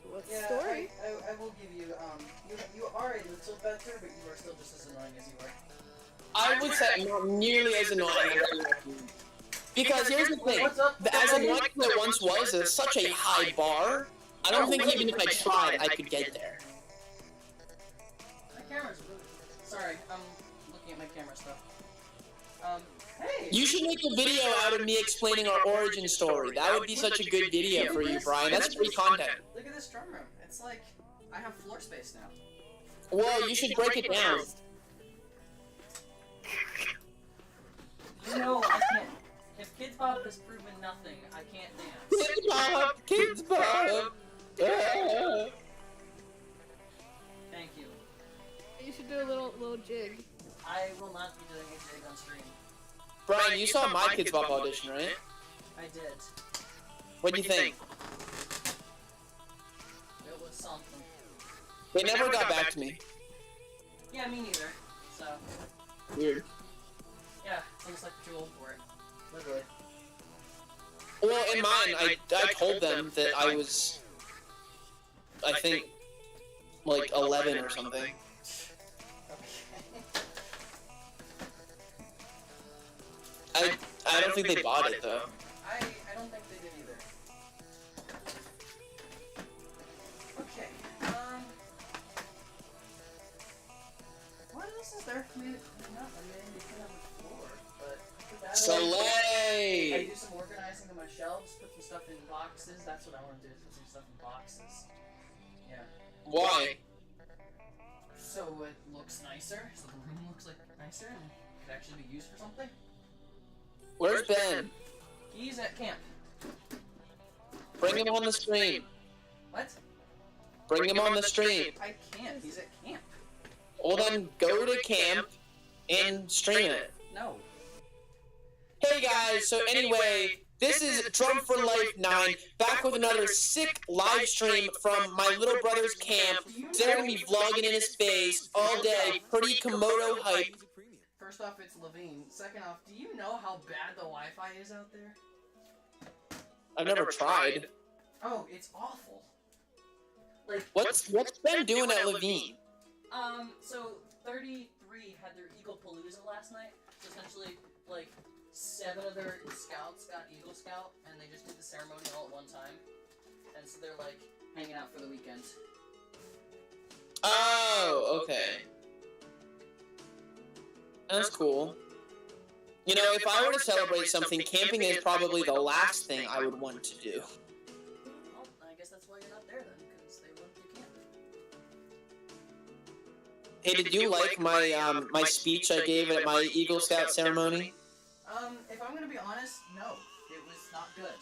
What's Yeah, the story? I will give you, you are a little better, but you are still just as annoying as you were. I would say not nearly as annoying as you. Because here's the thing, as annoying as it once was, it's such a high bar, I don't think even if I tried, I could get there. My camera's really... Sorry, I'm looking at my camera stuff. Hey! You should make a video out of me explaining our origin story. That would be such a good video for you, Brian. That's free content. Look at this drum room. It's like, I have floor space now. Well, you should break it down. You know, I can't... If Kids Bop has proven nothing, I can't dance. Kids Bop! Kids Bop! Thank you. You should do a little jig. I will not be doing a jig on stream. Brian, you saw my Kids Bop audition, right? I did. What'd you think? It was something. They never got back to me. Yeah, me neither. So, Weird. yeah, seems like you're too old for it. Literally. Well, in mine, I told them that I was, I think, like 11 or something. I don't think they bought it, though. I don't think they did either. Okay, what else is there for me to clean up? I mean, you can have the floor, but... Soleil! I do some organizing of my shelves, put some stuff in boxes. That's what I want to do, is put some stuff in boxes. Yeah. Why? So it looks nicer, so the room looks like nicer and could actually be used for something. Where's Ben? He's at camp. Bring him on the stream. What? Bring him on the stream. I can't, he's at camp. Well then, go to camp and stream it. No. Hey guys, so anyway, this is Drum for Life 9, back with another sick live stream from my little brother's camp. They're gonna be vlogging in his face all day, pretty Komodo hype. First off, it's Levine. Second off, do you know how bad the Wi-Fi is out there? I've never tried. Oh, it's awful. Like, What's Ben doing at Levine? So 33 had their Eagle Palooza last night. So essentially, like, 7 of their scouts got Eagle Scout, and they just did the ceremony all at one time. And so they're, like, hanging out for the weekend. Oh, okay. That's cool. You know, if I were to celebrate something, camping is probably the last thing I would want to do. Well, I guess that's why you're not there then, because they went to camp. Hey, did you like my my speech I gave at my Eagle Scout ceremony? If I'm gonna be honest, no, it was not good.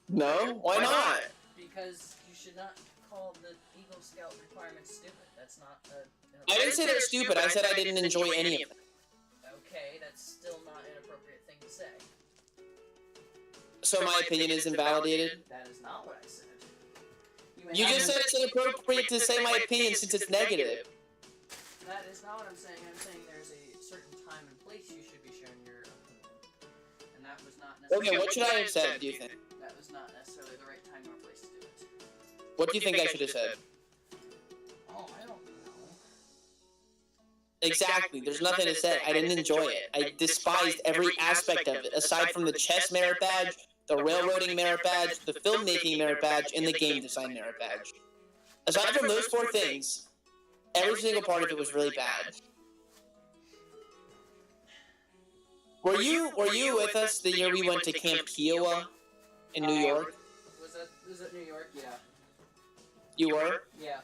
No? Why not? Because you should not call the Eagle Scout requirements stupid. That's not I didn't say they're stupid. I said I didn't enjoy any of them. Okay, that's still not an appropriate thing to say. So my opinion is invalidated? That is not what I said. You just said it's inappropriate to say my opinion since it's negative. That is not what I'm saying. I'm saying there's a certain time and place you should be sharing your opinion. And that was not necessarily... Okay, what should I have said, do you think? That was not necessarily the right time or place to do it. What do you think I should have said? Oh, I don't know. Exactly, there's nothing to say. I didn't enjoy it. I despised every aspect of it, aside from the chess merit badge, the railroading merit badge, the filmmaking merit badge, and the game design merit badge. Aside from those 4 things, every single part of it was really bad. Were you with us the year we went to Camp Kiowa in New York? Was that New York? Yeah. You were? Yeah.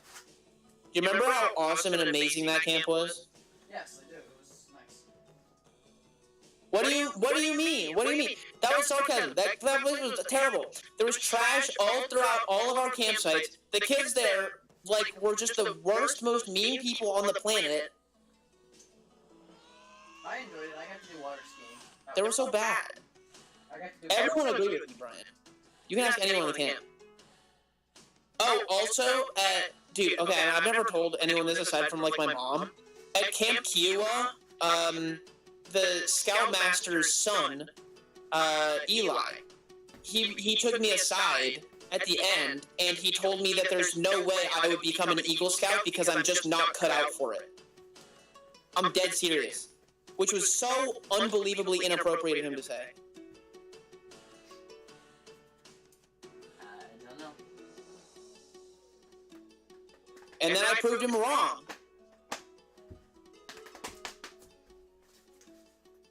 Do you remember how awesome and amazing that camp was? Yes, I do. It was nice. What do you mean? What do you mean? That was sarcasm. That place was terrible. There was trash all throughout all of our campsites. The kids there, like, were just the worst, most mean people on the planet. I enjoyed it. I got to do water skiing. They were so bad. I got to do Everyone agreed with me, Brian. You can ask anyone in the camp. Oh, also, dude, okay, and I've never told anyone this aside from, like, my mom. At Camp Kiowa, the Scoutmaster's son, Eli, he took me aside at the end, and he told me that there's no way I would become an Eagle Scout because I'm just not cut out for it. I'm dead serious. Which was so unbelievably inappropriate of him to say. I don't know. And then I proved him wrong.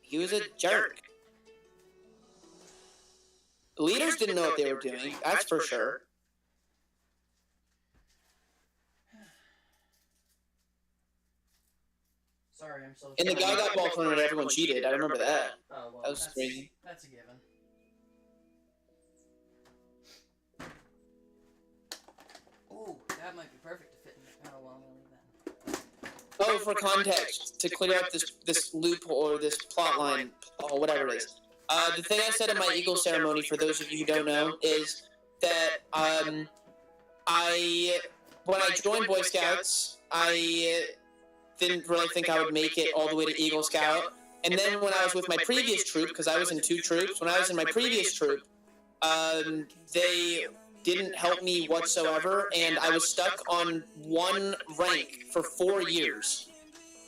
He was a jerk. The leaders didn't know what they were doing, that's for sure. Sorry, I'm so... And the guy got ball thrown at everyone cheated, I remember that. Oh, well, That was crazy. That's a given. Ooh, that might be perfect to fit in. Oh, well, I'll leave that. Oh, for context, to clear up this loophole or this plot line, or whatever it is. The thing I said in my Eagle ceremony, for those of you who don't know, is that when I joined Boy Scouts, I didn't really think I would make it all the way to Eagle Scout. And then when I was with my previous troop, because I was in 2 troops, when I was in my previous troop, they didn't help me whatsoever, and I was stuck on 1 rank for 4 years.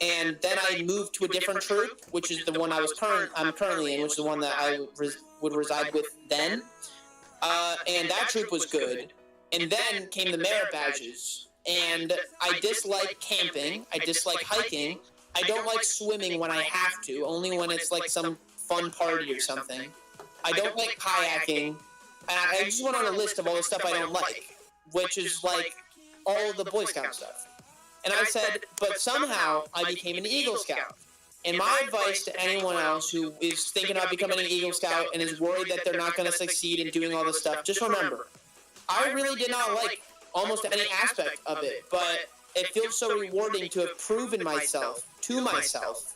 And then I moved to a different troop, which is the one I'm currently in, which is the one that I would reside with then. And that troop was good. And then came the merit badges. And I dislike camping. I dislike hiking. I don't like swimming when I have to, only when it's like some fun party or something. I don't like kayaking. I just went on a list of all the stuff I don't like, which is like all of the Boy Scout stuff. And I said, but somehow I became an Eagle Scout. And my advice to anyone else who is thinking about becoming an Eagle Scout and is worried that they're not going to succeed in doing all this stuff, just remember, I really did not like almost any aspect of it, but it feels so rewarding to have proven myself to myself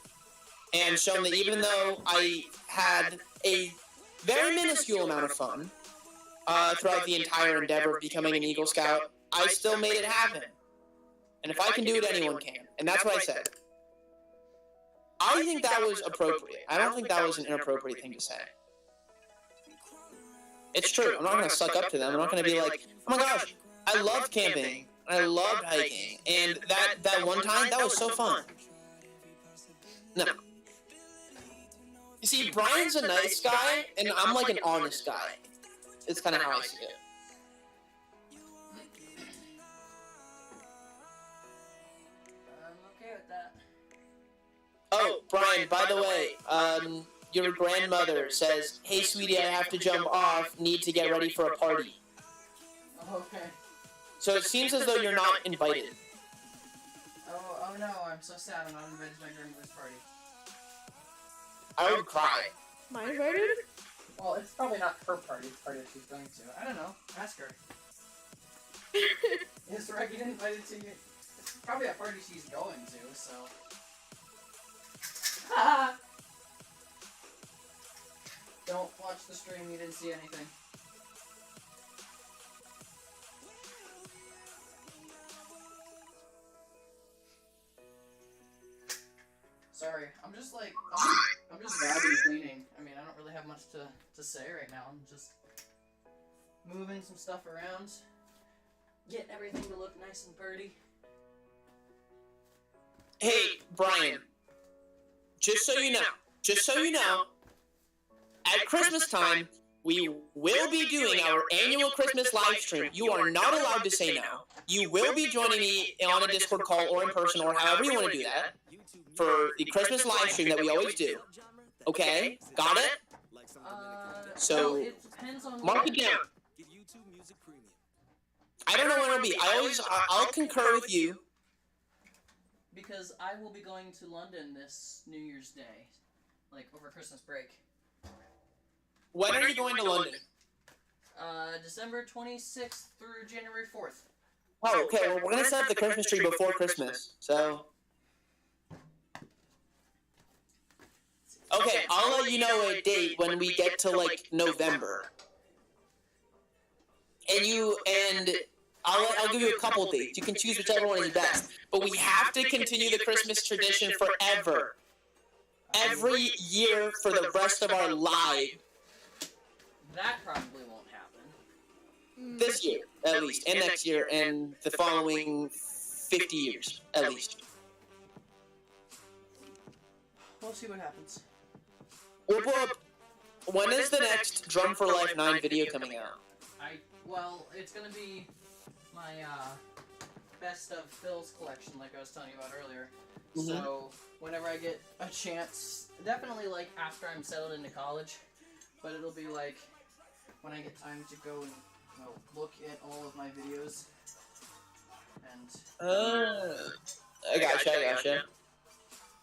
and shown that even though I had a very minuscule amount of fun throughout the entire endeavor of becoming an Eagle Scout, I still made it happen. And if I can do it, anyone can. And that's what I said. I think that was appropriate. I don't think that was an inappropriate thing to say. It's true. I'm not going to suck up to them. I'm not going to be like, oh my gosh, I loved camping. I loved hiking. And that one time, that was so fun. No. You see, Brian's a nice guy, and I'm like an honest guy. It's kind of how I see it. Oh, Brian, by the way, your grandmother says, hey, sweetie, I have to jump off, need to get ready for a party. Okay. So it seems as though you're not invited. Oh no, I'm so sad I'm not invited to my grandmother's party. I would cry. Mine voted? Well, it's probably not her party, it's party that she's going to. I don't know. Ask her. Is Reggie invited to you? It's probably a party she's going to, so. Don't watch the stream, you didn't see anything. Sorry, I'm just like, I'm just vacuum cleaning. I mean, I don't really have much to say right now. I'm just moving some stuff around, getting everything to look nice and pretty. Hey, Brian. Just so you know, at Christmas time, we will be doing our annual Christmas live stream. You are not allowed to say no. You will be joining me on a Discord call or in person or however you want to do that for the Christmas live stream that we always do. Okay? Got it? So, it depends on mark it down. I don't know when it'll be. I'll concur with you. Because I will be going to London this New Year's Day, like over Christmas break. When are you going to London? December 26th through January 4th. Oh, okay. Well, we're gonna set up the Christmas tree before Christmas, so. Okay, I'll let you know a date when we get to like November. And I'll give you a couple dates. You can choose whichever one is best. But we have to continue the Christmas tradition forever. Every year for the rest of our lives. That probably won't happen. This year, at least. And next year, and the following 50 years, at least. We'll see what happens. We'll pull up. When is the next Drum for Life 9 video coming out? Well, it's gonna be my best of Phil's collection, like I was telling you about earlier. Mm-hmm. So whenever I get a chance, definitely like after I'm settled into college, but it'll be like when I get time to go and look at all of my videos. And I gotcha.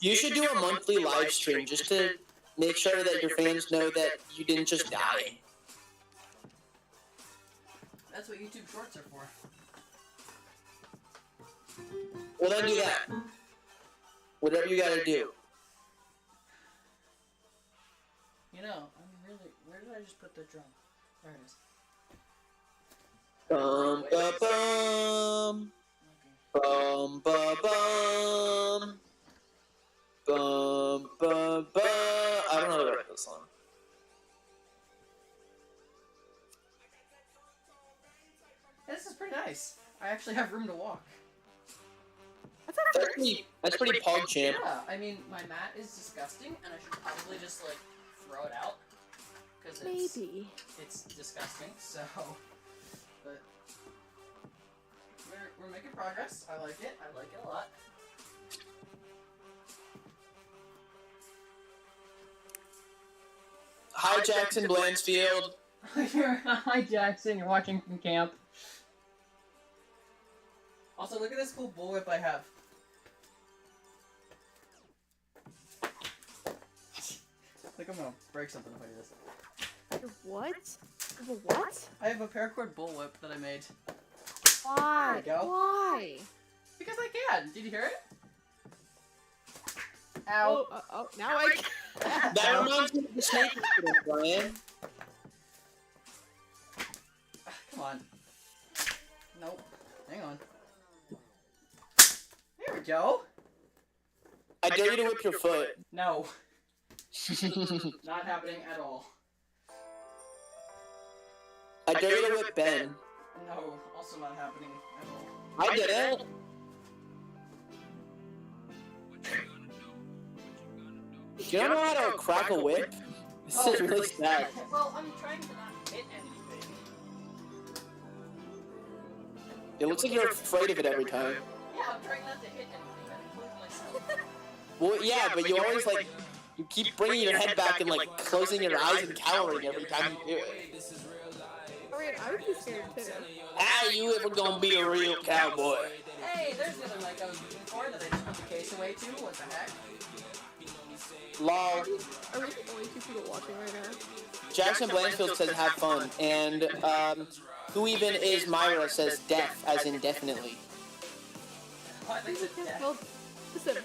You should do a monthly live stream just to make sure that your fans know that you didn't just die. that's what YouTube Shorts are for. Well, then do that. Whatever you gotta do. You know, I'm really. Where did I just put the drum? There it is. Bum ba bum. Bum ba bum. Bum ba ba. I don't know the rest of the song. This is pretty nice. I actually have room to walk. That's pretty pog champ. Yeah, I mean, my mat is disgusting, and I should probably just, like, throw it out. Because it's disgusting, so... But... We're making progress. I like it. I like it a lot. Hi, Jackson Blansfield. Hi, Jackson. You're watching from camp. Also, look at this cool bullwhip I have. I think I'm gonna break something if I do this. What? What? I have a paracord bullwhip that I made. Why? There you go. Why? Because I can. Did you hear it? Ow. Oh, now I can. That reminds me of the snake incident, Brian. Come on. Nope. Hang on. There we go. I dare you to whip your foot. No. Not happening at all. I dare you to whip Ben. No, also not happening at all. I did it. Do you know how to crack a whip? This is really sad. Well, I'm trying to not hit anything. It looks like you're afraid of it every time. Yeah, I'm trying not to hit anything. I include myself. Well, yeah, but you always like, you keep bringing your head back and like closing your eyes and cowering every time you do it. Alright, I would be scared too. How you ever gonna be a real cowboy? Hey, there's the other mic I was looking for that I just put the case away too. What the heck? Lol. Are we the only two people watching right now? Jackson Blanchfield says have fun, and who even is Myra says deaf, as in definitely. What? They said Can't deaf. spell. Listen.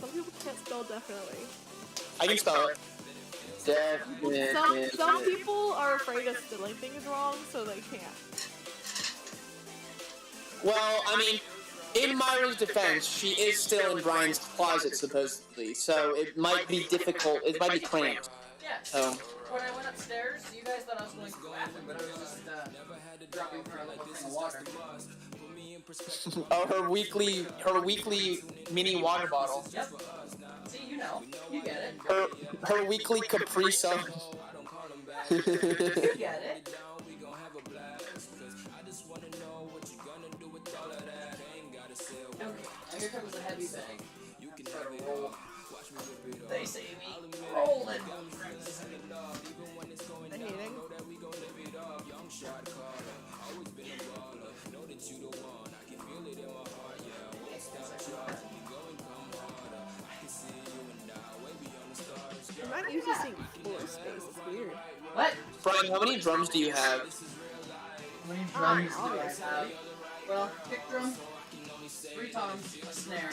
Some people can't spell definitely. I can spell it. Definitely. Some people are afraid of spelling things wrong, so they can't. Well, I mean, in Myra's defense, she is still in Brian's closet, supposedly, so it might be difficult. It might be cramped. Yeah. So. When I went upstairs, you guys thought I was going to the bathroom, but I was just dropping her a little thing of water. Oh, her weekly mini water bottle. Yep. See, you know. You get it. Her weekly Capri Sun. You get it. Okay, here comes the heavy bag. Start to roll. They say me roll it. Anything? I'm not used to seeing floor space. It's weird. What? Brian, how many drums do you have? How many drums do I have? Well, kick drum, 3 toms, a snare.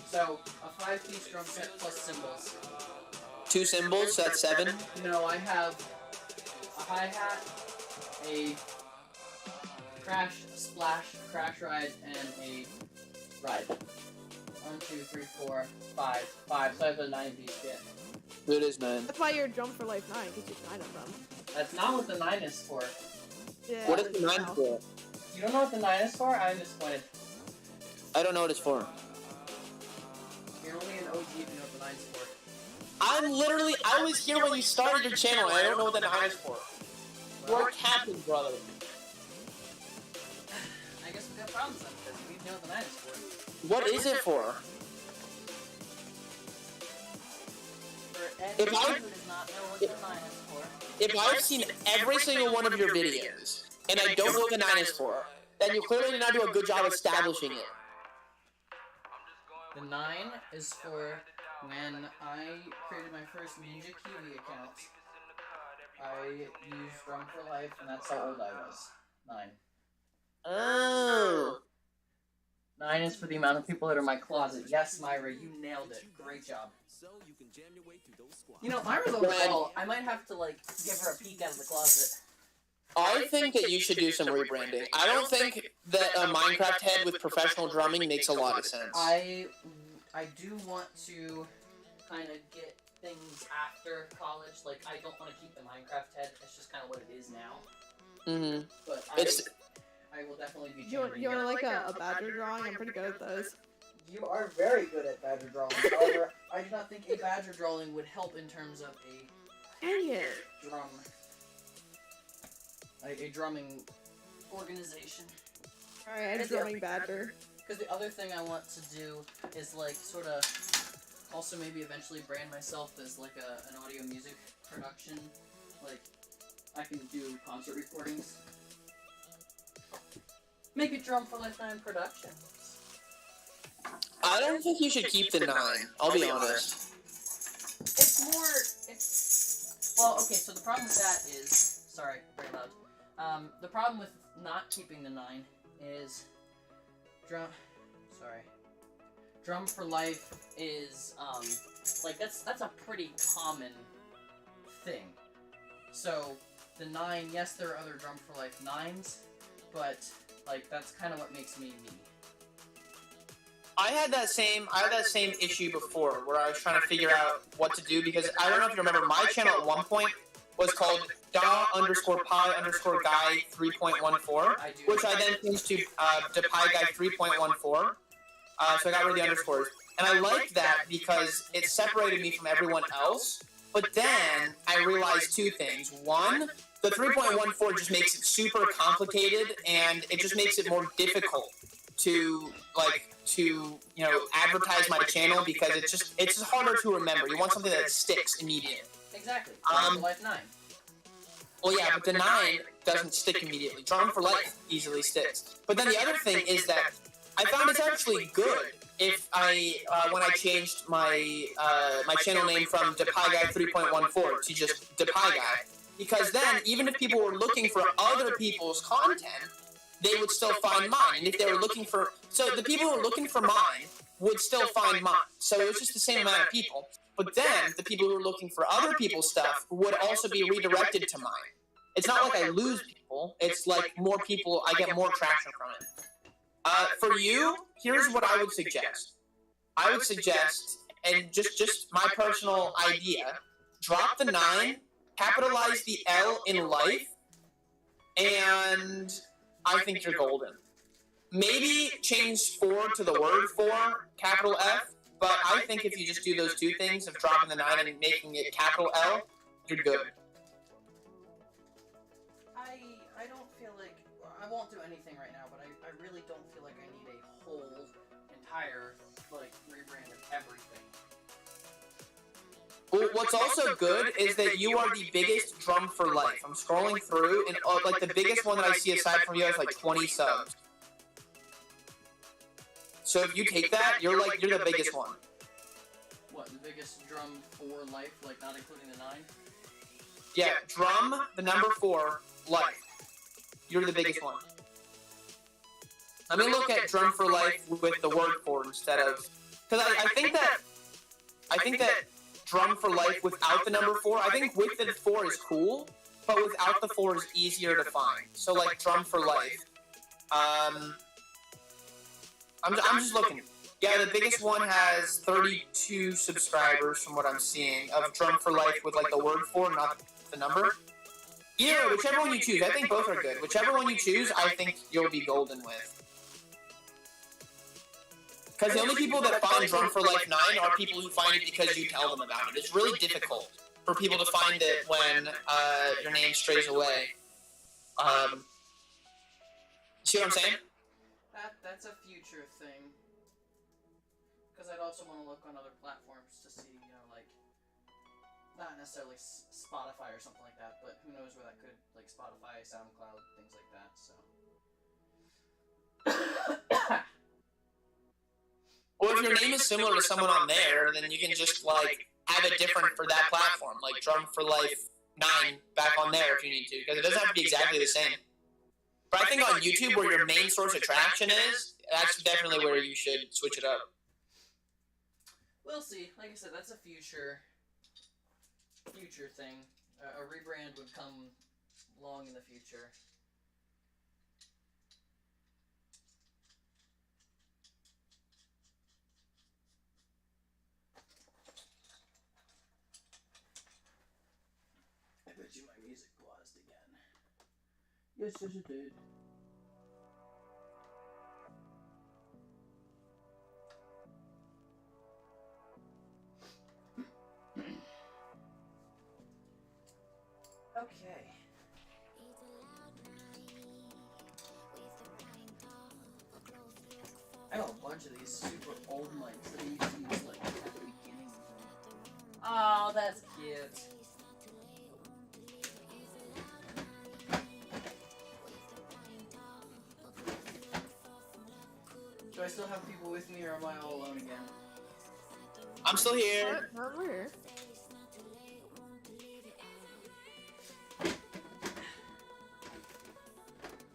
So, a 5-piece drum set plus cymbals. 2 cymbals, so that's 7. No, I have a hi-hat, a crash, splash, crash ride, and a ride. 1, 2, 3, 4, 5. 5, so I have a 9-piece kit. It is 9. That's why you're Drum for Life 9, because you have 9 of them. That's not what the 9 is for. Yeah, What is the 9 for? You don't know what the 9 is for? I'm disappointed. I don't know what it's for. You're only an OG if you know what the 9 is for. I was here when you started your channel, and I don't know what the 9 is for. You're Captain, brother. I guess we got problems then, because we know what the 9 is for. What is it for? For If anyone I- who does not know what the 9 is for. If I've seen every single one of your videos, and I don't know what the 9 is for, then you clearly did not do a good job establishing it. The 9 is for when I created my first Ninja Kiwi account. I used Drum for Life, and that's how old I was. 9. Oh. 9 is for the amount of people that are in my closet. Yes, Myra, you nailed it. Great job. You know, Myra's on the call. I might have to, like, give her a peek out of the closet. I think that you should do some rebranding. I don't think that a Minecraft head with professional drumming makes a lot of sense. I do want to kind of get things after college. Like, I don't want to keep the Minecraft head. That's just kind of what it is now. Mm-hmm. But I will definitely be changing You it. want like a badger drawing? I'm pretty good at those. You are very good at badger drawing. However, I do not think a badger drawing would help in terms of a Dang it. drum, a drumming organization. Alright, I'm drumming badger. Because the other thing I want to do is like sort of also maybe eventually brand myself as like an audio music production. Like I can do concert recordings. Make it Drum for Life 9 Productions. I don't think you should keep the 9. I'll be honest. It's well, okay, so the problem with that is, sorry, very loud. The problem with not keeping the 9 is Drum for Life is, like, that's a pretty common thing. So, the 9, yes, there are other Drum for Life 9s, but, like, that's kind of what makes me me. I had that same issue before, where I was trying to figure out what to do, because I don't know if you remember, my channel at one point was called da_pi_guy 3.14, which I then changed to pi guy 3.14. So I got rid of the underscores. And I liked that because it separated me from everyone else. But then I realized 2 things. One, the 3.14 just makes it super complicated, and it just makes it more difficult to advertise my channel, because it's just harder to remember. You want something that sticks immediately. Exactly. Drum for Life 9. Well, yeah, but the 9 doesn't stick immediately. Drum for Life easily sticks. But then the other thing is that I found it's actually good if when I changed my my channel name from DePieGuy 3.14 to just DePieGuy, because then even if people were looking for other people's content, they would still find mine. And if they were looking for, so the people who were looking for mine would still find mine. So it was just the same amount of people. But then the people who were looking for other people's stuff would also be redirected to mine. It's not like I lose people. It's like more people, I get more traction from it. For you, here's what I would suggest. I would suggest, and just my personal idea, drop the 9, capitalize the L in life, and I think you're golden. Maybe change 4 to the word 4, capital F, but I think if you just do those 2 things of dropping the 9 and making it capital L, you're good. I don't feel like, I won't do anything right now, but I really don't feel like I need a whole entire, like, rebrand of everything. Well, what's also good is that you are the biggest drum for life. I'm scrolling through, and like the biggest one that I see aside from you has like 20 subs. So if you take that, you're the biggest one. What, the biggest drum for life, like not including the 9? Yeah, drum, the number 4, life. You're the biggest one. Let me look at drum for life with the word 4 instead of, because I think that drum for life without the number 4, I think with the 4 is cool, but without the 4 is easier to find. So like drum for life. I'm just looking. Yeah, the biggest one has 32 subscribers from what I'm seeing of drum for life with like the word 4, not the number. Yeah, whichever one you choose. I think both are good. Whichever one you choose, I think you'll be golden with. Because the only people that find Drum for Life 9 are people who find it because you tell them about it. It's really difficult for people to find it when your name strays away. See what I'm saying? That's a future thing. Because I'd also want to look on other platforms to see, you know, like, not necessarily Spotify or something like that, but who knows where that could, like Spotify, SoundCloud, things like that, so. Or if your name is similar to someone on there, then you can just, like, have it different for that platform. Like, Drum for Life 9 back on there if you need to. Because it doesn't have to be exactly the same. But I think on YouTube, where your main source of traction is, that's definitely where you should switch it up. We'll see. Like I said, that's a future thing. A rebrand would come long in the future. I bet you my music paused again. Yes, it did. Okay. I have a bunch of these super old mics that I used to use like at the beginning. Oh, that's cute. Do I still have people with me, or am I all alone again? I'm still here. Not here.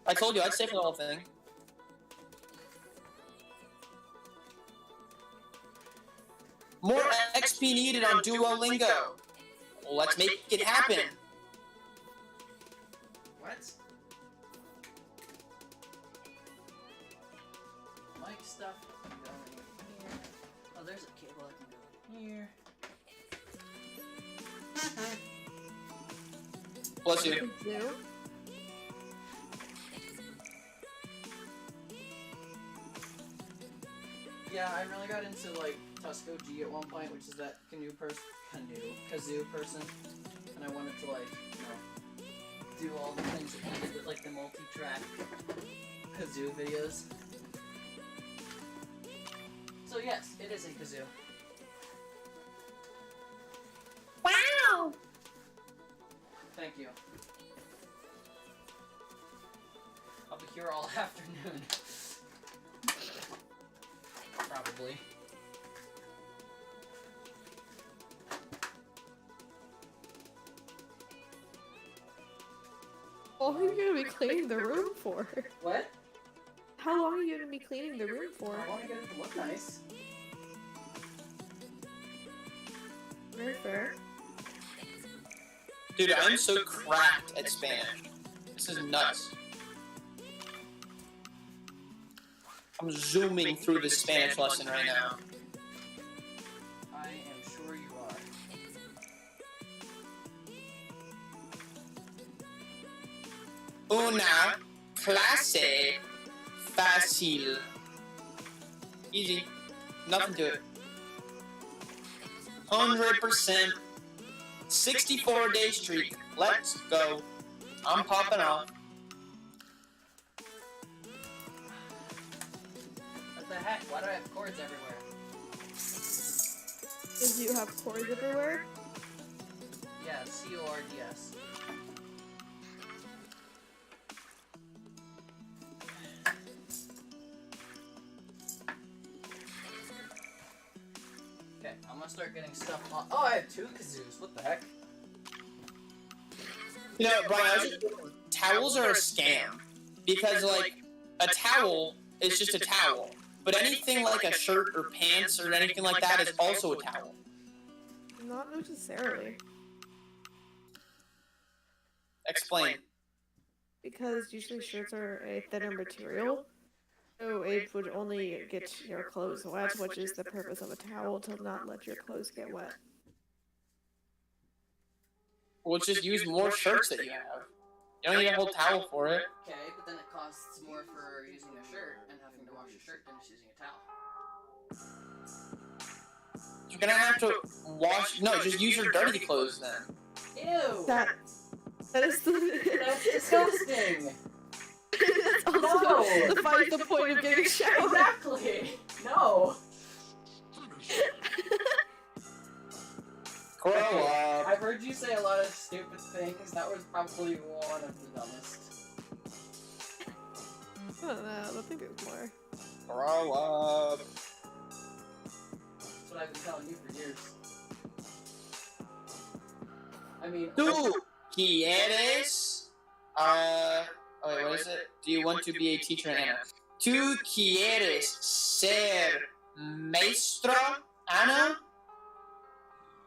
I told you I'd stay for the whole thing. More XP needed on Duolingo. Let's make it happen. What? Mic stuff can go in here. Oh, there's a cable that can go in here. Bless you. Yeah, I really got into like Tusco G at one point, which is that kazoo person, and I wanted to like, you know, do all the things that he did with like the multi-track kazoo videos. So yes, it is a kazoo. Wow! Thank you. I'll be here all afternoon. Probably. How long are you gonna be cleaning the room for? What? How long are you gonna be cleaning the room for? I want to get it to look nice. Very fair. Dude, I'm so cracked at Spanish. This is nuts. I'm zooming through this Spanish lesson right now. I am sure you are. Una clase fácil. Easy. Nothing to it. 100%. 64-day streak. Let's go. I'm popping off. What the heck? Why do I have cords everywhere? Did you have cords everywhere? Yeah, C-O-R-D-S. Okay, I'm gonna start getting stuff on. Oh, I have 2 kazoos. What the heck? You know, Brian, I was just towels are a scam. Because, like, a towel is just a towel. But anything like a shirt or pants or anything like that is also a towel. Not necessarily. Explain. Because usually shirts are a thinner material. So it would only get your clothes wet, which is the purpose of a towel, to not let your clothes get wet. Well, just use more shirts that you have. You don't need a whole towel for it. Okay, but then it costs more for using a shirt and having to wash a shirt than just using a towel. You're gonna have to wash. No, just use your dirty clothes then. Ew! That is the... That's disgusting! That's also No! the point of getting a shower. Exactly! No! Grow up. I've heard you say a lot of stupid things. That was probably one of the dumbest. I don't know, I think there's more. Grow up. That's what I've been telling you for years. I mean... ¿Tú quieres? Oh wait, what is it? Do you want to be a teacher, Anna? ¿Tú quieres ser maestra, Anna?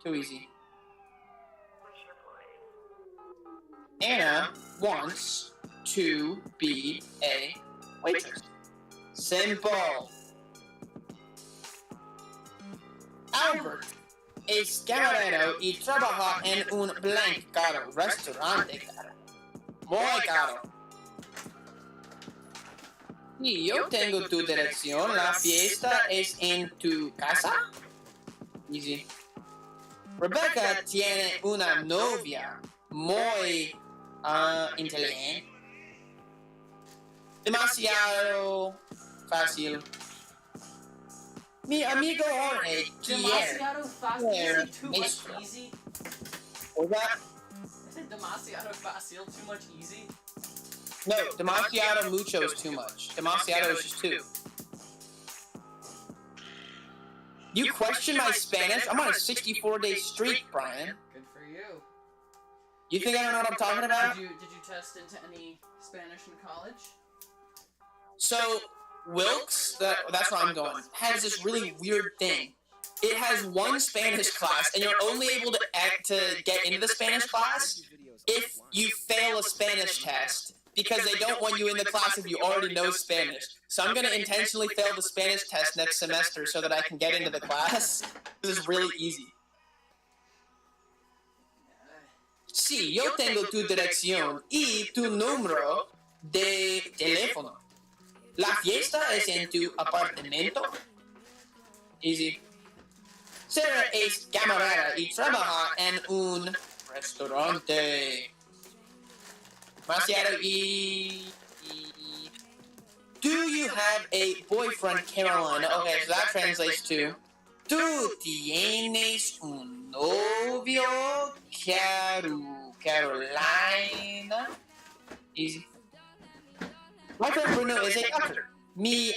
Too easy. Anna wants to be a waitress. Simple. Albert es camarero y trabaja en un blank caro restaurante caro. Muy caro. Y yo tengo tu dirección. La fiesta es en tu casa. Easy. Rebecca tiene una novia muy inteligente. Demasiado fácil. Mi amigo Jorge quiere. Demasiado fácil, too much easy. What was that? I said demasiado fácil, too much easy. No, demasiado mucho is too much. Demasiado is just 2. You question my Spanish? I'm on a 64-day streak, Brian. Good for you. You think I don't know what I'm talking about? Did you test into any Spanish in college? So, Wilkes, that's where I'm going, has this really weird thing. It has one Spanish class, and you're only able to get into the Spanish class if you fail a Spanish test, because they don't want you in the class if you already know Spanish. So I'm going to intentionally fail the Spanish test next semester so that I can get into the class. This is really easy. Sí, yo tengo tu dirección y tu número de teléfono. La fiesta es en tu apartamento. Easy. Sarah es camarera y trabaja en un restaurante. Demasiado y... Do you have a boyfriend, Carolina? Okay, so that translates to... Tú tienes un novio, Carolina? Easy. My friend Bruno is a doctor. Mi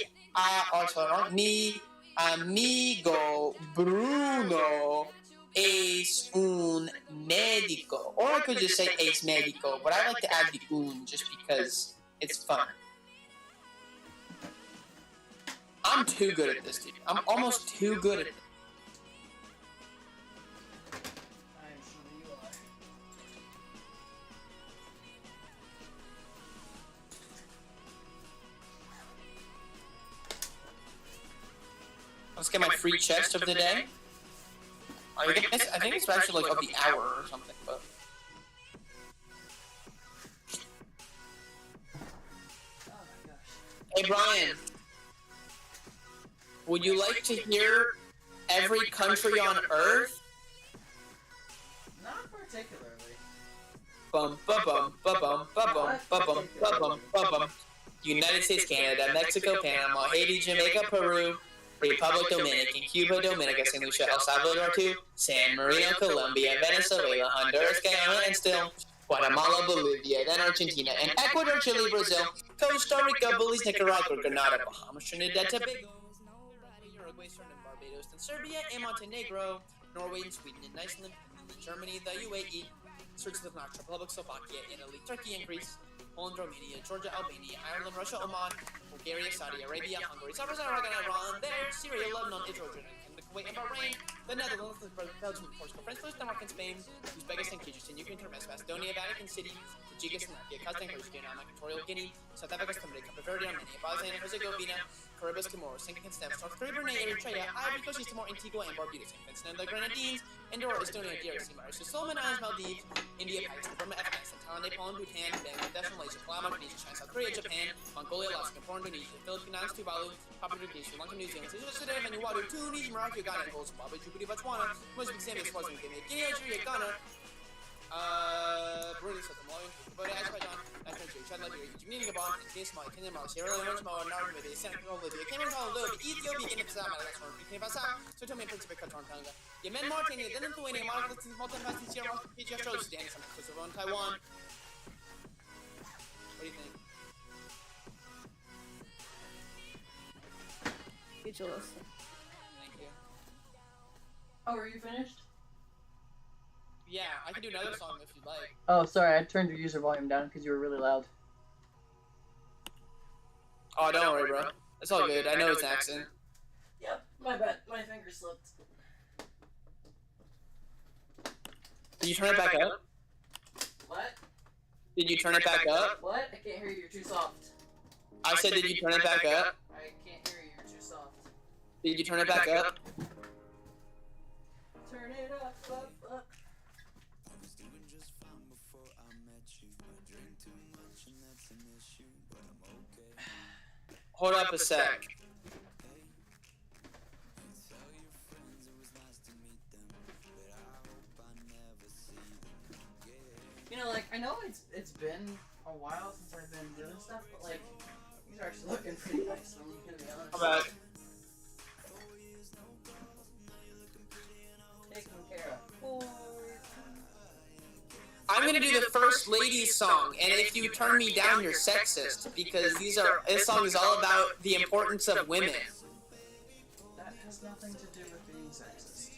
amigo Bruno es un médico. Or I could just say es médico, but I like to add the un just because it's fun. I'm too good at this, dude. I'm almost too good at it. I'm sure you are. Let's get my free chest of the day. I think it's actually like of the hour or something, but. Oh my gosh. Hey Brian, would you like to hear every country on Earth? Not particularly. Bum ba bum ba bum ba bum ba bum ba bum ba bum. United States, Canada, Mexico, Panama, Haiti, Jamaica, Peru, Republic Dominican, Cuba, Dominica, St. Lucia, El Salvador, San Marino, Colombia, Venezuela, Honduras, Guyana, and still Guatemala, Bolivia, then Argentina, and Ecuador, Chile, Brazil, Costa Rica, Belize, Nicaragua, Grenada, Bahamas, Trinidad, Tobago, Uruguay, Suriname, Barbados, then Serbia and Montenegro, Norway and Sweden, and Iceland, Germany, the UAE, Switzerland, Czech Republic, Slovakia, Italy, Turkey, and Greece, Poland, Romania, Georgia, Albania, Ireland, Russia, Oman, Bulgaria, Saudi Arabia, Hungary, Azerbaijan, Iran, there, Syria, Lebanon, Israel, Jordan, Kuwait, and Bahrain, the Netherlands, Belgium, Portugal, France, Denmark, and Spain, Uzbekistan, Kyrgyzstan, Ukraine, Turkmenistan, Macedonia, Vatican City, Tajikistan, Kazakhstan, Kyrgyzstan, Equatorial Guinea, South Africa, Cambodia, Cape Verde, Armenia, Bosnia and Herzegovina, Caribbean, Comoros, St. Kitts and Nevis, North Korea, Brunei, Eritrea, Ivory Coast, East Timor, Antigua, and Barbuda, St. Vincent and the Grenadines, Andorra, Estonia, DRC, Mauritius, Solomon Islands, Maldives, India, Pakistan, Burma, Afghanistan, Thailand, Nepal, Bhutan, Bangladesh, Malaysia, Palau, Indonesia, China, South Korea, Japan, Mongolia, Alaska, Indonesia, Philippines, Tuvalu, Papua New Guinea, Sri Lanka, New Zealand, Sudan, Vanuatu, Tunisia, Morocco, Ghana, Angola, Zimbabwe, Djibouti, Botswana, Mozambique, Zambia, Swaziland, Guinea, Nigeria, Ghana, Burundi, South Malawi, Cambodia, Azerbaijan, Nigeria, Chad, Liberia, Egypt, Gabon, Kenya, Somalia, Kenya, Mali, Sierra Leone, Samoa, Namibia, Senegal, Libya, Cameroon, Congo, Ethiopia, Guinea Bissau, Madagascar, Burkina Faso, Sao Tome and Principe, Qatar, and Tonga, Yemen, Mauritania, then Lithuania, Malta, Malta, Sierra Leone, Fiji, Australia, Sudan, Kosovo, and Taiwan. What do you think? Speechless. Thank you. Oh, are you finished? Yeah, I can do another song if you'd like. Oh, sorry, I turned your user volume down because you were really loud. Oh, don't worry, bro. It's all good. I know it's an accident. Yep, my bad. My finger slipped. Did you turn it back up? What? Did you turn it back up? What? I can't hear you. You're too soft. I said, did you turn it back up? I can't hear you. You're too soft. Did you turn it back up? Turn it up, up, up. Hold up a sec. You know, like, I know it's been a while since I've been doing stuff, but like, these are actually looking pretty nice, I'm gonna be honest. How about Taken care of. I'm gonna do the first ladies song, and if you turn me down, you're sexist, because this song is all about the importance of women. That has nothing to do with being sexist.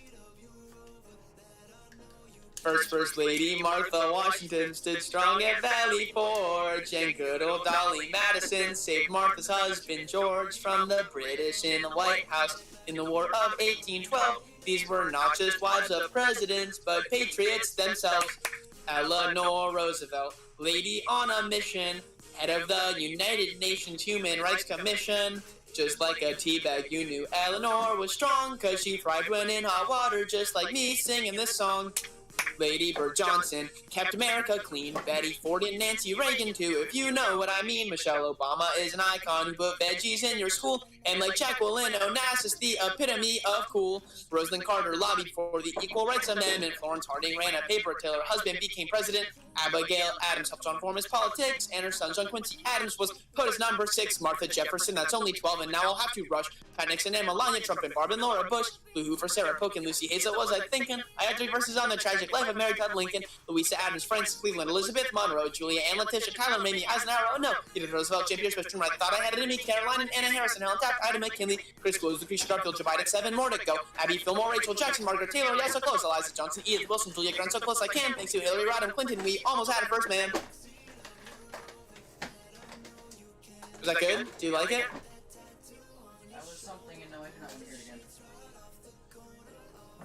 First lady Martha Washington stood strong at Valley Forge, and good old Dolly Madison saved Martha's husband George from the British in the White House in the War of 1812. These were not just wives of presidents, but patriots themselves. Eleanor Roosevelt, lady on a mission, head of the United Nations Human Rights Commission. Just like a teabag, you knew Eleanor was strong, cause she fried when in hot water, just like me singing this song. Lady Bird Johnson kept America clean. Betty Ford and Nancy Reagan too, if you know what I mean. Michelle Obama is an icon who put veggies in your school. And like Jacqueline Onassis, the epitome of cool. Rosalind Carter lobbied for the Equal Rights Amendment. Florence Harding ran a paper till her husband became president. Abigail Adams helped transform his politics, and her son John Quincy Adams was put as number 6. Martha Jefferson, that's only 12, and now I'll have to rush. Pat Nixon and Melania Trump and Barb and Laura Bush. Boo hoo for Sarah Polk and Lucy Hayes, what was I thinking? I had 3 verses on the tragic life of Mary Todd Lincoln, Louisa Adams, Frances Cleveland, Elizabeth Monroe, Julia Ann Letitia, Tyler Mamie Eisenhower, oh no, Theodore Roosevelt, J.P. Bush, Truman, I thought I had it in me, Caroline and Anna Harrison, Helen Taft, Jack, Ida McKinley, Chris Willis, Lucretia Garfield, Jabida, 7 more to go. Abby Fillmore, Rachel Jackson, Margaret Taylor, yeah, so close. Eliza Johnson, Edith Wilson, Julia Grant, so close I can. Thanks to Hillary Rodham Clinton, we almost had it first, man. Was that good? Do you like it? That was something, and no, I did not want to hear it again.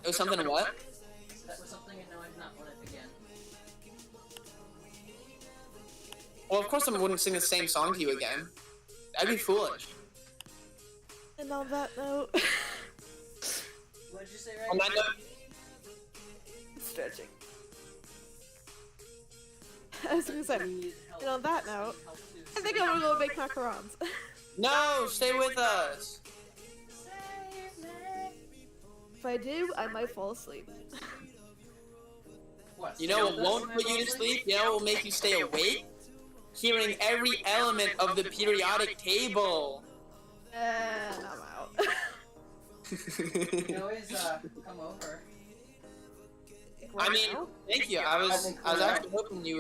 It was something and what? That was something, and no, I did not want it again. Well, of course I wouldn't sing the same song to you again. That'd be foolish. And on that note, What did you say, On right? that note, stretching. I was gonna say, and on that note, I think I'm gonna go make macarons. no, stay with us. If I do, I might fall asleep. What? You know what won't put you to sleep? You know what will make you stay awake? Hearing every element of the periodic table. And I'm out. You can always come over. I mean, thank you. I was actually hoping you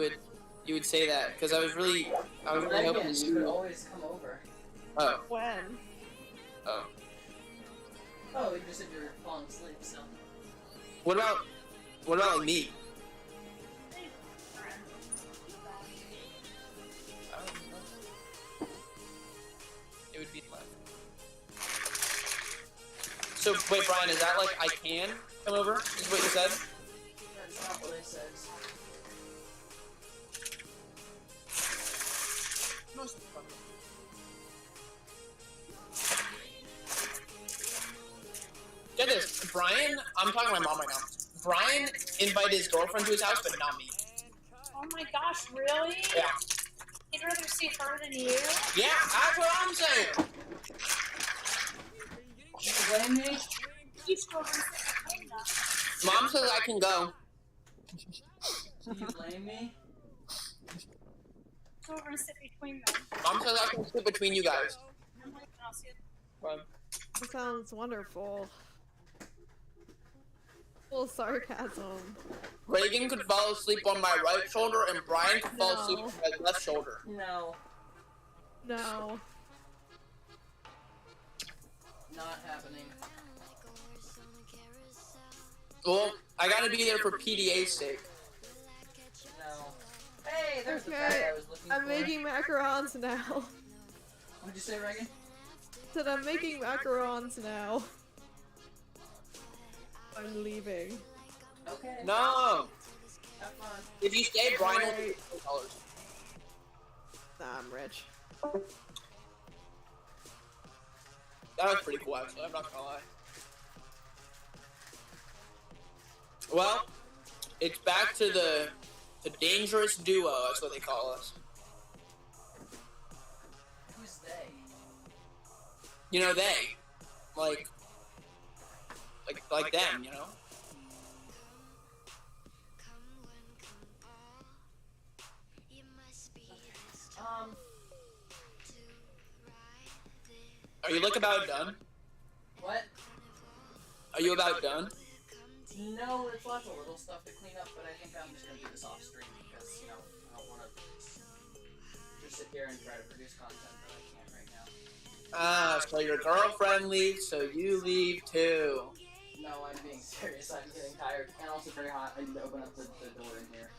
would say that because I was really hoping Megan, you could always come over. Oh. When? Oh. Oh, you just said you were falling asleep, so. What about like me? It would be fun. So wait, Brian, is that like I can come over? Is what you said? That's not what I said. Get this, Brian. I'm talking to my mom right now. Brian invited his girlfriend to his house, but not me. Oh my gosh, really? Yeah. He'd rather see her than you? Yeah, that's what I'm saying. You blame me? You still want to sit between them. Mom says I can go. Do you blame me? Go over and sit between them. Mom says I can sit between you guys. I'm leaving, I'll see you. That sounds wonderful. Full sarcasm. Reagan could fall asleep on my right shoulder, and Brian could fall asleep No. on my left shoulder. No. No. Not happening. Well, I gotta be there for PDA's sake. No. Hey, there's the Okay, bag I was looking I'm for. making macarons now. What'd you say, Reagan? Said I'm making macarons now. I'm leaving. Okay. No! Have fun. If you stay, Brian will Right. take $2. Nah, I'm rich. That was pretty cool, actually. I'm not gonna lie. Well, it's back to the dangerous duo. That's what they call us. Who's they? You know, they like them. You know. Are you like about done? What? Are you about done? No, there's lots of little stuff to clean up, but I think I'm just gonna do this off stream because, you know, I don't want to just sit here and try to produce content that I can't right now. Ah, so your girlfriend leaves, so you leave too. No, I'm being serious. I'm getting tired and also very hot. I need to open up the door in here.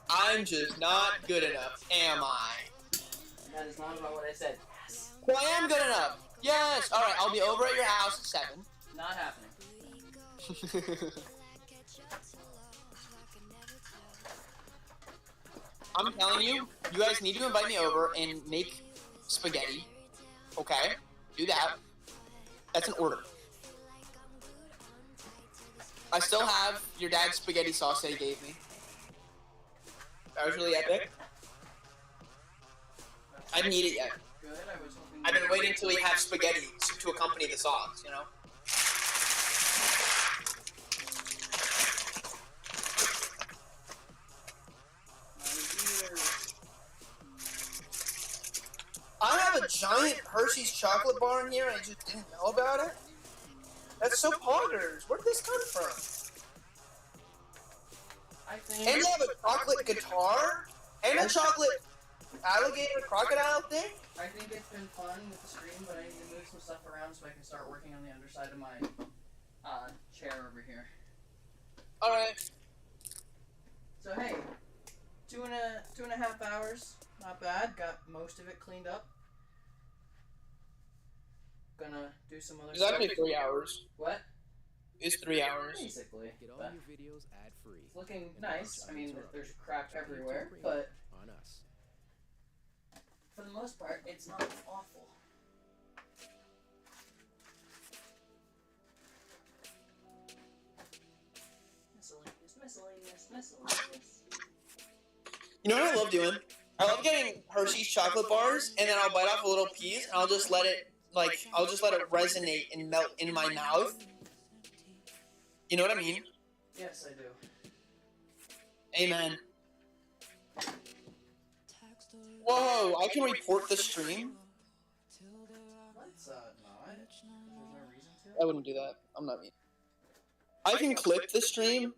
I'm just not good enough, am I? That is not about what I said. Yes. Well, I am good enough. Yes. All right, I'll be over at your house at 7. Not happening. I'm telling you, you guys need to invite me over and make spaghetti. Okay? Do that. That's an order. I still have your dad's spaghetti sauce that he gave me. That was really epic. I didn't eat it yet. Good. I was hoping. I've been waiting till we have spaghetti to accompany the sauce, you know? I have a giant Hershey's chocolate bar in here and I just didn't know about it. That's so poggers. Where did this come from? I think. And they have a chocolate guitar and a chocolate alligator crocodile thing? I think it's been fun with the stream, but I need to move some stuff around so I can start working on the underside of my chair over here. Alright. So hey, two and a half hours, not bad. Got most of it cleaned up. Gonna do some other It's stuff. actually 3 hours. What? It's 3 hours. Basically. Get all But your videos ad-free. it's looking And nice. I mean, uninterrupted. there's crap Check everywhere, YouTube but on us. for the most part, it's not awful. Miscellaneous. You know what I love doing? I love getting Hershey's chocolate bars, and then I'll bite off a little piece, and I'll just let it resonate and melt in my mouth. You know what I mean? Yes, I do. Amen. Whoa, I can report the stream? Let's not. There's no reason to. I wouldn't do that. I'm not mean. I can clip the stream.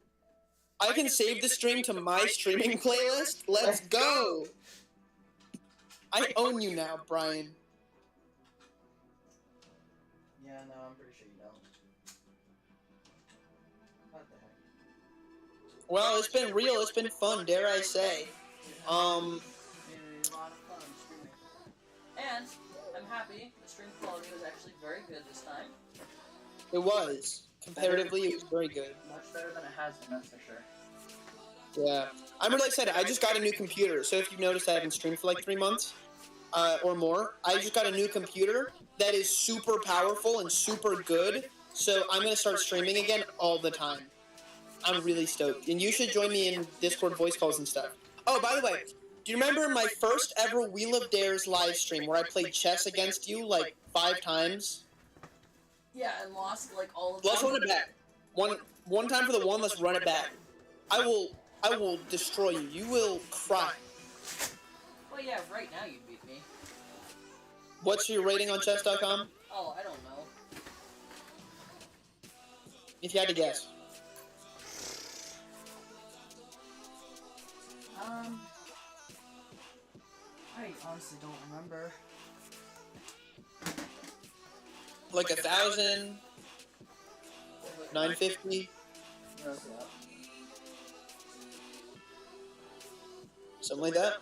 I can save the stream to my streaming playlist. Let's go! I own you now, Brian. Yeah, no, I'm pretty sure you don't. What the heck? Well, it's been real. It's been fun, dare I say. A lot of fun streaming. And I'm happy the stream quality was actually very good this time. It was. Comparatively, it was very good. Much better than it has been, that's for sure. Yeah. I'm really excited. I just got a new computer, so if you've noticed I haven't streamed for like 3 months, or more, I just got a new computer that is super powerful and super good, so I'm going to start streaming again all the time. I'm really stoked. And you should join me in Discord voice calls and stuff. Oh, by the way, do you remember my first ever Wheel of Dares live stream where I played chess against you like 5 times? Yeah, and lost like all of them. Let's run it back. One time for the one, let's run it back. I will destroy you. You will cry. Well, yeah, right now you'd beat me. What's your rating on chess.com? Oh, I don't know. If you had to guess. I honestly don't remember. Like 1,000, 950, something like that.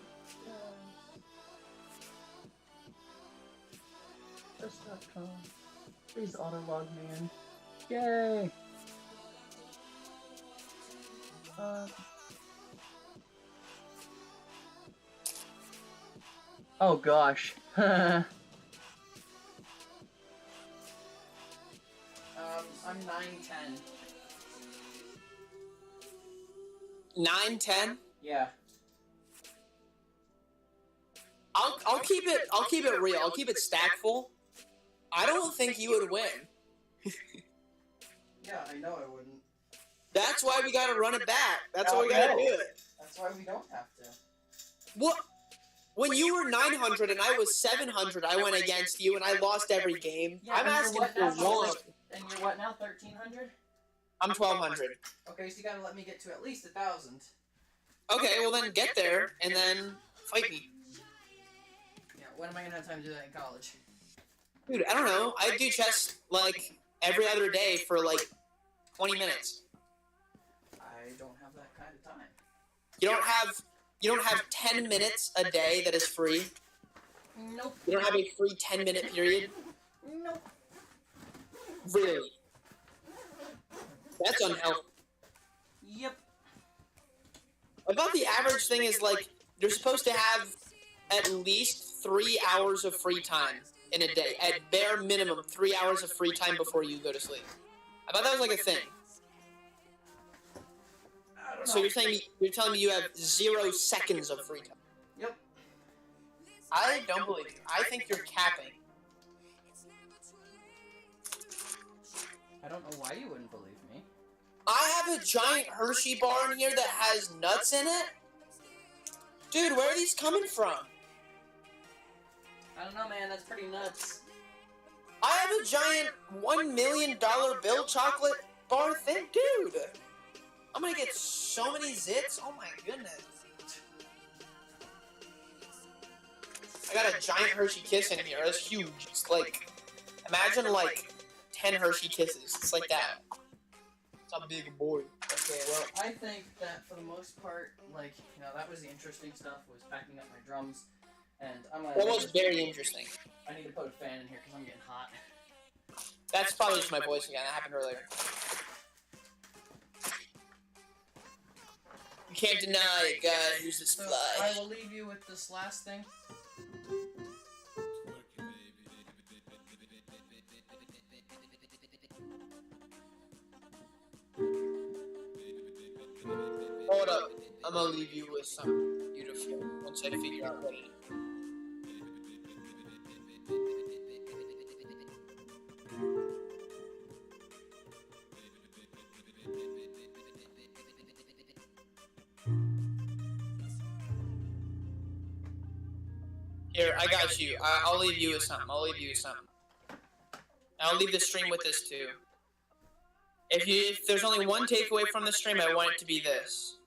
Chess.com. Please autolog me in. Yay! Oh gosh. I'm 910. 910. Yeah. I'll keep it real. I'll keep it stackful. I don't think you would win. Yeah, I know I wouldn't. That's why we gotta run it back. That's why we gotta do it. That's why we don't have to. What? When you were 900 and I was 700, I went against you and I lost every game. Yeah, I'm and you're asking what for now? one. And you're what now? 1,300? I'm 1,200. Okay, so you gotta let me get to at least 1,000. Okay, well then get there and then fight me. Yeah, when am I gonna have time to do that in college? Dude, I don't know. I do chess like every other day for like 20 minutes. I don't have that kind of time. You don't have 10 minutes a day that is free. Nope. You don't have a free 10-minute period. Nope. Really? That's unhealthy. Yep. I thought the average thing is like you're supposed to have at least 3 hours of free time in a day. At bare minimum, 3 hours of free time before you go to sleep. I thought that was like a thing. So you're telling me you have 0 seconds of free time? Yep. I don't believe you. I think you're capping. I don't know why you wouldn't believe me. I have a giant Hershey bar in here that has nuts in it? Dude, where are these coming from? I don't know, man. That's pretty nuts. I have a giant $1 million bill chocolate bar thing? Dude! I'm gonna get so many zits? Oh my goodness. I got a giant Hershey Kiss in here. It's huge. It's like, imagine like 10 Hershey Kisses. It's like that. It's a big boy. Okay, well, I think that for the most part, like, you know, that was the interesting stuff, was packing up my drums, and I'm gonna... That was very interesting. I need to put a fan in here because I'm getting hot. That's probably just my voice again. That happened earlier. You can't deny it, guys. Use this So, fly. I will leave you with this last thing. Hold up. I'm gonna leave you with something beautiful once I figure out what it is. Here, I got you. I'll leave you with something. I'll leave you with something. I'll leave the stream with this too. If there's only one takeaway from the stream, I want it to be this.